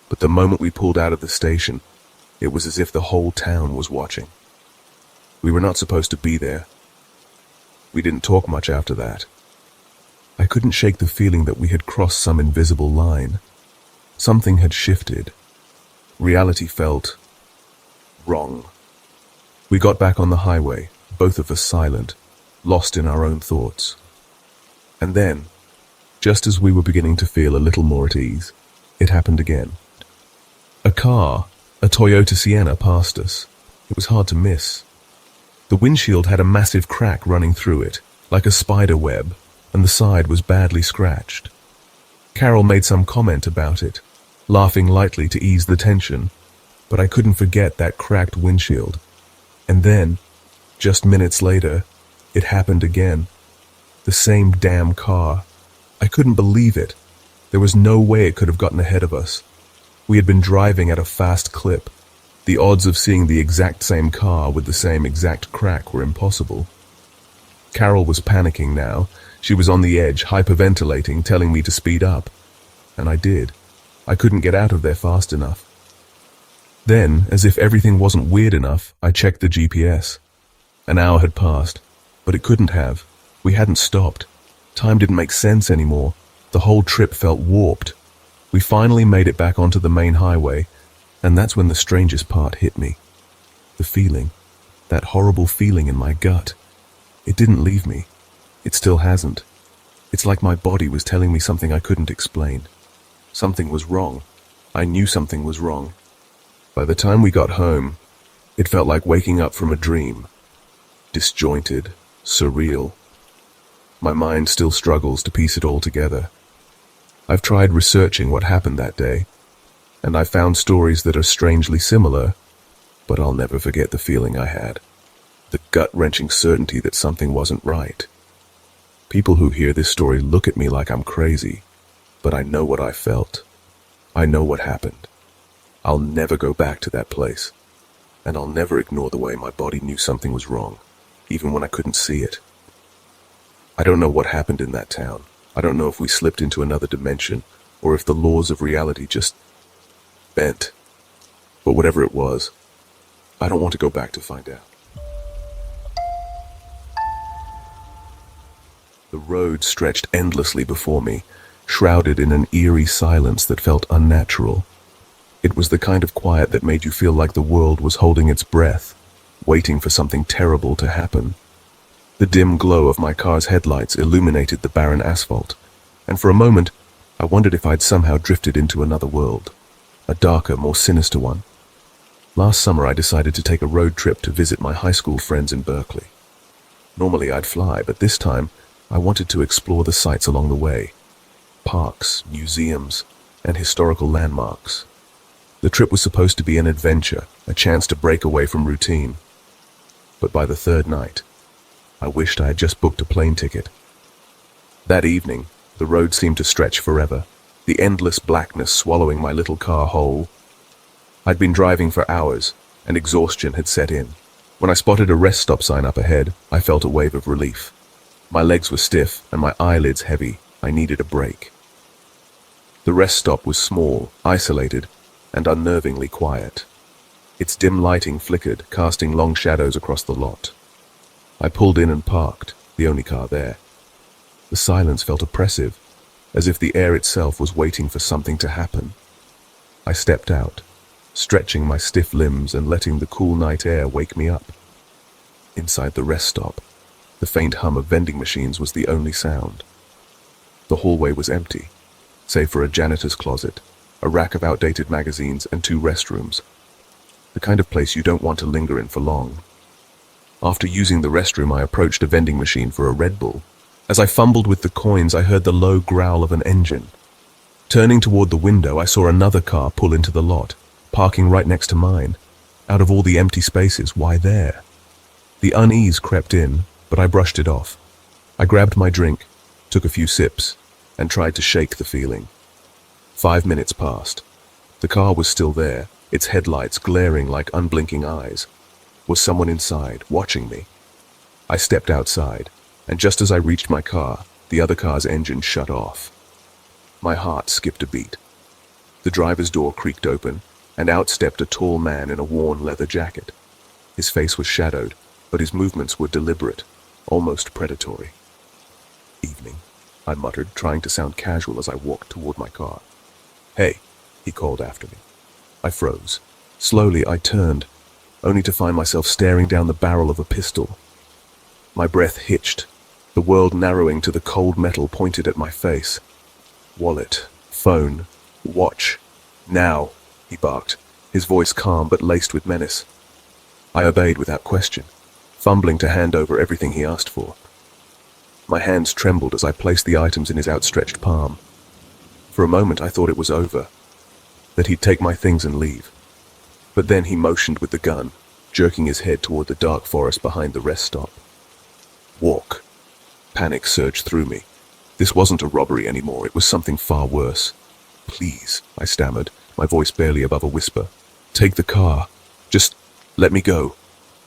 But the moment we pulled out of the station, it was as if the whole town was watching. We were not supposed to be there. We didn't talk much after that. I couldn't shake the feeling that we had crossed some invisible line. Something had shifted. Reality felt wrong. We got back on the highway, both of us silent, lost in our own thoughts. And then, just as we were beginning to feel a little more at ease, it happened again. A car, a Toyota Sienna, passed us. It was hard to miss. The windshield had a massive crack running through it, like a spider web, and the side was badly scratched. Carol made some comment about it, laughing lightly to ease the tension, but I couldn't forget that cracked windshield. And then, just minutes later, it happened again. The same damn car. I couldn't believe it. There was no way it could have gotten ahead of us. We had been driving at a fast clip. The odds of seeing the exact same car with the same exact crack were impossible. Carol was panicking now. She was on the edge, hyperventilating, telling me to speed up. And I did. I couldn't get out of there fast enough. Then, as if everything wasn't weird enough, I checked the GPS. An hour had passed, but it couldn't have. We hadn't stopped. Time didn't make sense anymore. The whole trip felt warped. We finally made it back onto the main highway, and that's when the strangest part hit me. The feeling. That horrible feeling in my gut. It didn't leave me. It still hasn't. It's like my body was telling me something I couldn't explain. Something was wrong. I knew something was wrong. By the time we got home, it felt like waking up from a dream. Disjointed, surreal. My mind still struggles to piece it all together. I've tried researching what happened that day, and I've found stories that are strangely similar, but I'll never forget the feeling I had. The gut-wrenching certainty that something wasn't right. People who hear this story look at me like I'm crazy, but I know what I felt. I know what happened. I'll never go back to that place, and I'll never ignore the way my body knew something was wrong, even when I couldn't see it. I don't know what happened in that town. I don't know if we slipped into another dimension, or if the laws of reality just bent. But whatever it was, I don't want to go back to find out. The road stretched endlessly before me, shrouded in an eerie silence that felt unnatural. It was the kind of quiet that made you feel like the world was holding its breath, waiting for something terrible to happen. The dim glow of my car's headlights illuminated the barren asphalt, and for a moment, I wondered if I'd somehow drifted into another world, a darker, more sinister one. Last summer, I decided to take a road trip to visit my high school friends in Berkeley. Normally, I'd fly, but this time, I wanted to explore the sights along the way. Parks, museums, and historical landmarks. The trip was supposed to be an adventure, a chance to break away from routine. But by the third night, I wished I had just booked a plane ticket. That evening, the road seemed to stretch forever, the endless blackness swallowing my little car whole. I'd been driving for hours, and exhaustion had set in. When I spotted a rest stop sign up ahead, I felt a wave of relief. My legs were stiff, and my eyelids heavy. I needed a break. The rest stop was small, isolated, and unnervingly quiet. Its dim lighting flickered, casting long shadows across the lot. I pulled in and parked, the only car there. The silence felt oppressive, as if the air itself was waiting for something to happen. I stepped out, stretching my stiff limbs and letting the cool night air wake me up. Inside the rest stop, the faint hum of vending machines was the only sound. The hallway was empty, save for a janitor's closet, a rack of outdated magazines, and 2 restrooms. The kind of place you don't want to linger in for long. After using the restroom, I approached a vending machine for a Red Bull. As I fumbled with the coins, I heard the low growl of an engine. Turning toward the window, I saw another car pull into the lot, parking right next to mine. Out of all the empty spaces, why there? The unease crept in, but I brushed it off. I grabbed my drink, took a few sips, and tried to shake the feeling. 5 minutes passed. The car was still there, its headlights glaring like unblinking eyes. Was someone inside, watching me? I stepped outside, and just as I reached my car, the other car's engine shut off. My heart skipped a beat. The driver's door creaked open, and out stepped a tall man in a worn leather jacket. His face was shadowed, but his movements were deliberate, almost predatory. "Evening," I muttered, trying to sound casual as I walked toward my car. "Hey," he called after me. I froze. Slowly, I turned, only to find myself staring down the barrel of a pistol. My breath hitched, the world narrowing to the cold metal pointed at my face. "Wallet, phone, watch, now," he barked, his voice calm but laced with menace. I obeyed without question, fumbling to hand over everything he asked for. My hands trembled as I placed the items in his outstretched palm. For a moment I thought it was over, that he'd take my things and leave. But then he motioned with the gun, jerking his head toward the dark forest behind the rest stop. Walk. Panic surged through me. This wasn't a robbery anymore, it was something far worse. Please, I stammered, my voice barely above a whisper. Take the car. Just let me go.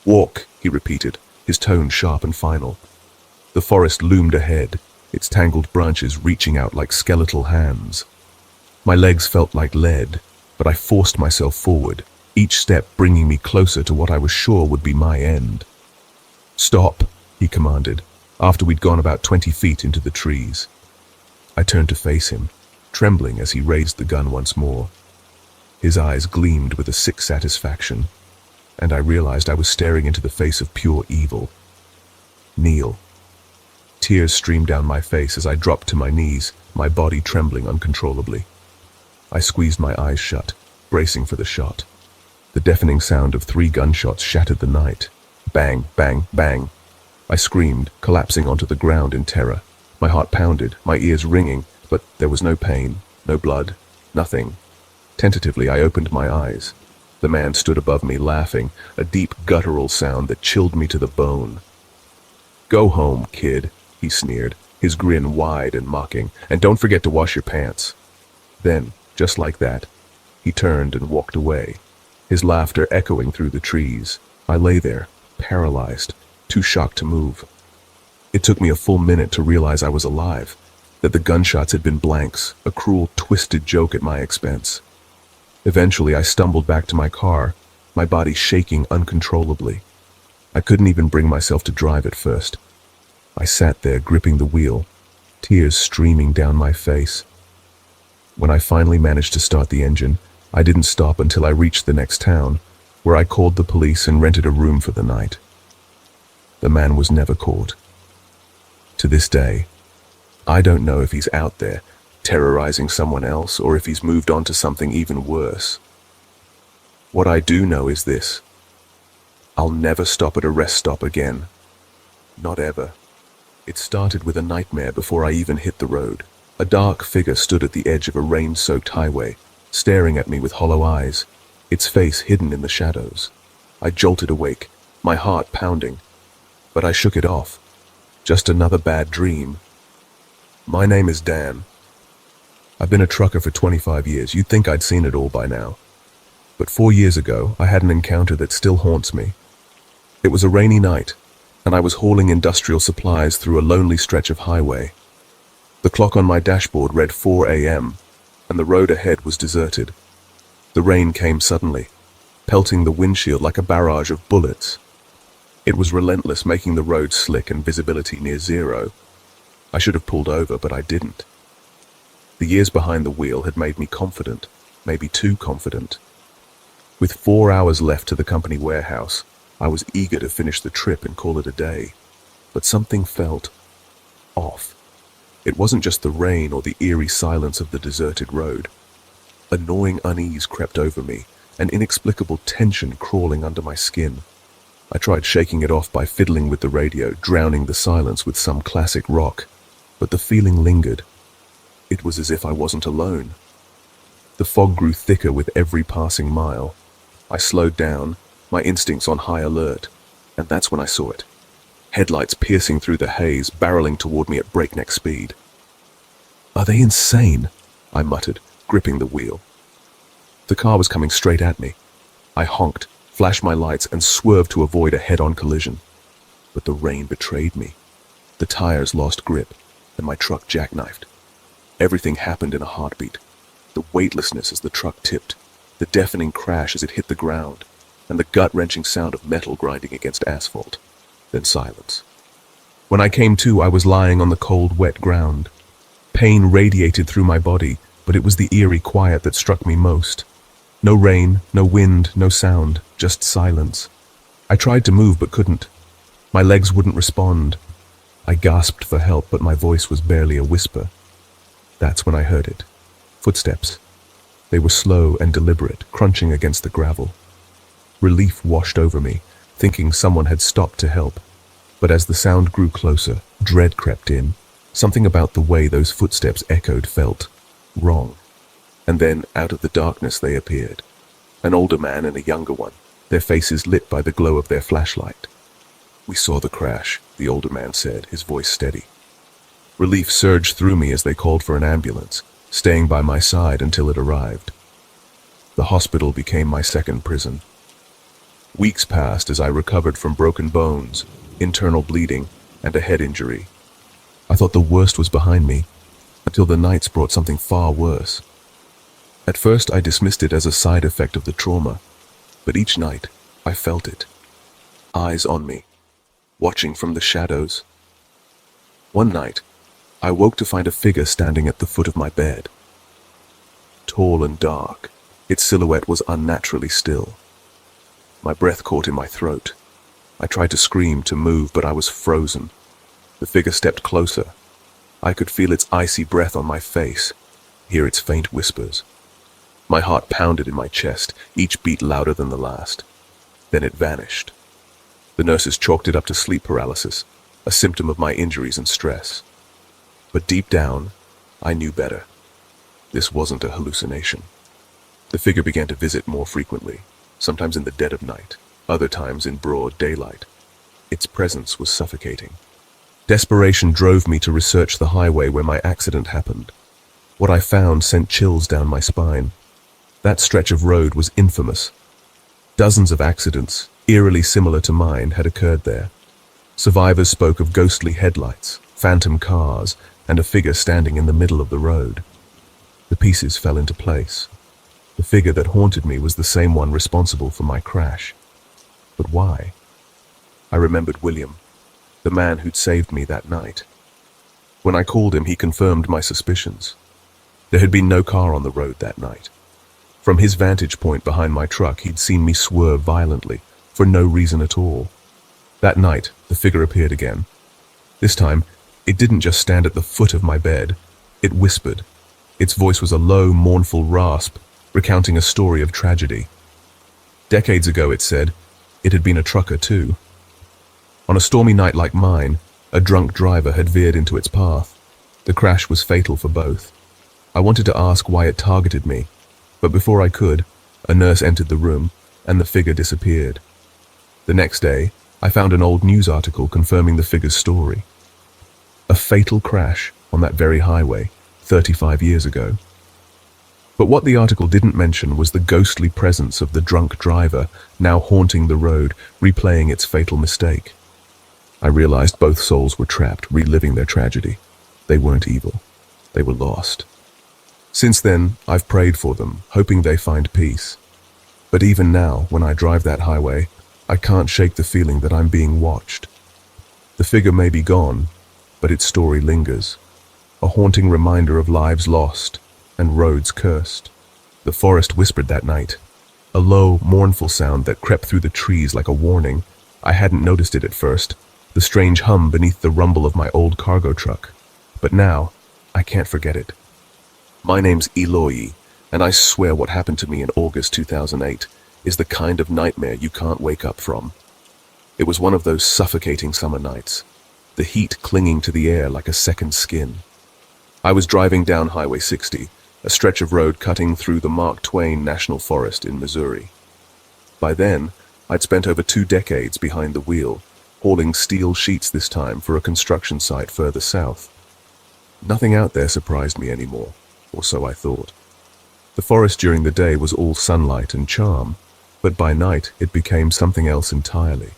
Walk, he repeated, his tone sharp and final. The forest loomed ahead, its tangled branches reaching out like skeletal hands. My legs felt like lead, but I forced myself forward, each step bringing me closer to what I was sure would be my end. Stop, he commanded, after we'd gone about 20 feet into the trees. I turned to face him, trembling as he raised the gun once more. His eyes gleamed with a sick satisfaction, and I realized I was staring into the face of pure evil. Kneel. Tears streamed down my face as I dropped to my knees, my body trembling uncontrollably. I squeezed my eyes shut, bracing for the shot. The deafening sound of 3 gunshots shattered the night. Bang, bang, bang. I screamed, collapsing onto the ground in terror. My heart pounded, my ears ringing, but there was no pain, no blood, nothing. Tentatively, I opened my eyes. The man stood above me, laughing, a deep guttural sound that chilled me to the bone. Go home, kid, he sneered, his grin wide and mocking, and don't forget to wash your pants. Then, just like that, he turned and walked away, his laughter echoing through the trees. I lay there, paralyzed, too shocked to move. It took me a full minute to realize I was alive, that the gunshots had been blanks, a cruel, twisted joke at my expense. Eventually, I stumbled back to my car, my body shaking uncontrollably. I couldn't even bring myself to drive at first. I sat there, gripping the wheel, tears streaming down my face. When I finally managed to start the engine, I didn't stop until I reached the next town, where I called the police and rented a room for the night. The man was never caught. To this day, I don't know if he's out there, terrorizing someone else, or if he's moved on to something even worse. What I do know is this: I'll never stop at a rest stop again. Not ever. It started with a nightmare before I even hit the road. A dark figure stood at the edge of a rain-soaked highway, staring at me with hollow eyes, its face hidden in the shadows. I jolted awake, my heart pounding, but I shook it off. Just another bad dream. My name is Dan. I've been a trucker for 25 years. You'd think I'd seen it all by now. But 4 years ago, I had an encounter that still haunts me. It was a rainy night, and I was hauling industrial supplies through a lonely stretch of highway. The clock on my dashboard read 4 a.m., and the road ahead was deserted. The rain came suddenly, pelting the windshield like a barrage of bullets. It was relentless, making the road slick and visibility near zero. I should have pulled over, but I didn't. The years behind the wheel had made me confident, maybe too confident. With 4 hours left to the company warehouse, I was eager to finish the trip and call it a day. But something felt off. It wasn't just the rain or the eerie silence of the deserted road. A gnawing unease crept over me, an inexplicable tension crawling under my skin. I tried shaking it off by fiddling with the radio, drowning the silence with some classic rock, but the feeling lingered. It was as if I wasn't alone. The fog grew thicker with every passing mile. I slowed down, my instincts on high alert, and that's when I saw it. Headlights piercing through the haze, barreling toward me at breakneck speed. Are they insane? I muttered, gripping the wheel. The car was coming straight at me. I honked, flashed my lights, and swerved to avoid a head-on collision. But the rain betrayed me. The tires lost grip, and my truck jackknifed. Everything happened in a heartbeat. The weightlessness as the truck tipped, the deafening crash as it hit the ground, and the gut-wrenching sound of metal grinding against asphalt. Then silence. When I came to, I was lying on the cold, wet ground. Pain radiated through my body, but it was the eerie quiet that struck me most. No rain, no wind, no sound, just silence. I tried to move but couldn't. My legs wouldn't respond. I gasped for help, but my voice was barely a whisper. That's when I heard it. Footsteps. They were slow and deliberate, crunching against the gravel. Relief washed over me, thinking someone had stopped to help. But as the sound grew closer, dread crept in. Something about the way those footsteps echoed felt wrong. And then, out of the darkness they appeared. an older man and a younger one, their faces lit by the glow of their flashlight. "We saw the crash," the older man said, his voice steady. Relief surged through me as they called for an ambulance, staying by my side until it arrived. The hospital became my second prison. Weeks passed as I recovered from broken bones, internal bleeding, and a head injury. I thought the worst was behind me, until the nights brought something far worse. At first I dismissed it as a side effect of the trauma, but each night I felt it. Eyes on me, watching from the shadows. One night, I woke to find a figure standing at the foot of my bed. Tall and dark, its silhouette was unnaturally still. My breath caught in my throat. I tried to scream, to move, but I was frozen. The figure stepped closer. I could feel its icy breath on my face, hear its faint whispers. My heart pounded in my chest, each beat louder than the last. Then it vanished. The nurses chalked it up to sleep paralysis, a symptom of my injuries and stress. But deep down, I knew better. This wasn't a hallucination. The figure began to visit more frequently, sometimes in the dead of night, other times in broad daylight. Its presence was suffocating. Desperation drove me to research the highway where my accident happened. What I found sent chills down my spine. That stretch of road was infamous. Dozens of accidents, eerily similar to mine, had occurred there. Survivors spoke of ghostly headlights, phantom cars, and a figure standing in the middle of the road. The pieces fell into place. The figure that haunted me was the same one responsible for my crash. But why? I remembered William, the man who'd saved me that night. When I called him, he confirmed my suspicions. There had been no car on the road that night. From his vantage point behind my truck, he'd seen me swerve violently, for no reason at all. That night, the figure appeared again. This time, it didn't just stand at the foot of my bed. It whispered. Its voice was a low, mournful rasp, recounting a story of tragedy. Decades ago, it said, it had been a trucker too. On a stormy night like mine, a drunk driver had veered into its path. The crash was fatal for both. I wanted to ask why it targeted me, but before I could, a nurse entered the room, and the figure disappeared. The next day, I found an old news article confirming the figure's story. A fatal crash on that very highway, 35 years ago. But what the article didn't mention was the ghostly presence of the drunk driver now haunting the road, replaying its fatal mistake. I realized both souls were trapped, reliving their tragedy. They weren't evil. They were lost. Since then, I've prayed for them, hoping they find peace. But even now, when I drive that highway, I can't shake the feeling that I'm being watched. The figure may be gone, but its story lingers. A haunting reminder of lives lost and roads cursed. The forest whispered that night, a low, mournful sound that crept through the trees like a warning. I hadn't noticed it at first, the strange hum beneath the rumble of my old cargo truck. But now, I can't forget it. My name's Eloy, and I swear what happened to me in August 2008 is the kind of nightmare you can't wake up from. It was one of those suffocating summer nights, the heat clinging to the air like a second skin. I was driving down Highway 60, a stretch of road cutting through the Mark Twain National Forest in Missouri. By then, I'd spent over 2 decades behind the wheel, hauling steel sheets this time for a construction site further south. Nothing out there surprised me anymore, or so I thought. The forest during the day was all sunlight and charm, but by night it became something else entirely.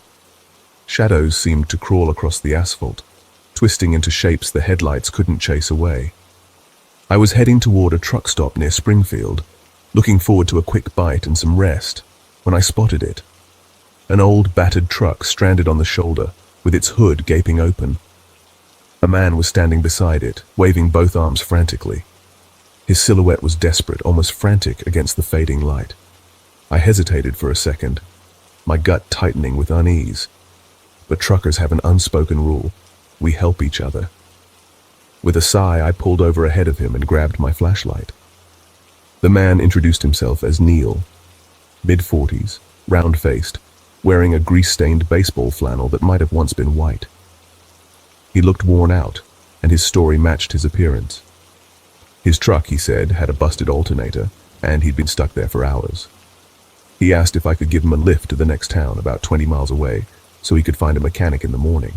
Shadows seemed to crawl across the asphalt, twisting into shapes the headlights couldn't chase away. I was heading toward a truck stop near Springfield, looking forward to a quick bite and some rest, when I spotted it. An old, battered truck stranded on the shoulder, with its hood gaping open. A man was standing beside it, waving both arms frantically. His silhouette was desperate, almost frantic against the fading light. I hesitated for a second, my gut tightening with unease. But truckers have an unspoken rule: we help each other. With a sigh, I pulled over ahead of him and grabbed my flashlight. The man introduced himself as Neil, mid-40s, round-faced, wearing a grease-stained baseball flannel that might have once been white. He looked worn out, and his story matched his appearance. His truck, he said, had a busted alternator, and he'd been stuck there for hours. He asked if I could give him a lift to the next town, about 20 miles away, so he could find a mechanic in the morning.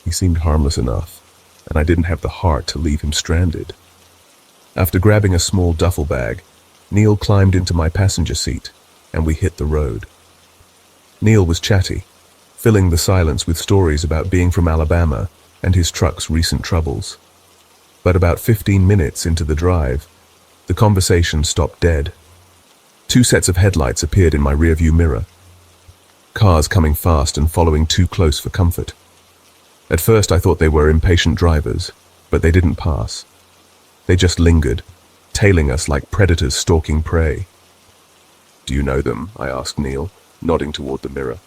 He seemed harmless enough, and I didn't have the heart to leave him stranded. After grabbing a small duffel bag, Neil climbed into my passenger seat, and we hit the road. Neil was chatty, filling the silence with stories about being from Alabama and his truck's recent troubles. But about 15 minutes into the drive, the conversation stopped dead. 2 sets of headlights appeared in my rearview mirror. Cars coming fast and following too close for comfort. At first I thought they were impatient drivers, but they didn't pass. They just lingered, tailing us like predators stalking prey. "Do you know them?" I asked Neil, nodding toward the mirror.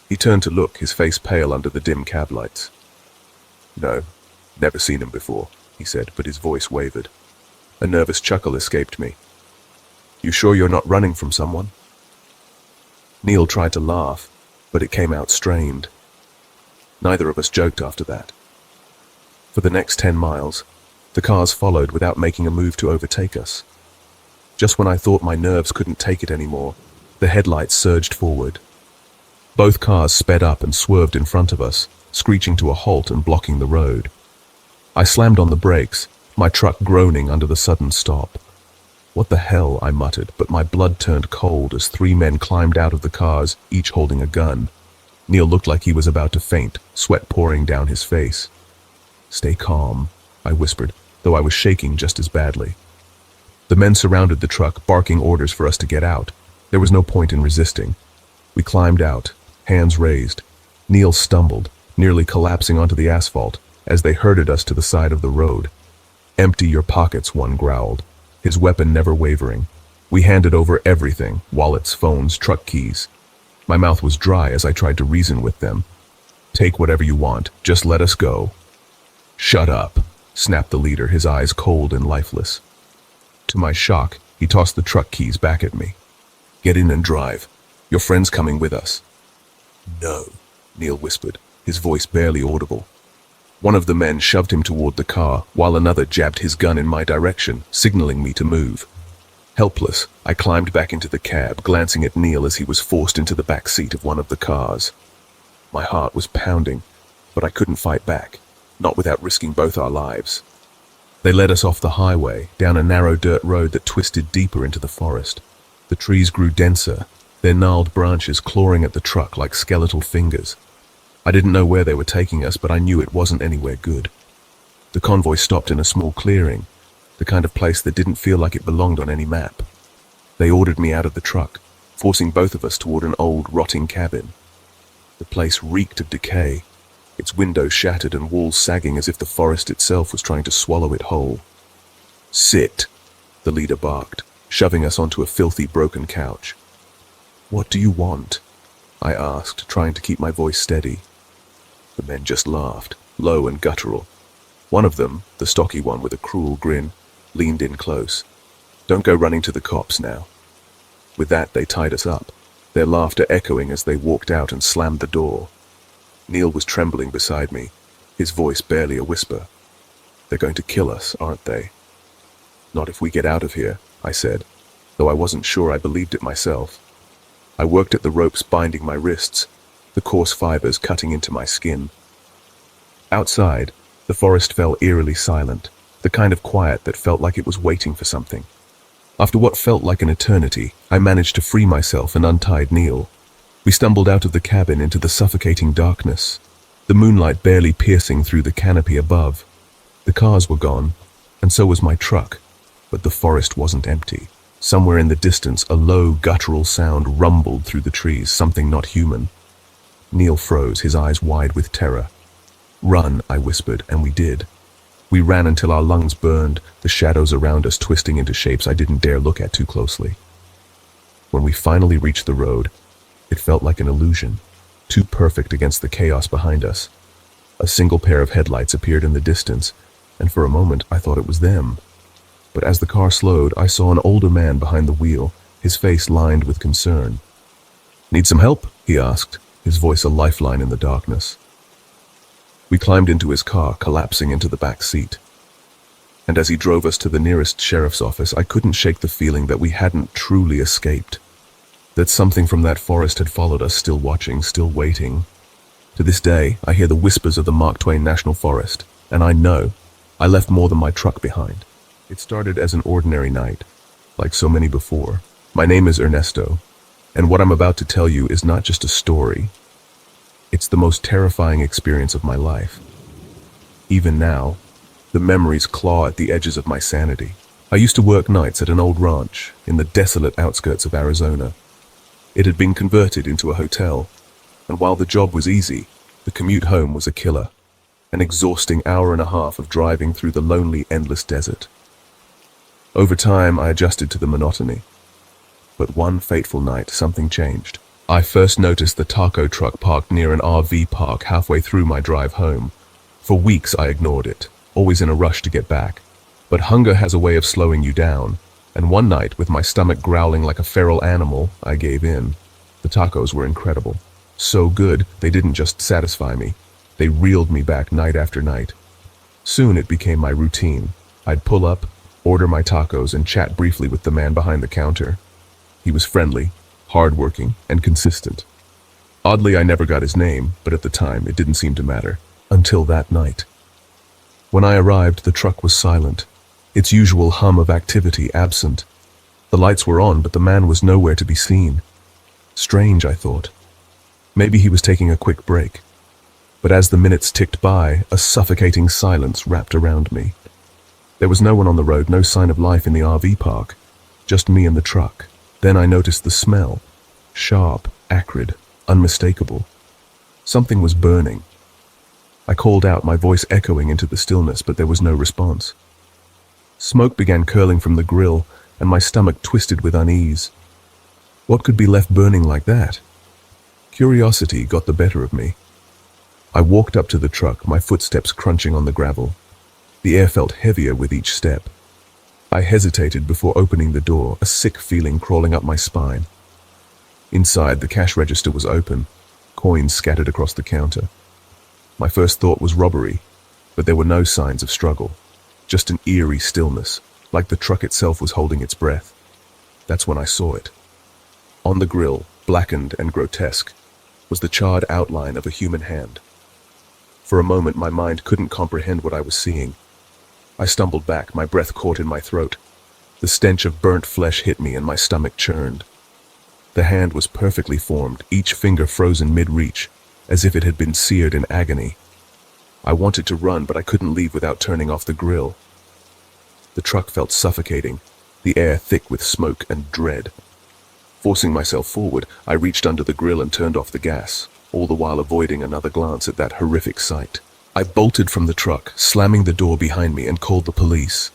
He turned to look, his face pale under the dim cab lights. "No, never seen him before," he said, but his voice wavered. A nervous chuckle escaped me. "You sure you're not running from someone?" Neil tried to laugh, but it came out strained. Neither of us joked after that. For the next 10 miles, the cars followed without making a move to overtake us. Just when I thought my nerves couldn't take it anymore, the headlights surged forward. Both cars sped up and swerved in front of us, screeching to a halt and blocking the road. I slammed on the brakes, my truck groaning under the sudden stop. "What the hell?" I muttered, but my blood turned cold as 3 men climbed out of the cars, each holding a gun. Neil looked like he was about to faint, sweat pouring down his face. "Stay calm," I whispered, though I was shaking just as badly. The men surrounded the truck, barking orders for us to get out. There was no point in resisting. We climbed out, hands raised. Neil stumbled, nearly collapsing onto the asphalt, as they herded us to the side of the road. "Empty your pockets," one growled, his weapon never wavering. We handed over everything, wallets, phones, truck keys. My mouth was dry as I tried to reason with them. "Take whatever you want, just let us go." "Shut up," snapped the leader, his eyes cold and lifeless. To my shock, he tossed the truck keys back at me. "Get in and drive. Your friend's coming with us." "No," Neil whispered, his voice barely audible. One of the men shoved him toward the car, while another jabbed his gun in my direction, signaling me to move. Helpless, I climbed back into the cab, glancing at Neil as he was forced into the back seat of one of the cars. My heart was pounding, but I couldn't fight back, not without risking both our lives. They led us off the highway, down a narrow dirt road that twisted deeper into the forest. The trees grew denser, their gnarled branches clawing at the truck like skeletal fingers. I didn't know where they were taking us, but I knew it wasn't anywhere good. The convoy stopped in a small clearing, the kind of place that didn't feel like it belonged on any map. They ordered me out of the truck, forcing both of us toward an old, rotting cabin. The place reeked of decay, its windows shattered and walls sagging as if the forest itself was trying to swallow it whole. "Sit," the leader barked, shoving us onto a filthy, broken couch. "What do you want?" I asked, trying to keep my voice steady. The men just laughed, low and guttural. One of them, the stocky one with a cruel grin, leaned in close. "Don't go running to the cops now." With that, they tied us up, their laughter echoing as they walked out and slammed the door. Neil was trembling beside me, his voice barely a whisper. "They're going to kill us, aren't they?" "Not if we get out of here," I said, though I wasn't sure I believed it myself. I worked at the ropes binding my wrists, the coarse fibers cutting into my skin. Outside, the forest fell eerily silent, the kind of quiet that felt like it was waiting for something. After what felt like an eternity, I managed to free myself and untied Neil. We stumbled out of the cabin into the suffocating darkness, the moonlight barely piercing through the canopy above. The cars were gone, and so was my truck, but the forest wasn't empty. Somewhere in the distance, a low, guttural sound rumbled through the trees, something not human. Neil froze, his eyes wide with terror. "Run," I whispered, and we did. We ran until our lungs burned, the shadows around us twisting into shapes I didn't dare look at too closely. When we finally reached the road, it felt like an illusion, too perfect against the chaos behind us. A single pair of headlights appeared in the distance, and for a moment I thought it was them. But as the car slowed, I saw an older man behind the wheel, his face lined with concern. "Need some help?" he asked, his voice a lifeline in the darkness. We climbed into his car, collapsing into the back seat. And as he drove us to the nearest sheriff's office, I couldn't shake the feeling that we hadn't truly escaped. that something from that forest had followed us, still watching, still waiting. To this day, I hear the whispers of the Mark Twain National Forest, and I know I left more than my truck behind. It started as an ordinary night, like so many before. My name is Ernesto, and what I'm about to tell you is not just a story. It's the most terrifying experience of my life. Even now, the memories claw at the edges of my sanity. I used to work nights at an old ranch in the desolate outskirts of Arizona. It had been converted into a hotel, and while the job was easy, the commute home was a killer. An exhausting hour and a half of driving through the lonely, endless desert. Over time, I adjusted to the monotony. But one fateful night, something changed. I first noticed the taco truck parked near an RV park halfway through my drive home. For weeks, I ignored it, always in a rush to get back. But hunger has a way of slowing you down, and one night, with my stomach growling like a feral animal, I gave in. The tacos were incredible. So good, they didn't just satisfy me. They reeled me back night after night. Soon it became my routine. I'd pull up, order my tacos, and chat briefly with the man behind the counter. He was friendly, hardworking, and consistent. Oddly, I never got his name, but at the time, it didn't seem to matter. Until that night. When I arrived, the truck was silent, its usual hum of activity absent. The lights were on, but the man was nowhere to be seen. Strange, I thought. Maybe he was taking a quick break. But as the minutes ticked by, a suffocating silence wrapped around me. There was no one on the road, no sign of life in the RV park, just me and the truck. Then I noticed the smell. Sharp, acrid, unmistakable. Something was burning. I called out, my voice echoing into the stillness, but there was no response. Smoke began curling from the grill, and my stomach twisted with unease. What could be left burning like that? Curiosity got the better of me. I walked up to the truck, my footsteps crunching on the gravel. The air felt heavier with each step. I hesitated before opening the door, a sick feeling crawling up my spine. Inside, the cash register was open, coins scattered across the counter. My first thought was robbery, but there were no signs of struggle, just an eerie stillness, like the truck itself was holding its breath. That's when I saw it. On the grill, blackened and grotesque, was the charred outline of a human hand. For a moment, my mind couldn't comprehend what I was seeing. I stumbled back, my breath caught in my throat. The stench of burnt flesh hit me and my stomach churned. The hand was perfectly formed, each finger frozen mid-reach, as if it had been seared in agony. I wanted to run, but I couldn't leave without turning off the grill. The truck felt suffocating, the air thick with smoke and dread. Forcing myself forward, I reached under the grill and turned off the gas, all the while avoiding another glance at that horrific sight. I bolted from the truck, slamming the door behind me, and called the police.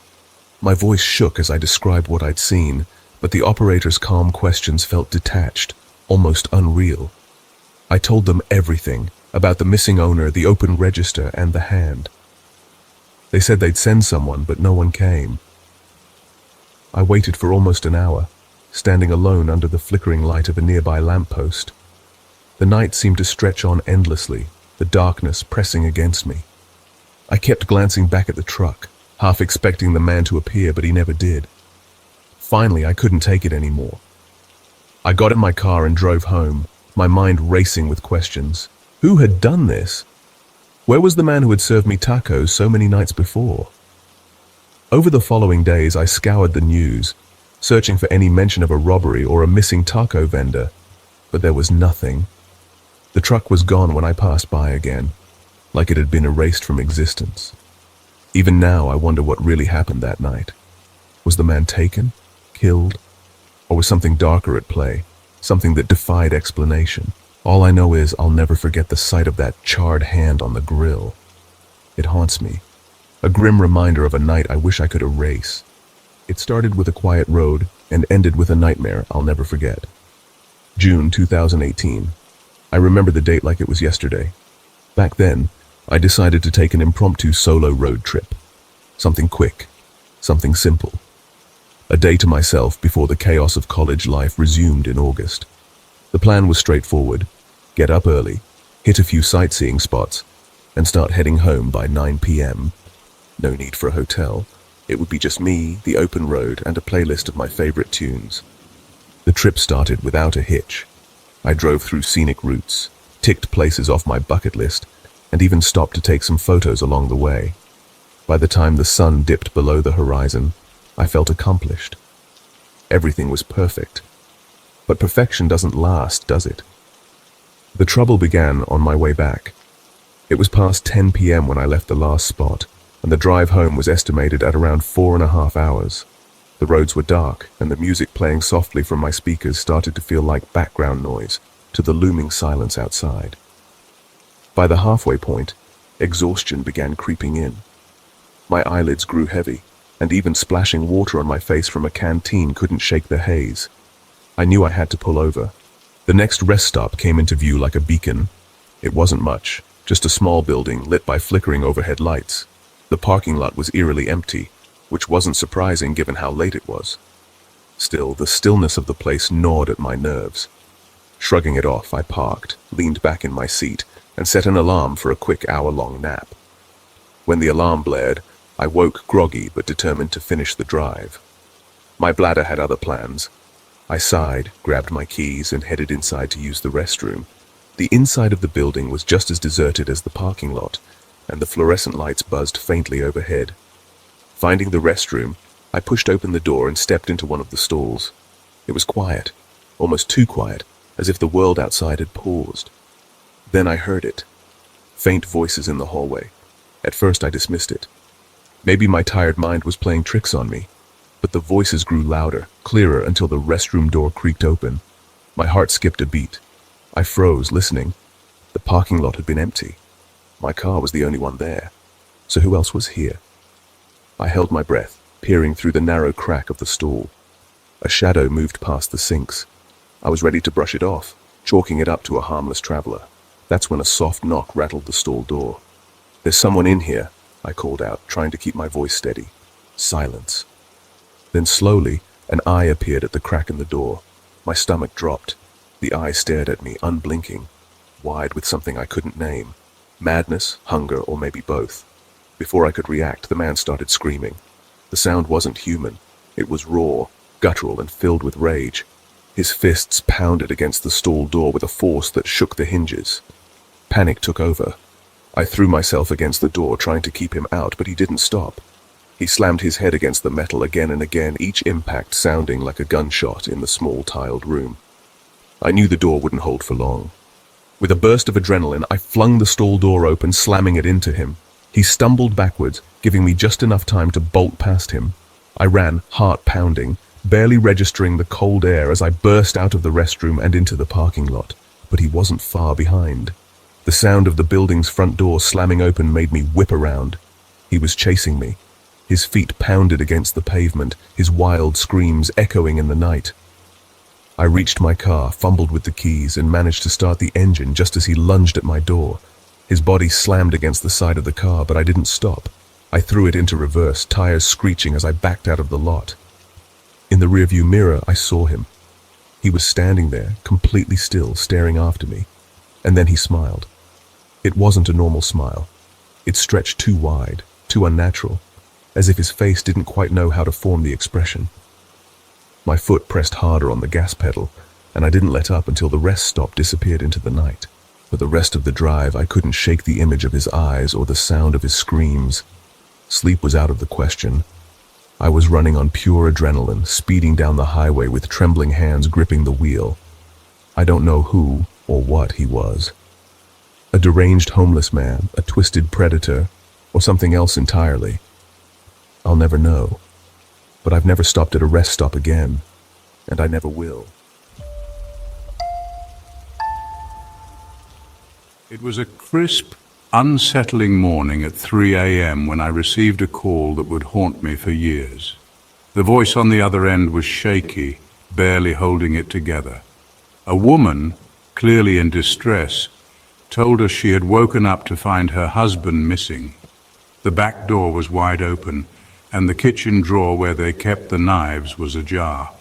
My voice shook as I described what I'd seen, but the operator's calm questions felt detached, almost unreal. I told them everything about the missing owner, the open register, and the hand. They said they'd send someone, but no one came. I waited for almost an hour, standing alone under the flickering light of a nearby lamppost. The night seemed to stretch on endlessly, the darkness pressing against me. I kept glancing back at the truck, half expecting the man to appear, but he never did. Finally, I couldn't take it anymore. I got in my car and drove home, my mind racing with questions. Who had done this? Where was the man who had served me tacos so many nights before? Over the following days, I scoured the news, searching for any mention of a robbery or a missing taco vendor, but there was nothing. The truck was gone when I passed by again, like it had been erased from existence. Even now, I wonder what really happened that night. Was the man taken, killed, or was something darker at play, something that defied explanation? All I know is I'll never forget the sight of that charred hand on the grill. It haunts me, a grim reminder of a night I wish I could erase. It started with a quiet road and ended with a nightmare I'll never forget. June 2018. I remember the date like it was yesterday. Back then, I decided to take an impromptu solo road trip. Something quick, something simple. A day to myself before the chaos of college life resumed in August. The plan was straightforward. Get up early, hit a few sightseeing spots, and start heading home by 9 p.m. No need for a hotel. It would be just me, the open road, and a playlist of my favorite tunes. The trip started without a hitch. I drove through scenic routes, ticked places off my bucket list, and even stopped to take some photos along the way. By the time the sun dipped below the horizon, I felt accomplished. Everything was perfect. But perfection doesn't last, does it? The trouble began on my way back. It was past 10 p.m. when I left the last spot, and the drive home was estimated at around 4.5 hours. The roads were dark, and the music playing softly from my speakers started to feel like background noise to the looming silence outside. By the halfway point, exhaustion began creeping in. My eyelids grew heavy, and even splashing water on my face from a canteen couldn't shake the haze. I knew I had to pull over. The next rest stop came into view like a beacon. It wasn't much, just a small building lit by flickering overhead lights. The parking lot was eerily empty, which wasn't surprising given how late it was. Still, the stillness of the place gnawed at my nerves. Shrugging it off, I parked, leaned back in my seat, and set an alarm for a quick hour-long nap. When the alarm blared, I woke groggy but determined to finish the drive. My bladder had other plans. I sighed, grabbed my keys, and headed inside to use the restroom. The inside of the building was just as deserted as the parking lot, and the fluorescent lights buzzed faintly overhead. Finding the restroom, I pushed open the door and stepped into one of the stalls. It was quiet, almost too quiet, as if the world outside had paused. Then I heard it. Faint voices in the hallway. At first I dismissed it. Maybe my tired mind was playing tricks on me. But the voices grew louder, clearer, until the restroom door creaked open. My heart skipped a beat. I froze, listening. The parking lot had been empty. My car was the only one there. So who else was here? I held my breath, peering through the narrow crack of the stall. A shadow moved past the sinks. I was ready to brush it off, chalking it up to a harmless traveler. That's when a soft knock rattled the stall door. "There's someone in here," I called out, trying to keep my voice steady. Silence. Then slowly, an eye appeared at the crack in the door. My stomach dropped. The eye stared at me, unblinking, wide with something I couldn't name. Madness, hunger, or maybe both. Before I could react, the man started screaming. The sound wasn't human. It was raw, guttural, and filled with rage. His fists pounded against the stall door with a force that shook the hinges. Panic took over. I threw myself against the door, trying to keep him out, but he didn't stop. He slammed his head against the metal again and again, each impact sounding like a gunshot in the small tiled room. I knew the door wouldn't hold for long. With a burst of adrenaline, I flung the stall door open, slamming it into him. He stumbled backwards, giving me just enough time to bolt past him. I ran, heart pounding, barely registering the cold air as I burst out of the restroom and into the parking lot. But he wasn't far behind. The sound of the building's front door slamming open made me whip around. He was chasing me. His feet pounded against the pavement, his wild screams echoing in the night. I reached my car, fumbled with the keys, and managed to start the engine just as he lunged at my door. His body slammed against the side of the car, but I didn't stop. I threw it into reverse, tires screeching as I backed out of the lot. In the rearview mirror, I saw him. He was standing there, completely still, staring after me. And then he smiled. It wasn't a normal smile. It stretched too wide, too unnatural, as if his face didn't quite know how to form the expression. My foot pressed harder on the gas pedal, and I didn't let up until the rest stop disappeared into the night. For the rest of the drive, I couldn't shake the image of his eyes or the sound of his screams. Sleep was out of the question. I was running on pure adrenaline, speeding down the highway with trembling hands gripping the wheel. I don't know who or what he was. A deranged homeless man, a twisted predator, or something else entirely. I'll never know. But I've never stopped at a rest stop again, and I never will. It was a crisp, unsettling morning at 3 a.m. when I received a call that would haunt me for years. The voice on the other end was shaky, barely holding it together. A woman, clearly in distress, told us she had woken up to find her husband missing. The back door was wide open, and the kitchen drawer where they kept the knives was ajar.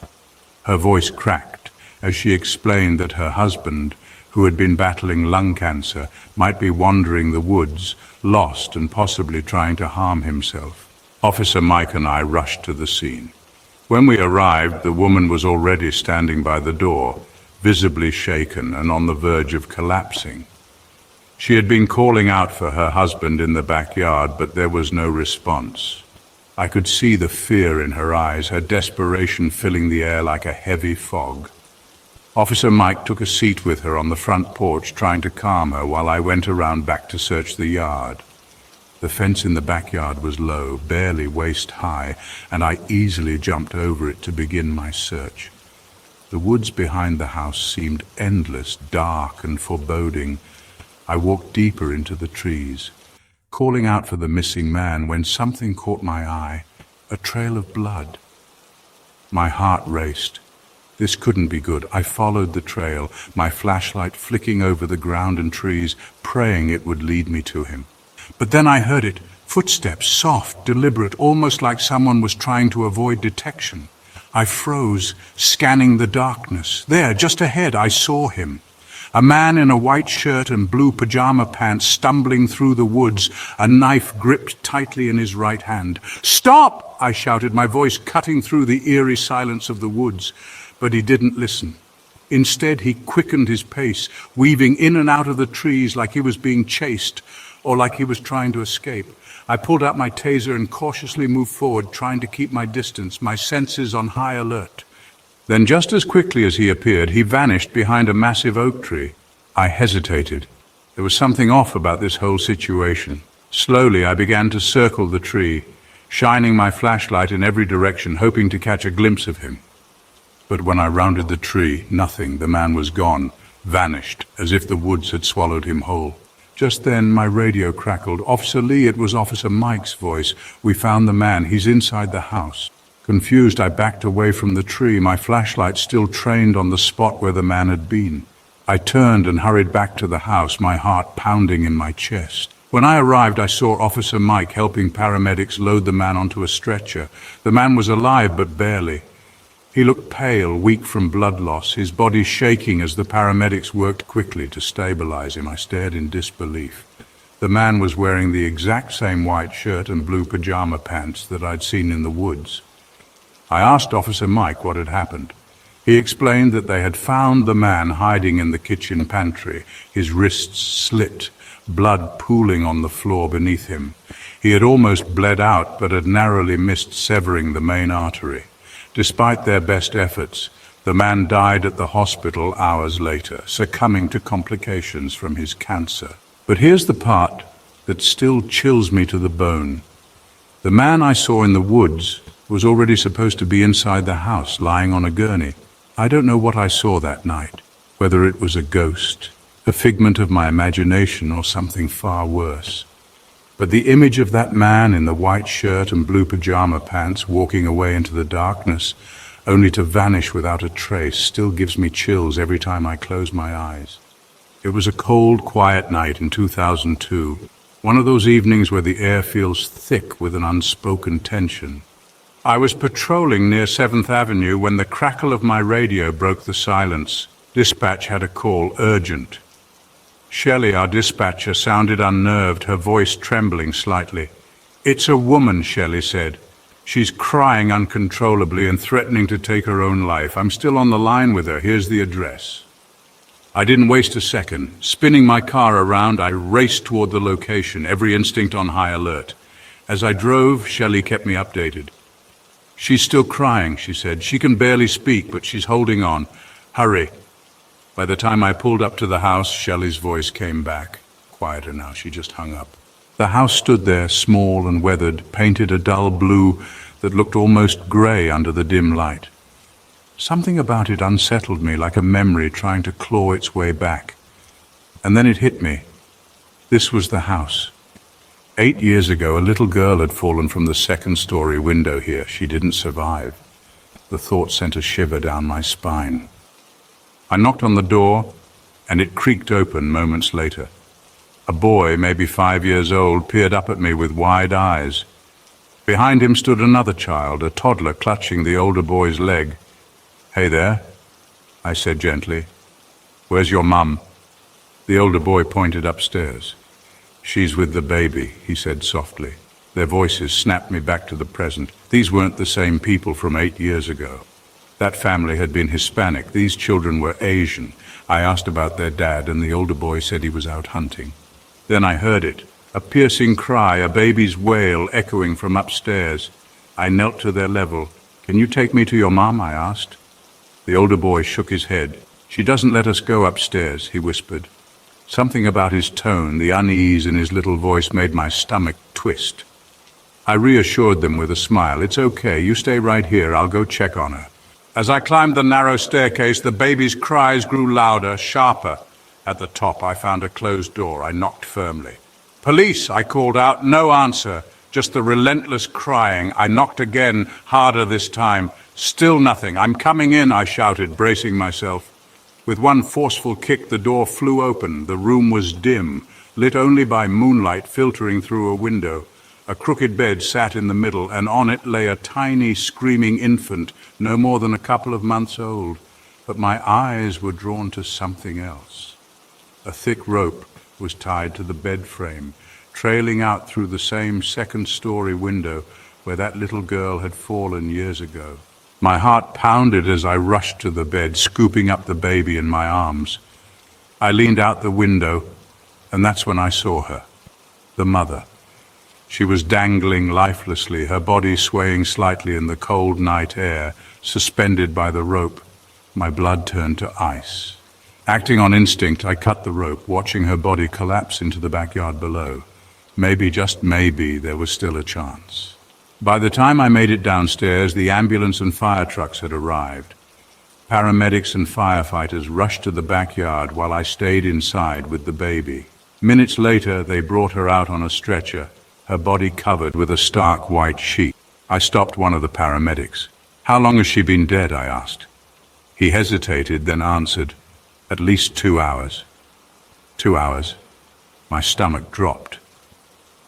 Her voice cracked as she explained that her husband, who had been battling lung cancer, might be wandering the woods, lost and possibly trying to harm himself. Officer Mike and I rushed to the scene. When we arrived, the woman was already standing by the door, visibly shaken and on the verge of collapsing. She had been calling out for her husband in the backyard, but there was no response. I could see the fear in her eyes, her desperation filling the air like a heavy fog. Officer Mike took a seat with her on the front porch, trying to calm her while I went around back to search the yard. The fence in the backyard was low, barely waist high, and I easily jumped over it to begin my search. The woods behind the house seemed endless, dark and foreboding. I walked deeper into the trees, calling out for the missing man, when something caught my eye, a trail of blood. My heart raced. This couldn't be good. I followed the trail, my flashlight flicking over the ground and trees, praying it would lead me to him. But then I heard it, footsteps, soft, deliberate, almost like someone was trying to avoid detection. I froze, scanning the darkness. There, just ahead, I saw him. A man in a white shirt and blue pajama pants stumbling through the woods, a knife gripped tightly in his right hand. "Stop!" I shouted, my voice cutting through the eerie silence of the woods. But he didn't listen. Instead, he quickened his pace, weaving in and out of the trees like he was being chased, or like he was trying to escape. I pulled out my taser and cautiously moved forward, trying to keep my distance, my senses on high alert. Then, just as quickly as he appeared, he vanished behind a massive oak tree. I hesitated. There was something off about this whole situation. Slowly, I began to circle the tree, shining my flashlight in every direction, hoping to catch a glimpse of him. But when I rounded the tree, nothing. The man was gone, vanished, as if the woods had swallowed him whole. Just then, my radio crackled. "Officer Lee," it was Officer Mike's voice. "We found the man. He's inside the house." Confused, I backed away from the tree, my flashlight still trained on the spot where the man had been. I turned and hurried back to the house, my heart pounding in my chest. When I arrived, I saw Officer Mike helping paramedics load the man onto a stretcher. The man was alive, but barely. He looked pale, weak from blood loss, his body shaking as the paramedics worked quickly to stabilize him. I stared in disbelief. The man was wearing the exact same white shirt and blue pajama pants that I'd seen in the woods. I asked Officer Mike what had happened. He explained that they had found the man hiding in the kitchen pantry, his wrists slit, blood pooling on the floor beneath him. He had almost bled out, but had narrowly missed severing the main artery. Despite their best efforts, the man died at the hospital hours later, succumbing to complications from his cancer. But here's the part that still chills me to the bone. The man I saw in the woods was already supposed to be inside the house, lying on a gurney. I don't know what I saw that night, whether it was a ghost, a figment of my imagination, or something far worse. But the image of that man in the white shirt and blue pajama pants walking away into the darkness, only to vanish without a trace, still gives me chills every time I close my eyes. It was a cold, quiet night in 2002, one of those evenings where the air feels thick with an unspoken tension. I was patrolling near 7th Avenue when the crackle of my radio broke the silence. Dispatch had a call, urgent. Shelley, our dispatcher, sounded unnerved, her voice trembling slightly. "It's a woman," Shelley said. "She's crying uncontrollably and threatening to take her own life. I'm still on the line with her. Here's the address." I didn't waste a second. Spinning my car around, I raced toward the location, every instinct on high alert. As I drove, Shelley kept me updated. "She's still crying," she said. "She can barely speak, but she's holding on. Hurry." By the time I pulled up to the house, Shelley's voice came back. Quieter now, she just hung up. The house stood there, small and weathered, painted a dull blue that looked almost gray under the dim light. Something about it unsettled me, like a memory trying to claw its way back. And then it hit me. This was the house. 8 years ago, a little girl had fallen from the second-story window here. She didn't survive. The thought sent a shiver down my spine. I knocked on the door, and it creaked open moments later. A boy, maybe 5 years old, peered up at me with wide eyes. Behind him stood another child, a toddler clutching the older boy's leg. "Hey there," I said gently. "Where's your mum?" The older boy pointed upstairs. "She's with the baby," he said softly. Their voices snapped me back to the present. These weren't the same people from 8 years ago. That family had been Hispanic. These children were Asian. I asked about their dad, and the older boy said he was out hunting. Then I heard it, a piercing cry, a baby's wail echoing from upstairs. I knelt to their level. "Can you take me to your mom?" I asked. The older boy shook his head. "She doesn't let us go upstairs," he whispered. Something about his tone, the unease in his little voice, made my stomach twist. I reassured them with a smile. "It's okay, you stay right here, I'll go check on her." As I climbed the narrow staircase, the baby's cries grew louder, sharper. At the top, I found a closed door. I knocked firmly. "Police!" I called out. No answer, just the relentless crying. I knocked again, harder this time. Still nothing. "I'm coming in," I shouted, bracing myself. With one forceful kick, the door flew open. The room was dim, lit only by moonlight filtering through a window. A crooked bed sat in the middle, and on it lay a tiny, screaming infant, no more than a couple of months old. But my eyes were drawn to something else. A thick rope was tied to the bed frame, trailing out through the same second-story window where that little girl had fallen years ago. My heart pounded as I rushed to the bed, scooping up the baby in my arms. I leaned out the window, and that's when I saw her, the mother. She was dangling lifelessly, her body swaying slightly in the cold night air, suspended by the rope. My blood turned to ice. Acting on instinct, I cut the rope, watching her body collapse into the backyard below. Maybe, just maybe, there was still a chance. By the time I made it downstairs, the ambulance and fire trucks had arrived. Paramedics and firefighters rushed to the backyard while I stayed inside with the baby. Minutes later, they brought her out on a stretcher, her body covered with a stark white sheet. I stopped one of the paramedics. "How long has she been dead?" I asked. He hesitated, then answered, "At least 2 hours." 2 hours. My stomach dropped.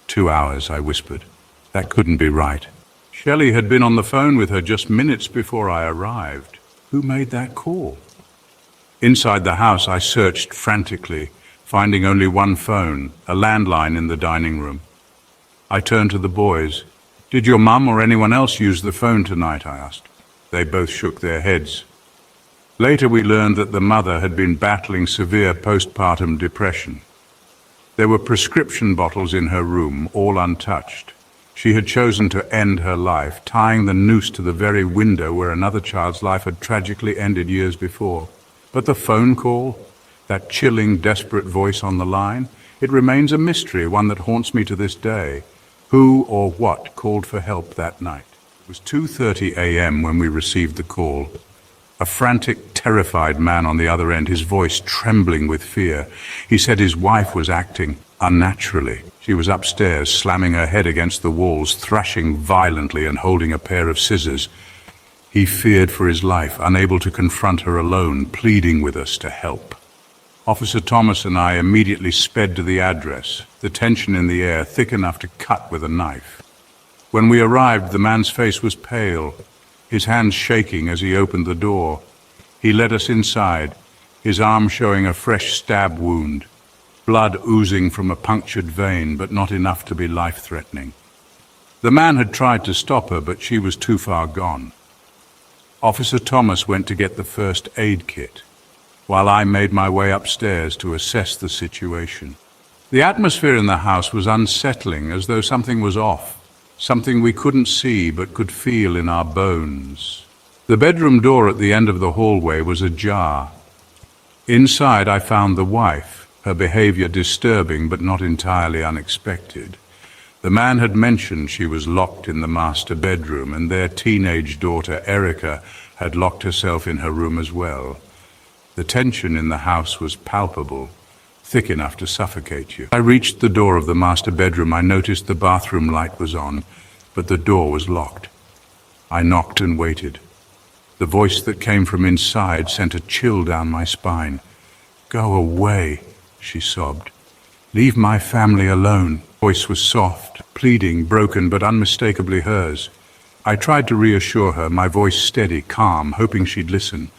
2 hours, I whispered. That couldn't be right. Shelley had been on the phone with her just minutes before I arrived. Who made that call? Inside the house, I searched frantically, finding only one phone, a landline in the dining room. I turned to the boys. "Did your mum or anyone else use the phone tonight?" I asked. They both shook their heads. Later we learned that the mother had been battling severe postpartum depression. There were prescription bottles in her room, all untouched. She had chosen to end her life, tying the noose to the very window where another child's life had tragically ended years before. But the phone call, that chilling, desperate voice on the line, it remains a mystery, one that haunts me to this day. Who or what called for help that night? It was 2:30 a.m. when we received the call. A frantic, terrified man on the other end, his voice trembling with fear. He said his wife was acting unnaturally. She was upstairs, slamming her head against the walls, thrashing violently and holding a pair of scissors. He feared for his life, unable to confront her alone, pleading with us to help. Officer Thomas and I immediately sped to the address, the tension in the air thick enough to cut with a knife. When we arrived, the man's face was pale, his hands shaking as he opened the door. He led us inside, his arm showing a fresh stab wound, blood oozing from a punctured vein, but not enough to be life-threatening. The man had tried to stop her, but she was too far gone. Officer Thomas went to get the first aid kit, while I made my way upstairs to assess the situation. The atmosphere in the house was unsettling, as though something was off, something we couldn't see but could feel in our bones. The bedroom door at the end of the hallway was ajar. Inside I found the wife, her behavior disturbing but not entirely unexpected. The man had mentioned she was locked in the master bedroom, and their teenage daughter, Erica, had locked herself in her room as well. The tension in the house was palpable, thick enough to suffocate you. I reached the door of the master bedroom. I noticed the bathroom light was on, but the door was locked. I knocked and waited. The voice that came from inside sent a chill down my spine. "Go away," she sobbed. "Leave my family alone." The voice was soft, pleading, broken, but unmistakably hers. I tried to reassure her, my voice steady, calm, hoping she'd listen.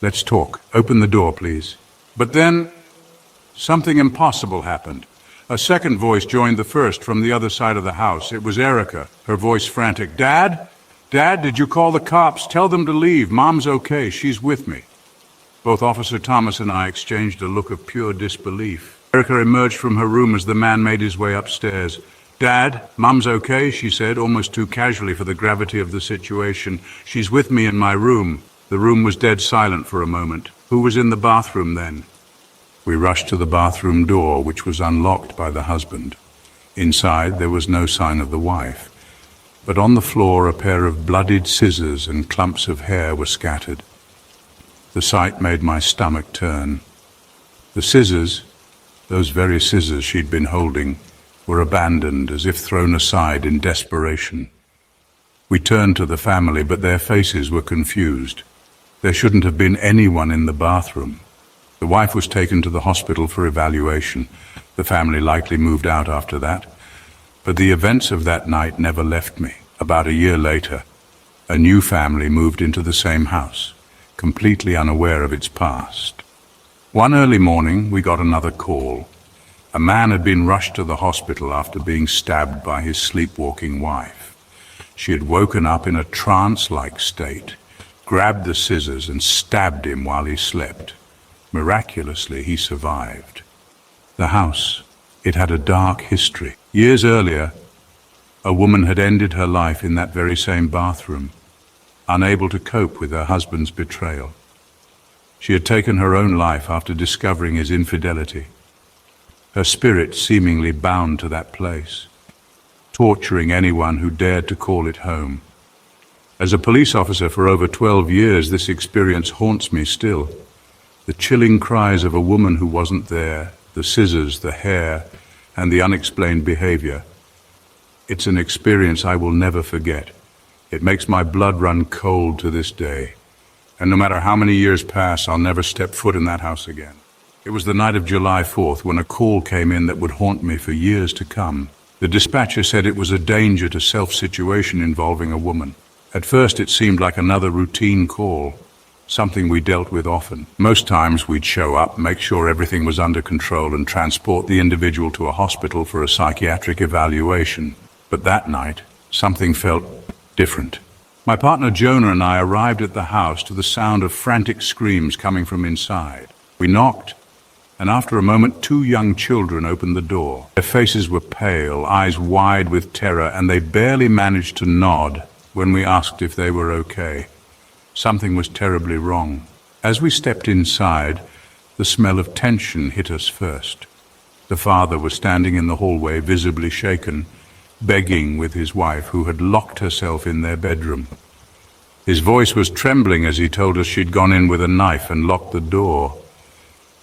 "Let's talk. Open the door, please." But then, something impossible happened. A second voice joined the first from the other side of the house. It was Erica, her voice frantic. "Dad? Dad, did you call the cops? Tell them to leave. Mom's okay. She's with me." Both Officer Thomas and I exchanged a look of pure disbelief. Erica emerged from her room as the man made his way upstairs. "Dad, Mom's okay," she said, almost too casually for the gravity of the situation. "She's with me in my room." The room was dead silent for a moment. Who was in the bathroom then? We rushed to the bathroom door, which was unlocked by the husband. Inside, there was no sign of the wife. But on the floor, a pair of bloodied scissors and clumps of hair were scattered. The sight made my stomach turn. The scissors, those very scissors she'd been holding, were abandoned as if thrown aside in desperation. We turned to the family, but their faces were confused. There shouldn't have been anyone in the bathroom. The wife was taken to the hospital for evaluation. The family likely moved out after that. But the events of that night never left me. About a year later, a new family moved into the same house, completely unaware of its past. One early morning, we got another call. A man had been rushed to the hospital after being stabbed by his sleepwalking wife. She had woken up in a trance-like state, grabbed the scissors and stabbed him while he slept. Miraculously, he survived. The house, it had a dark history. Years earlier, a woman had ended her life in that very same bathroom, unable to cope with her husband's betrayal. She had taken her own life after discovering his infidelity, her spirit seemingly bound to that place, torturing anyone who dared to call it home. As a police officer for over 12 years, this experience haunts me still. The chilling cries of a woman who wasn't there, the scissors, the hair, and the unexplained behavior. It's an experience I will never forget. It makes my blood run cold to this day. And no matter how many years pass, I'll never step foot in that house again. It was the night of July 4th when a call came in that would haunt me for years to come. The dispatcher said it was a danger to self situation involving a woman. At first it seemed like another routine call, something we dealt with often. Most times we'd show up, make sure everything was under control, and transport the individual to a hospital for a psychiatric evaluation. But that night, something felt different. My partner Jonah and I arrived at the house to the sound of frantic screams coming from inside. We knocked, and after a moment, 2 young children opened the door. Their faces were pale, eyes wide with terror, and they barely managed to nod when we asked if they were okay. Something was terribly wrong. As we stepped inside, the smell of tension hit us first. The father was standing in the hallway, visibly shaken, begging with his wife, who had locked herself in their bedroom. His voice was trembling as he told us she'd gone in with a knife and locked the door.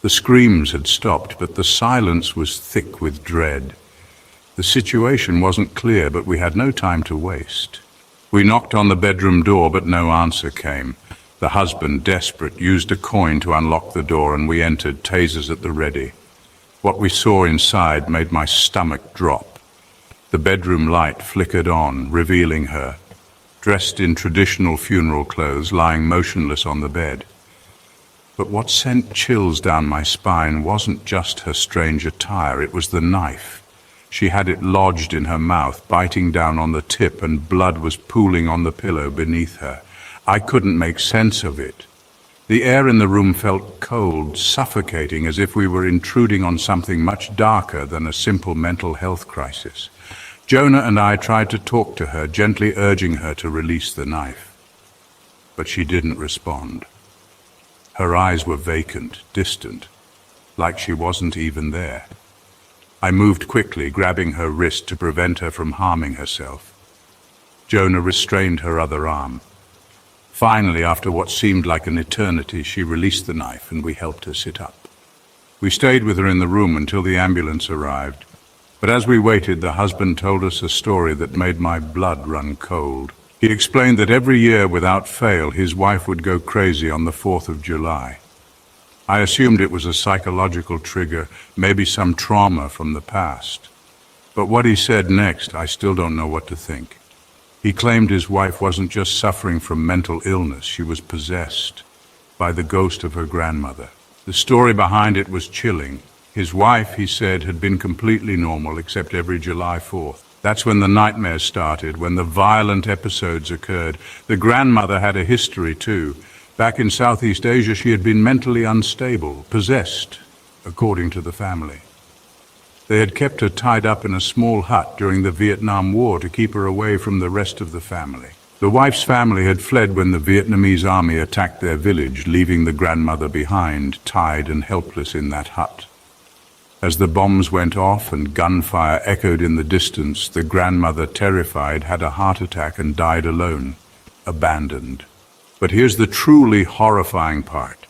The screams had stopped, but the silence was thick with dread. The situation wasn't clear, but we had no time to waste. We knocked on the bedroom door, but no answer came. The husband, desperate, used a coin to unlock the door, and we entered, tasers at the ready. What we saw inside made my stomach drop. The bedroom light flickered on, revealing her, dressed in traditional funeral clothes, lying motionless on the bed. But what sent chills down my spine wasn't just her strange attire, it was the knife. She had it lodged in her mouth, biting down on the tip, and blood was pooling on the pillow beneath her. I couldn't make sense of it. The air in the room felt cold, suffocating, as if we were intruding on something much darker than a simple mental health crisis. Jonah and I tried to talk to her, gently urging her to release the knife. But she didn't respond. Her eyes were vacant, distant, like she wasn't even there. I moved quickly, grabbing her wrist to prevent her from harming herself. Jonah restrained her other arm. Finally, after what seemed like an eternity, she released the knife and we helped her sit up. We stayed with her in the room until the ambulance arrived. But as we waited, the husband told us a story that made my blood run cold. He explained that every year, without fail, his wife would go crazy on the 4th of July. I assumed it was a psychological trigger, maybe some trauma from the past. But what he said next, I still don't know what to think. He claimed his wife wasn't just suffering from mental illness, she was possessed by the ghost of her grandmother. The story behind it was chilling. His wife, he said, had been completely normal except every July 4th. That's when the nightmares started, when the violent episodes occurred. The grandmother had a history too. Back in Southeast Asia, she had been mentally unstable, possessed, according to the family. They had kept her tied up in a small hut during the Vietnam War to keep her away from the rest of the family. The wife's family had fled when the Vietnamese army attacked their village, leaving the grandmother behind, tied and helpless in that hut. As the bombs went off and gunfire echoed in the distance, the grandmother, terrified, had a heart attack and died alone, abandoned. But here's the truly horrifying part.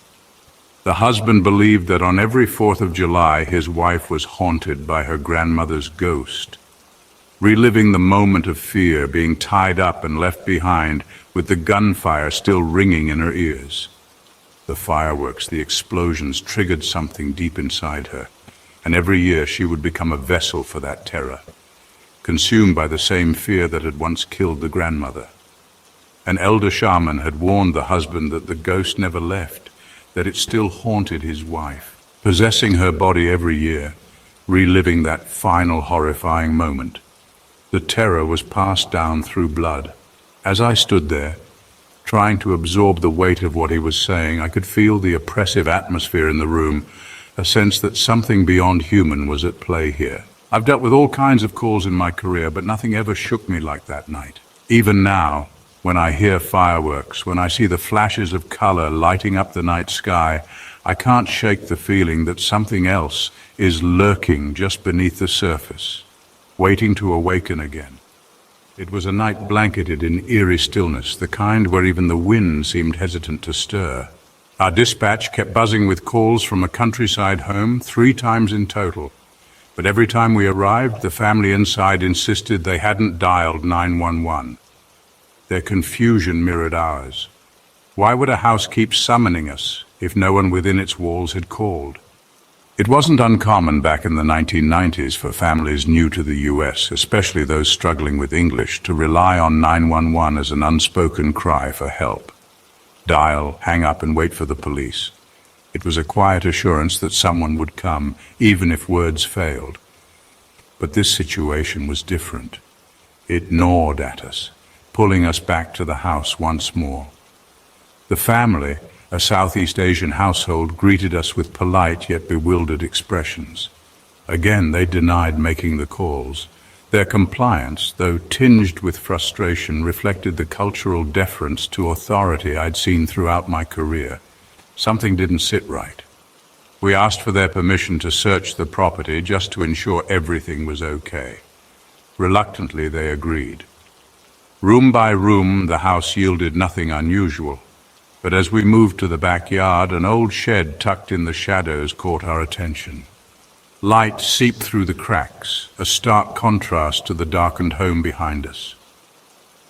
The husband believed that on every 4th of July his wife was haunted by her grandmother's ghost, reliving the moment of fear, being tied up and left behind with the gunfire still ringing in her ears. The fireworks, the explosions triggered something deep inside her, and every year she would become a vessel for that terror, consumed by the same fear that had once killed the grandmother. An elder shaman had warned the husband that the ghost never left, that it still haunted his wife, possessing her body every year, reliving that final horrifying moment. The terror was passed down through blood. As I stood there, trying to absorb the weight of what he was saying, I could feel the oppressive atmosphere in the room, a sense that something beyond human was at play here. I've dealt with all kinds of calls in my career, but nothing ever shook me like that night. Even now, when I hear fireworks, when I see the flashes of color lighting up the night sky, I can't shake the feeling that something else is lurking just beneath the surface, waiting to awaken again. It was a night blanketed in eerie stillness, the kind where even the wind seemed hesitant to stir. Our dispatch kept buzzing with calls from a countryside home, 3 times in total. But every time we arrived, the family inside insisted they hadn't dialed 911. Their confusion mirrored ours. Why would a house keep summoning us if no one within its walls had called? It wasn't uncommon back in the 1990s for families new to the US, especially those struggling with English, to rely on 911 as an unspoken cry for help. Dial, hang up, and wait for the police. It was a quiet assurance that someone would come, even if words failed. But this situation was different. It gnawed at us, pulling us back to the house once more. The family, a Southeast Asian household, greeted us with polite yet bewildered expressions. Again, they denied making the calls. Their compliance, though tinged with frustration, reflected the cultural deference to authority I'd seen throughout my career. Something didn't sit right. We asked for their permission to search the property just to ensure everything was okay. Reluctantly, they agreed. Room by room, the house yielded nothing unusual. But as we moved to the backyard, an old shed tucked in the shadows caught our attention. Light seeped through the cracks, a stark contrast to the darkened home behind us.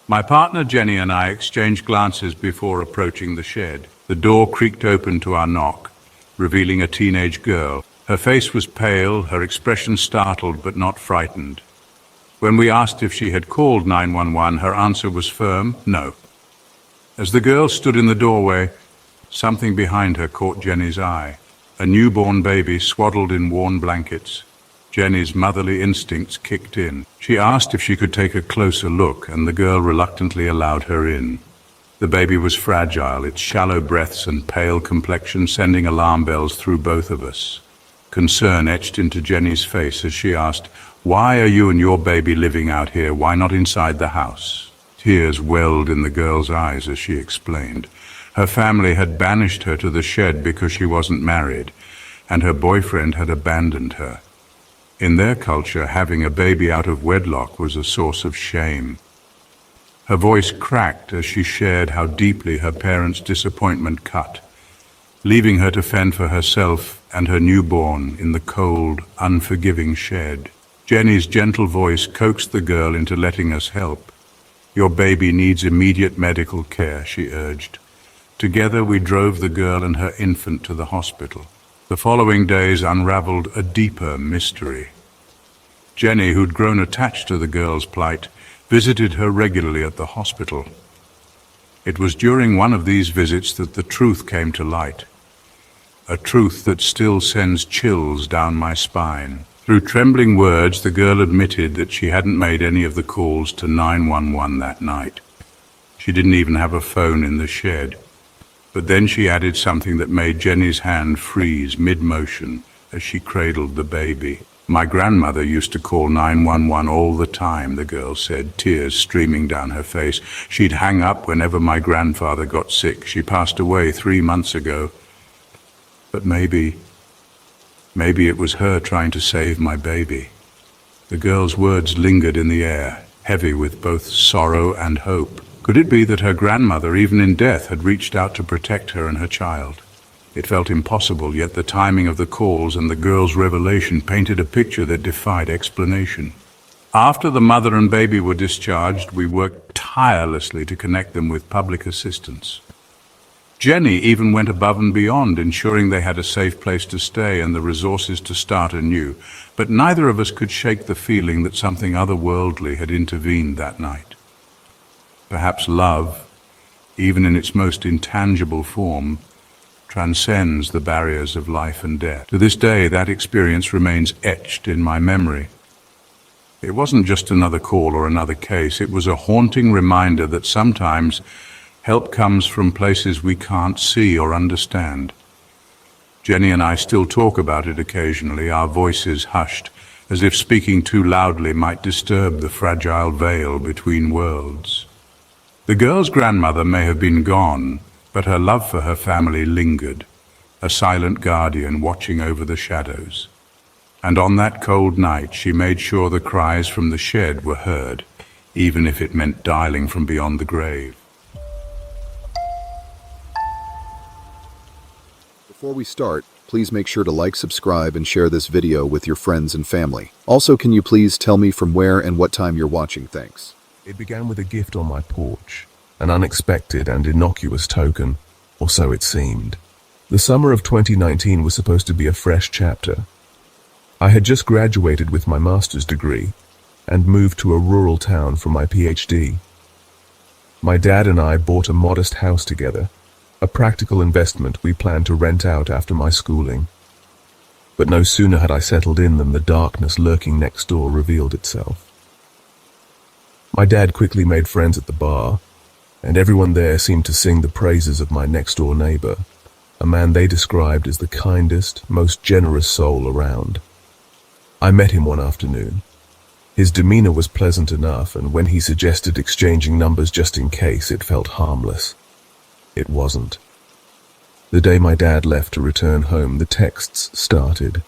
My partner Jenny and I exchanged glances before approaching the shed. The door creaked open to our knock, revealing a teenage girl. Her face was pale, her expression startled but not frightened. When we asked if she had called 911, her answer was firm, no. As the girl stood in the doorway, something behind her caught Jenny's eye. A newborn baby swaddled in worn blankets. Jenny's motherly instincts kicked in. She asked if she could take a closer look, and the girl reluctantly allowed her in. The baby was fragile, its shallow breaths and pale complexion sending alarm bells through both of us. Concern etched into Jenny's face as she asked, "Why are you and your baby living out here? Why not inside the house?" Tears welled in the girl's eyes as she explained. Her family had banished her to the shed because she wasn't married, and her boyfriend had abandoned her. In their culture, having a baby out of wedlock was a source of shame. Her voice cracked as she shared how deeply her parents' disappointment cut, leaving her to fend for herself and her newborn in the cold, unforgiving shed. Jenny's gentle voice coaxed the girl into letting us help. "Your baby needs immediate medical care," she urged. Together we drove the girl and her infant to the hospital. The following days unraveled a deeper mystery. Jenny, who'd grown attached to the girl's plight, visited her regularly at the hospital. It was during one of these visits that the truth came to light. a truth that still sends chills down my spine. Through trembling words, the girl admitted that she hadn't made any of the calls to 911 that night. She didn't even have a phone in the shed. But then she added something that made Jenny's hand freeze mid-motion as she cradled the baby. My grandmother used to call 911 all the time, the girl said, tears streaming down her face. She'd hang up whenever my grandfather got sick. She passed away 3 months ago. But maybe it was her trying to save my baby. The girl's words lingered in the air, heavy with both sorrow and hope. Could it be that her grandmother, even in death, had reached out to protect her and her child? It felt impossible, yet the timing of the calls and the girl's revelation painted a picture that defied explanation. After the mother and baby were discharged, we worked tirelessly to connect them with public assistance. Jenny even went above and beyond, ensuring they had a safe place to stay and the resources to start anew. But neither of us could shake the feeling that something otherworldly had intervened that night. Perhaps love, even in its most intangible form, transcends the barriers of life and death. To this day, that experience remains etched in my memory. It wasn't just another call or another case. It was a haunting reminder that sometimes help comes from places we can't see or understand. Jenny and I still talk about it occasionally, our voices hushed, as if speaking too loudly might disturb the fragile veil between worlds. The girl's grandmother may have been gone, but her love for her family lingered, a silent guardian watching over the shadows. And on that cold night, she made sure the cries from the shed were heard, even if it meant dialing from beyond the grave. Before we start, please make sure to like, subscribe, and share this video with your friends and family. Also, can you please tell me from where and what time you're watching? Thanks. It began with a gift on my porch, an unexpected and innocuous token, or so it seemed. The summer of 2019 was supposed to be a fresh chapter. I had just graduated with my master's degree and moved to a rural town for my PhD. My dad and I bought a modest house together, a practical investment we planned to rent out after my schooling. But no sooner had I settled in than the darkness lurking next door revealed itself. My dad quickly made friends at the bar, and everyone there seemed to sing the praises of my next-door neighbor, a man they described as the kindest, most generous soul around. I met him one afternoon. His demeanor was pleasant enough, and when he suggested exchanging numbers just in case, it felt harmless. It wasn't. The day my dad left to return home, the texts started.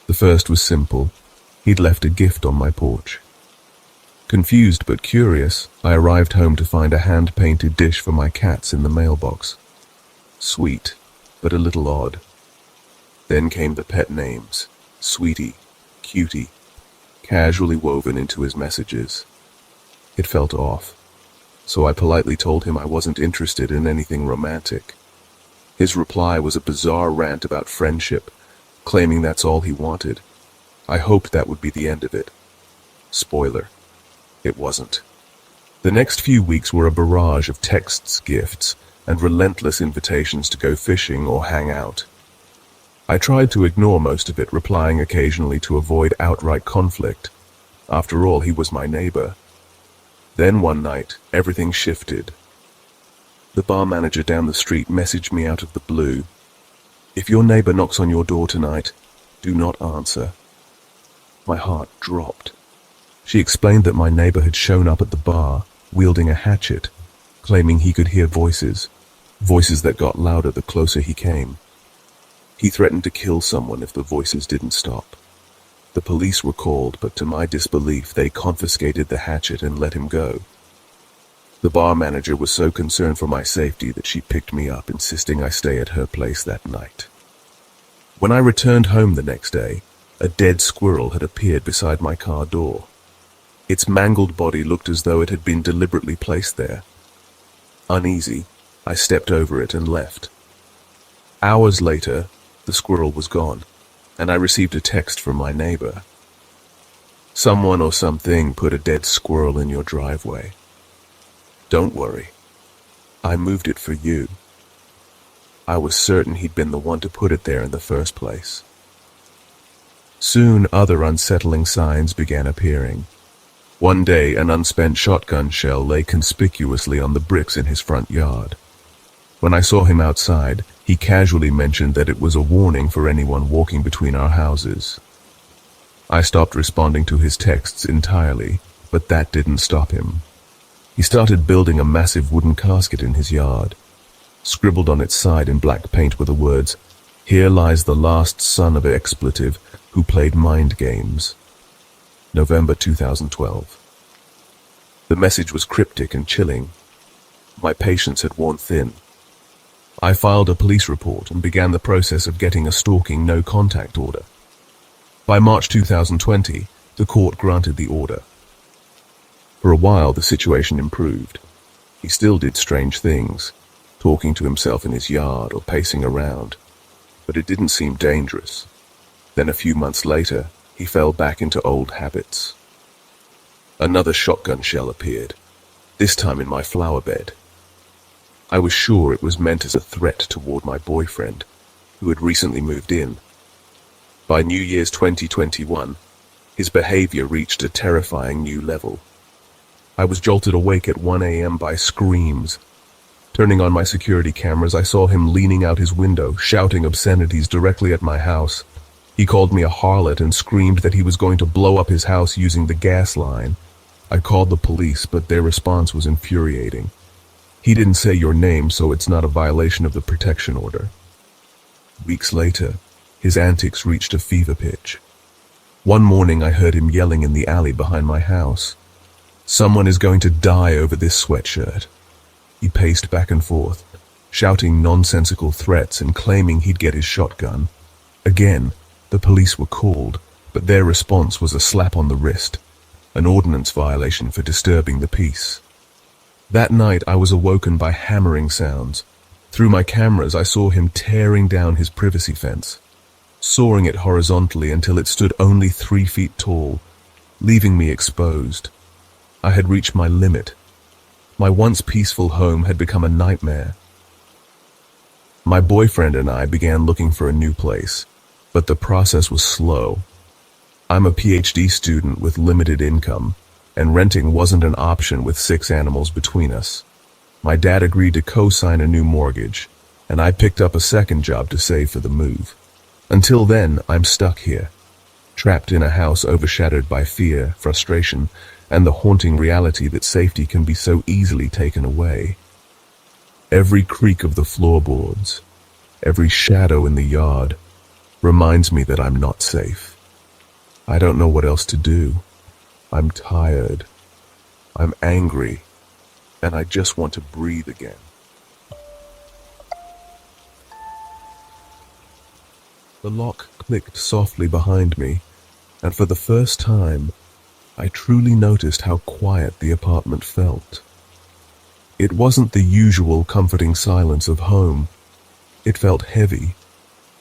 The first was simple. He'd left a gift on my porch. Confused but curious, I arrived home to find a hand-painted dish for my cats in the mailbox. Sweet, but a little odd. Then came the pet names, Sweetie, Cutie, casually woven into his messages. It felt off, so I politely told him I wasn't interested in anything romantic. His reply was a bizarre rant about friendship, claiming that's all he wanted. I hoped that would be the end of it. Spoiler. It wasn't. The next few weeks were a barrage of texts, gifts, and relentless invitations to go fishing or hang out. I tried to ignore most of it, replying occasionally to avoid outright conflict. After all, he was my neighbor. Then one night, everything shifted. The bar manager down the street messaged me out of the blue. "If your neighbor knocks on your door tonight, do not answer." My heart dropped. She explained that my neighbor had shown up at the bar, wielding a hatchet, claiming he could hear voices that got louder the closer he came. He threatened to kill someone if the voices didn't stop. The police were called, but to my disbelief, they confiscated the hatchet and let him go. The bar manager was so concerned for my safety that she picked me up, insisting I stay at her place that night. When I returned home the next day, a dead squirrel had appeared beside my car door. Its mangled body looked as though it had been deliberately placed there. Uneasy, I stepped over it and left. Hours later, the squirrel was gone, and I received a text from my neighbor. "Someone or something put a dead squirrel in your driveway. Don't worry. I moved it for you." I was certain he'd been the one to put it there in the first place. Soon other unsettling signs began appearing. One day, an unspent shotgun shell lay conspicuously on the bricks in his front yard. When I saw him outside, he casually mentioned that it was a warning for anyone walking between our houses. I stopped responding to his texts entirely, but that didn't stop him. He started building a massive wooden casket in his yard. Scribbled on its side in black paint were the words, "Here lies the last son of an expletive who played mind games." November 2012. The message was cryptic and chilling. My patience had worn thin. I filed a police report and began the process of getting a stalking no-contact order. By March 2020, the court granted the order. For a while, the situation improved. He still did strange things, talking to himself in his yard or pacing around, but it didn't seem dangerous. Then a few months later, he fell back into old habits. Another shotgun shell appeared, this time in my flower bed. I was sure it was meant as a threat toward my boyfriend, who had recently moved in. By New Year's 2021, his behavior reached a terrifying new level. I was jolted awake at 1 a.m. by screams. Turning on my security cameras, I saw him leaning out his window, shouting obscenities directly at my house. He called me a harlot and screamed that he was going to blow up his house using the gas line. I called the police, but their response was infuriating. He didn't say your name, so it's not a violation of the protection order. Weeks later, his antics reached a fever pitch. One morning I heard him yelling in the alley behind my house. "Someone is going to die over this sweatshirt." He paced back and forth, shouting nonsensical threats and claiming he'd get his shotgun. Again, the police were called, but their response was a slap on the wrist, an ordinance violation for disturbing the peace. That night I was awoken by hammering sounds. Through my cameras I saw him tearing down his privacy fence, sawing it horizontally until it stood only 3 feet tall, leaving me exposed. I had reached my limit. My once peaceful home had become a nightmare. My boyfriend and I began looking for a new place, but the process was slow. I'm a PhD student with limited income, and renting wasn't an option with 6 animals between us. My dad agreed to co-sign a new mortgage, and I picked up a second job to save for the move. Until then, I'm stuck here, trapped in a house overshadowed by fear, frustration, and the haunting reality that safety can be so easily taken away. Every creak of the floorboards, every shadow in the yard, reminds me that I'm not safe. I don't know what else to do. I'm tired. I'm angry, and I just want to breathe again. The lock clicked softly behind me, and for the first time, I truly noticed how quiet the apartment felt. It wasn't the usual comforting silence of home. It felt heavy,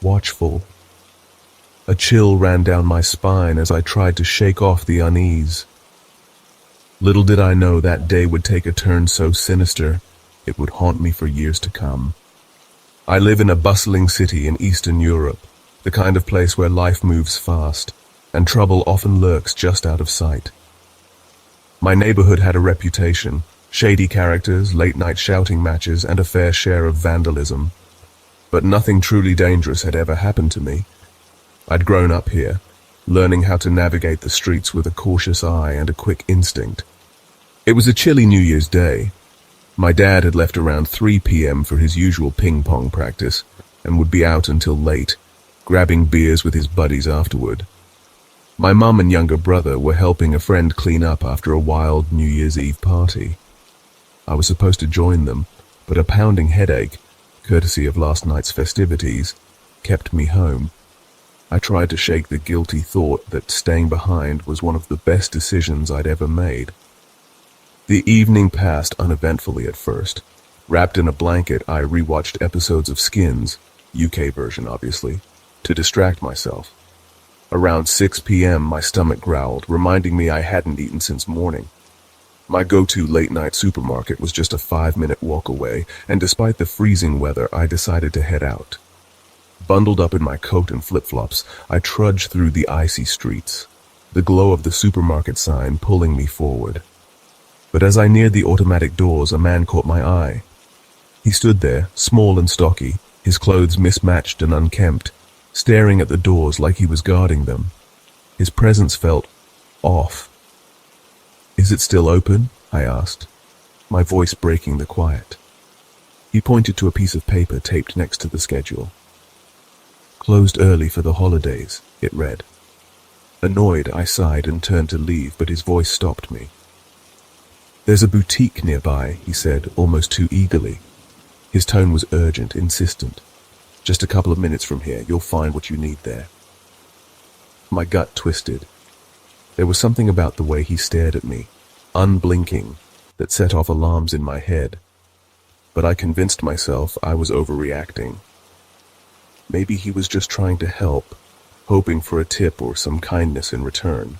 watchful. A chill ran down my spine as I tried to shake off the unease. Little did I know that day would take a turn so sinister, it would haunt me for years to come. I live in a bustling city in Eastern Europe, the kind of place where life moves fast, and trouble often lurks just out of sight. My neighborhood had a reputation, shady characters, late-night shouting matches, and a fair share of vandalism. But nothing truly dangerous had ever happened to me. I'd grown up here, learning how to navigate the streets with a cautious eye and a quick instinct. It was a chilly New Year's Day. My dad had left around 3 p.m. for his usual ping-pong practice, and would be out until late, grabbing beers with his buddies afterward. My mum and younger brother were helping a friend clean up after a wild New Year's Eve party. I was supposed to join them, but a pounding headache, courtesy of last night's festivities, kept me home. I tried to shake the guilty thought that staying behind was one of the best decisions I'd ever made. The evening passed uneventfully at first. Wrapped in a blanket, I rewatched episodes of Skins, UK version obviously, to distract myself. Around 6 p.m. my stomach growled, reminding me I hadn't eaten since morning. My go-to late-night supermarket was just a 5-minute walk away, and despite the freezing weather, I decided to head out. Bundled up in my coat and flip-flops, I trudged through the icy streets, the glow of the supermarket sign pulling me forward. But as I neared the automatic doors, a man caught my eye. He stood there, small and stocky, his clothes mismatched and unkempt, staring at the doors like he was guarding them. His presence felt off. "Is it still open?" I asked, my voice breaking the quiet. He pointed to a piece of paper taped next to the schedule. "Closed early for the holidays," it read. Annoyed, I sighed and turned to leave, but his voice stopped me. "There's a boutique nearby," he said, almost too eagerly. His tone was urgent, insistent. "Just a couple of minutes from here, you'll find what you need there." My gut twisted. There was something about the way he stared at me, unblinking, that set off alarms in my head. But I convinced myself I was overreacting. Maybe he was just trying to help, hoping for a tip or some kindness in return.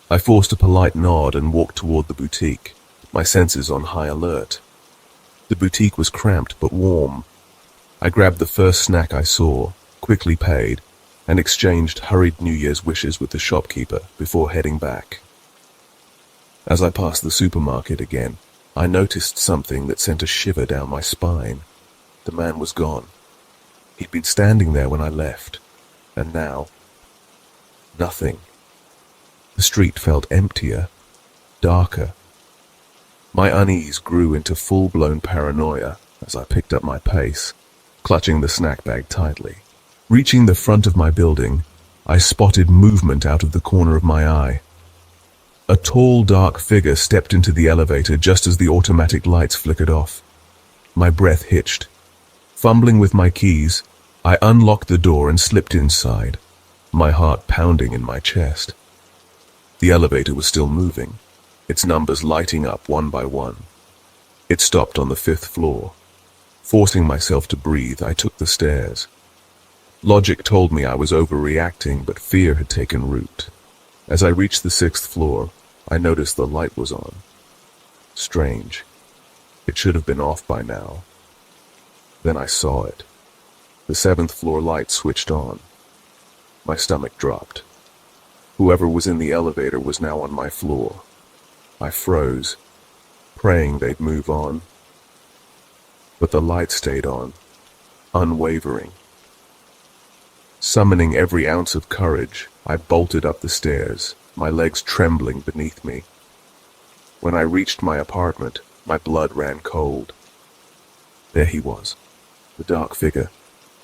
I forced a polite nod and walked toward the boutique, my senses on high alert. The boutique was cramped but warm. I grabbed the first snack I saw, quickly paid, and exchanged hurried New Year's wishes with the shopkeeper before heading back. As I passed the supermarket again, I noticed something that sent a shiver down my spine. The man was gone. He'd been standing there when I left, and now, nothing. The street felt emptier, darker. My unease grew into full-blown paranoia as I picked up my pace, clutching the snack bag tightly. Reaching the front of my building, I spotted movement out of the corner of my eye. A tall, dark figure stepped into the elevator just as the automatic lights flickered off. My breath hitched. Fumbling with my keys, I unlocked the door and slipped inside, my heart pounding in my chest. The elevator was still moving, its numbers lighting up one by one. It stopped on the 5th floor. Forcing myself to breathe, I took the stairs. Logic told me I was overreacting, but fear had taken root. As I reached the 6th floor, I noticed the light was on. Strange. It should have been off by now. Then I saw it. The 7th floor light switched on. My stomach dropped. Whoever was in the elevator was now on my floor. I froze, praying they'd move on. But the light stayed on, unwavering. Summoning every ounce of courage, I bolted up the stairs, my legs trembling beneath me. When I reached my apartment, my blood ran cold. There he was, the dark figure,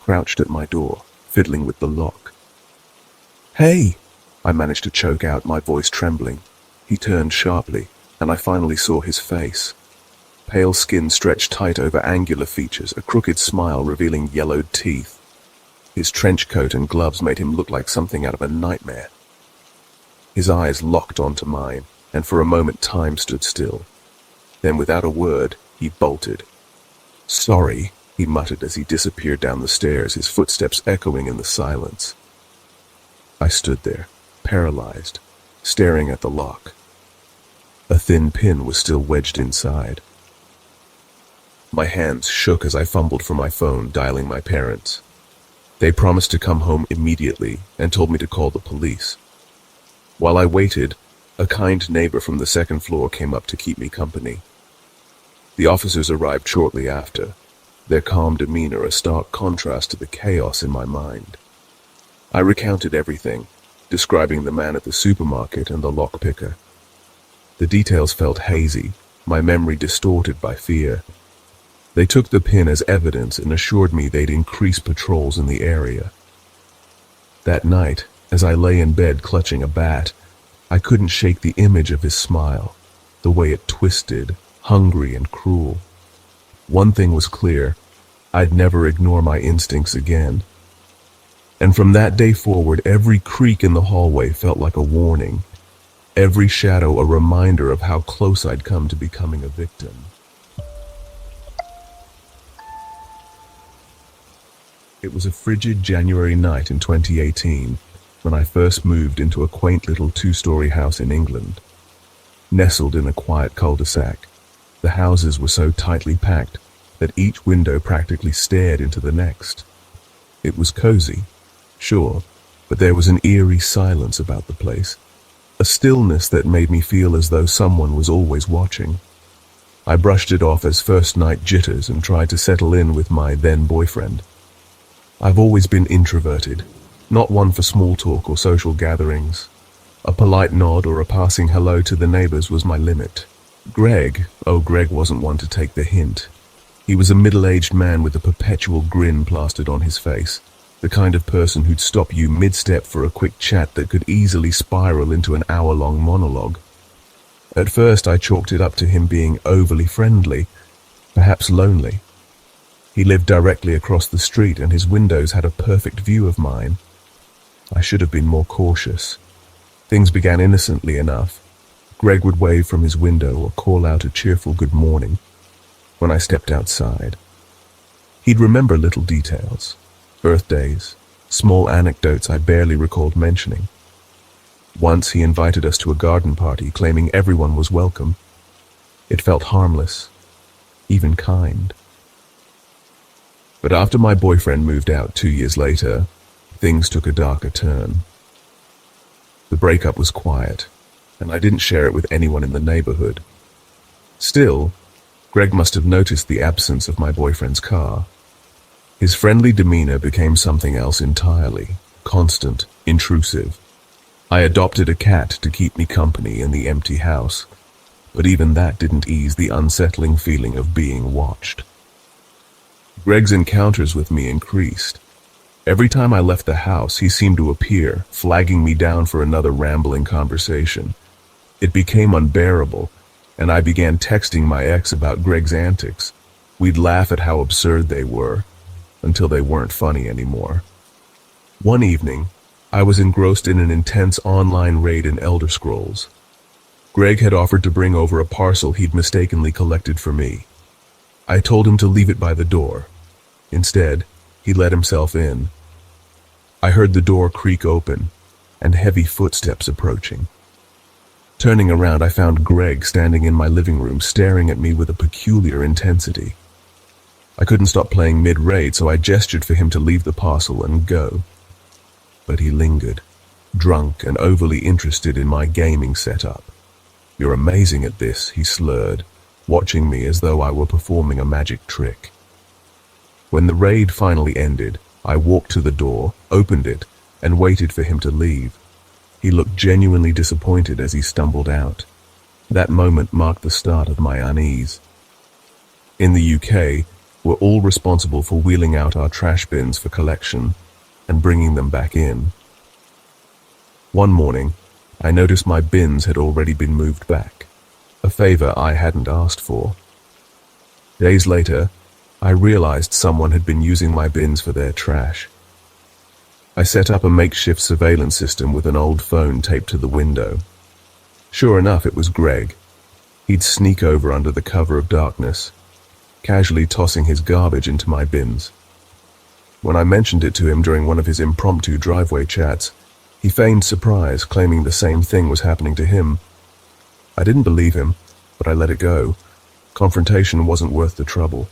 crouched at my door, fiddling with the lock. "Hey!" I managed to choke out, my voice trembling. He turned sharply, and I finally saw his face. Pale skin stretched tight over angular features, a crooked smile revealing yellowed teeth. His trench coat and gloves made him look like something out of a nightmare. His eyes locked onto mine, and for a moment time stood still. Then, without a word, he bolted. "Sorry," he muttered as he disappeared down the stairs, his footsteps echoing in the silence. I stood there, paralyzed, staring at the lock. A thin pin was still wedged inside. My hands shook as I fumbled for my phone, dialing my parents. They promised to come home immediately and told me to call the police. While I waited, a kind neighbor from the 2nd floor came up to keep me company. The officers arrived shortly after, their calm demeanor a stark contrast to the chaos in my mind. I recounted everything, describing the man at the supermarket and the lockpicker. The details felt hazy, my memory distorted by fear. They took the pin as evidence and assured me they'd increase patrols in the area. That night, as I lay in bed clutching a bat, I couldn't shake the image of his smile, the way it twisted, hungry and cruel. One thing was clear, I'd never ignore my instincts again. And from that day forward, every creak in the hallway felt like a warning, every shadow a reminder of how close I'd come to becoming a victim. It was a frigid January night in 2018 when I first moved into a quaint little 2-story house in England. nestled in a quiet cul-de-sac. The houses were so tightly packed that each window practically stared into the next. It was cozy, sure, but there was an eerie silence about the place, a stillness that made me feel as though someone was always watching. I brushed it off as first-night jitters and tried to settle in with my then-boyfriend. I've always been introverted, not one for small talk or social gatherings. A polite nod or a passing hello to the neighbors was my limit. Greg wasn't one to take the hint. He was a middle-aged man with a perpetual grin plastered on his face, the kind of person who'd stop you mid-step for a quick chat that could easily spiral into an hour-long monologue. At first, I chalked it up to him being overly friendly, perhaps lonely. He lived directly across the street and his windows had a perfect view of mine. I should have been more cautious. Things began innocently enough. Greg would wave from his window or call out a cheerful good morning when I stepped outside. He'd remember little details, birthdays, small anecdotes I barely recalled mentioning. Once he invited us to a garden party, claiming everyone was welcome. It felt harmless, even kind. But after my boyfriend moved out 2 years later, things took a darker turn. The breakup was quiet, and I didn't share it with anyone in the neighborhood. Still, Greg must have noticed the absence of my boyfriend's car. His friendly demeanor became something else entirely, constant, intrusive. I adopted a cat to keep me company in the empty house, but even that didn't ease the unsettling feeling of being watched. Greg's encounters with me increased. Every time I left the house, he seemed to appear, flagging me down for another rambling conversation. It became unbearable, and I began texting my ex about Greg's antics. We'd laugh at how absurd they were, until they weren't funny anymore. One evening, I was engrossed in an intense online raid in Elder Scrolls. Greg had offered to bring over a parcel he'd mistakenly collected for me. I told him to leave it by the door. Instead, he let himself in. I heard the door creak open and heavy footsteps approaching. Turning around, I found Greg standing in my living room, staring at me with a peculiar intensity. I couldn't stop playing mid-raid, so I gestured for him to leave the parcel and go. But he lingered, drunk and overly interested in my gaming setup. "You're amazing at this," he slurred, watching me as though I were performing a magic trick. When the raid finally ended, I walked to the door, opened it, and waited for him to leave. He looked genuinely disappointed as he stumbled out. That moment marked the start of my unease. In the UK, we're all responsible for wheeling out our trash bins for collection and bringing them back in. One morning, I noticed my bins had already been moved back, a favor I hadn't asked for. Days later, I realized someone had been using my bins for their trash. I set up a makeshift surveillance system with an old phone taped to the window. Sure enough, it was Greg. He'd sneak over under the cover of darkness, casually tossing his garbage into my bins. When I mentioned it to him during one of his impromptu driveway chats, he feigned surprise, claiming the same thing was happening to him. I didn't believe him, but I let it go. Confrontation wasn't worth the trouble.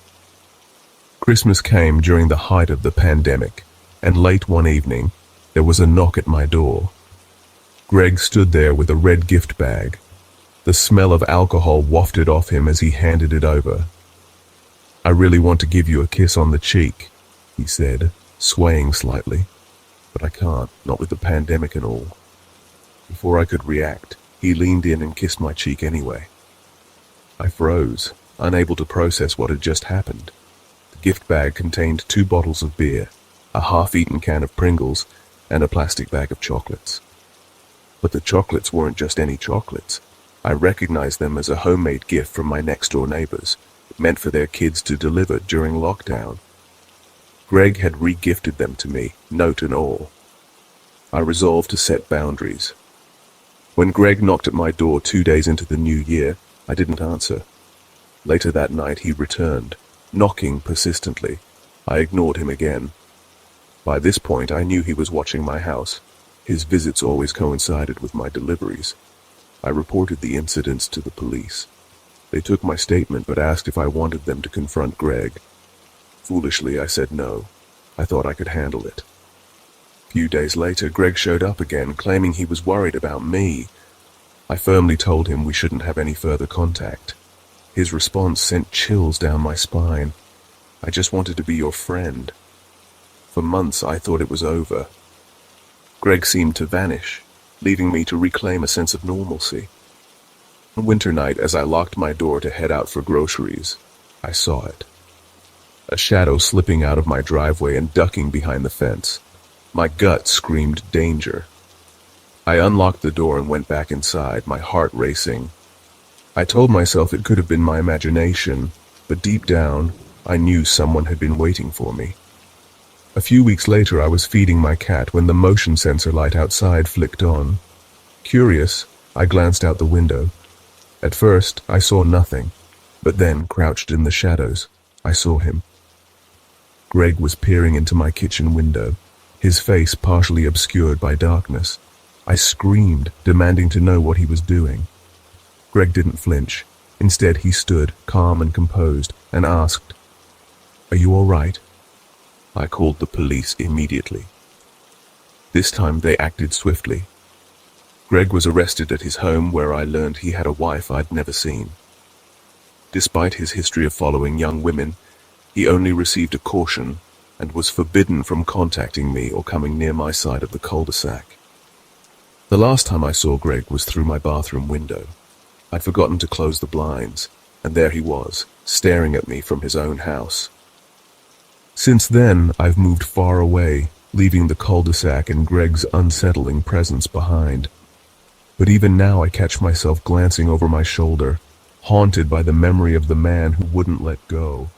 Christmas came during the height of the pandemic, and late one evening, there was a knock at my door. Greg stood there with a red gift bag. The smell of alcohol wafted off him as he handed it over. "I really want to give you a kiss on the cheek," he said, swaying slightly. "But I can't, not with the pandemic and all." Before I could react, he leaned in and kissed my cheek anyway. I froze, unable to process what had just happened. The gift bag contained 2 bottles of beer, a half-eaten can of Pringles, and a plastic bag of chocolates. But the chocolates weren't just any chocolates. I recognized them as a homemade gift from my next-door neighbors, meant for their kids to deliver during lockdown. Greg had re-gifted them to me, note and all. I resolved to set boundaries. When Greg knocked at my door 2 days into the new year, I didn't answer. Later that night he returned, knocking persistently. I ignored him again. By this point I knew he was watching my house. His visits always coincided with my deliveries. I reported the incidents to the police. They took my statement but asked if I wanted them to confront Greg. Foolishly, I said no. I thought I could handle it. A few days later, Greg showed up again, claiming he was worried about me. I firmly told him we shouldn't have any further contact. His response sent chills down my spine. I just wanted to be your friend. For months, I thought it was over. Greg seemed to vanish, leaving me to reclaim a sense of normalcy. One winter night, as I locked my door to head out for groceries, I saw it. A shadow slipping out of my driveway and ducking behind the fence. My gut screamed danger. I unlocked the door and went back inside, my heart racing. I told myself it could have been my imagination, but deep down, I knew someone had been waiting for me. A few weeks later, I was feeding my cat when the motion sensor light outside flicked on. Curious, I glanced out the window. At first, I saw nothing, but then, crouched in the shadows, I saw him. Greg was peering into my kitchen window, his face partially obscured by darkness. I screamed, demanding to know what he was doing. Greg didn't flinch. Instead, he stood, calm and composed, and asked, "Are you all right?" I called the police immediately. This time they acted swiftly. Greg was arrested at his home, where I learned he had a wife I'd never seen. Despite his history of following young women, he only received a caution and was forbidden from contacting me or coming near my side of the cul-de-sac. The last time I saw Greg was through my bathroom window. I'd forgotten to close the blinds, and there he was, staring at me from his own house. Since then, I've moved far away, leaving the cul-de-sac and Greg's unsettling presence behind. But even now I catch myself glancing over my shoulder, haunted by the memory of the man who wouldn't let go.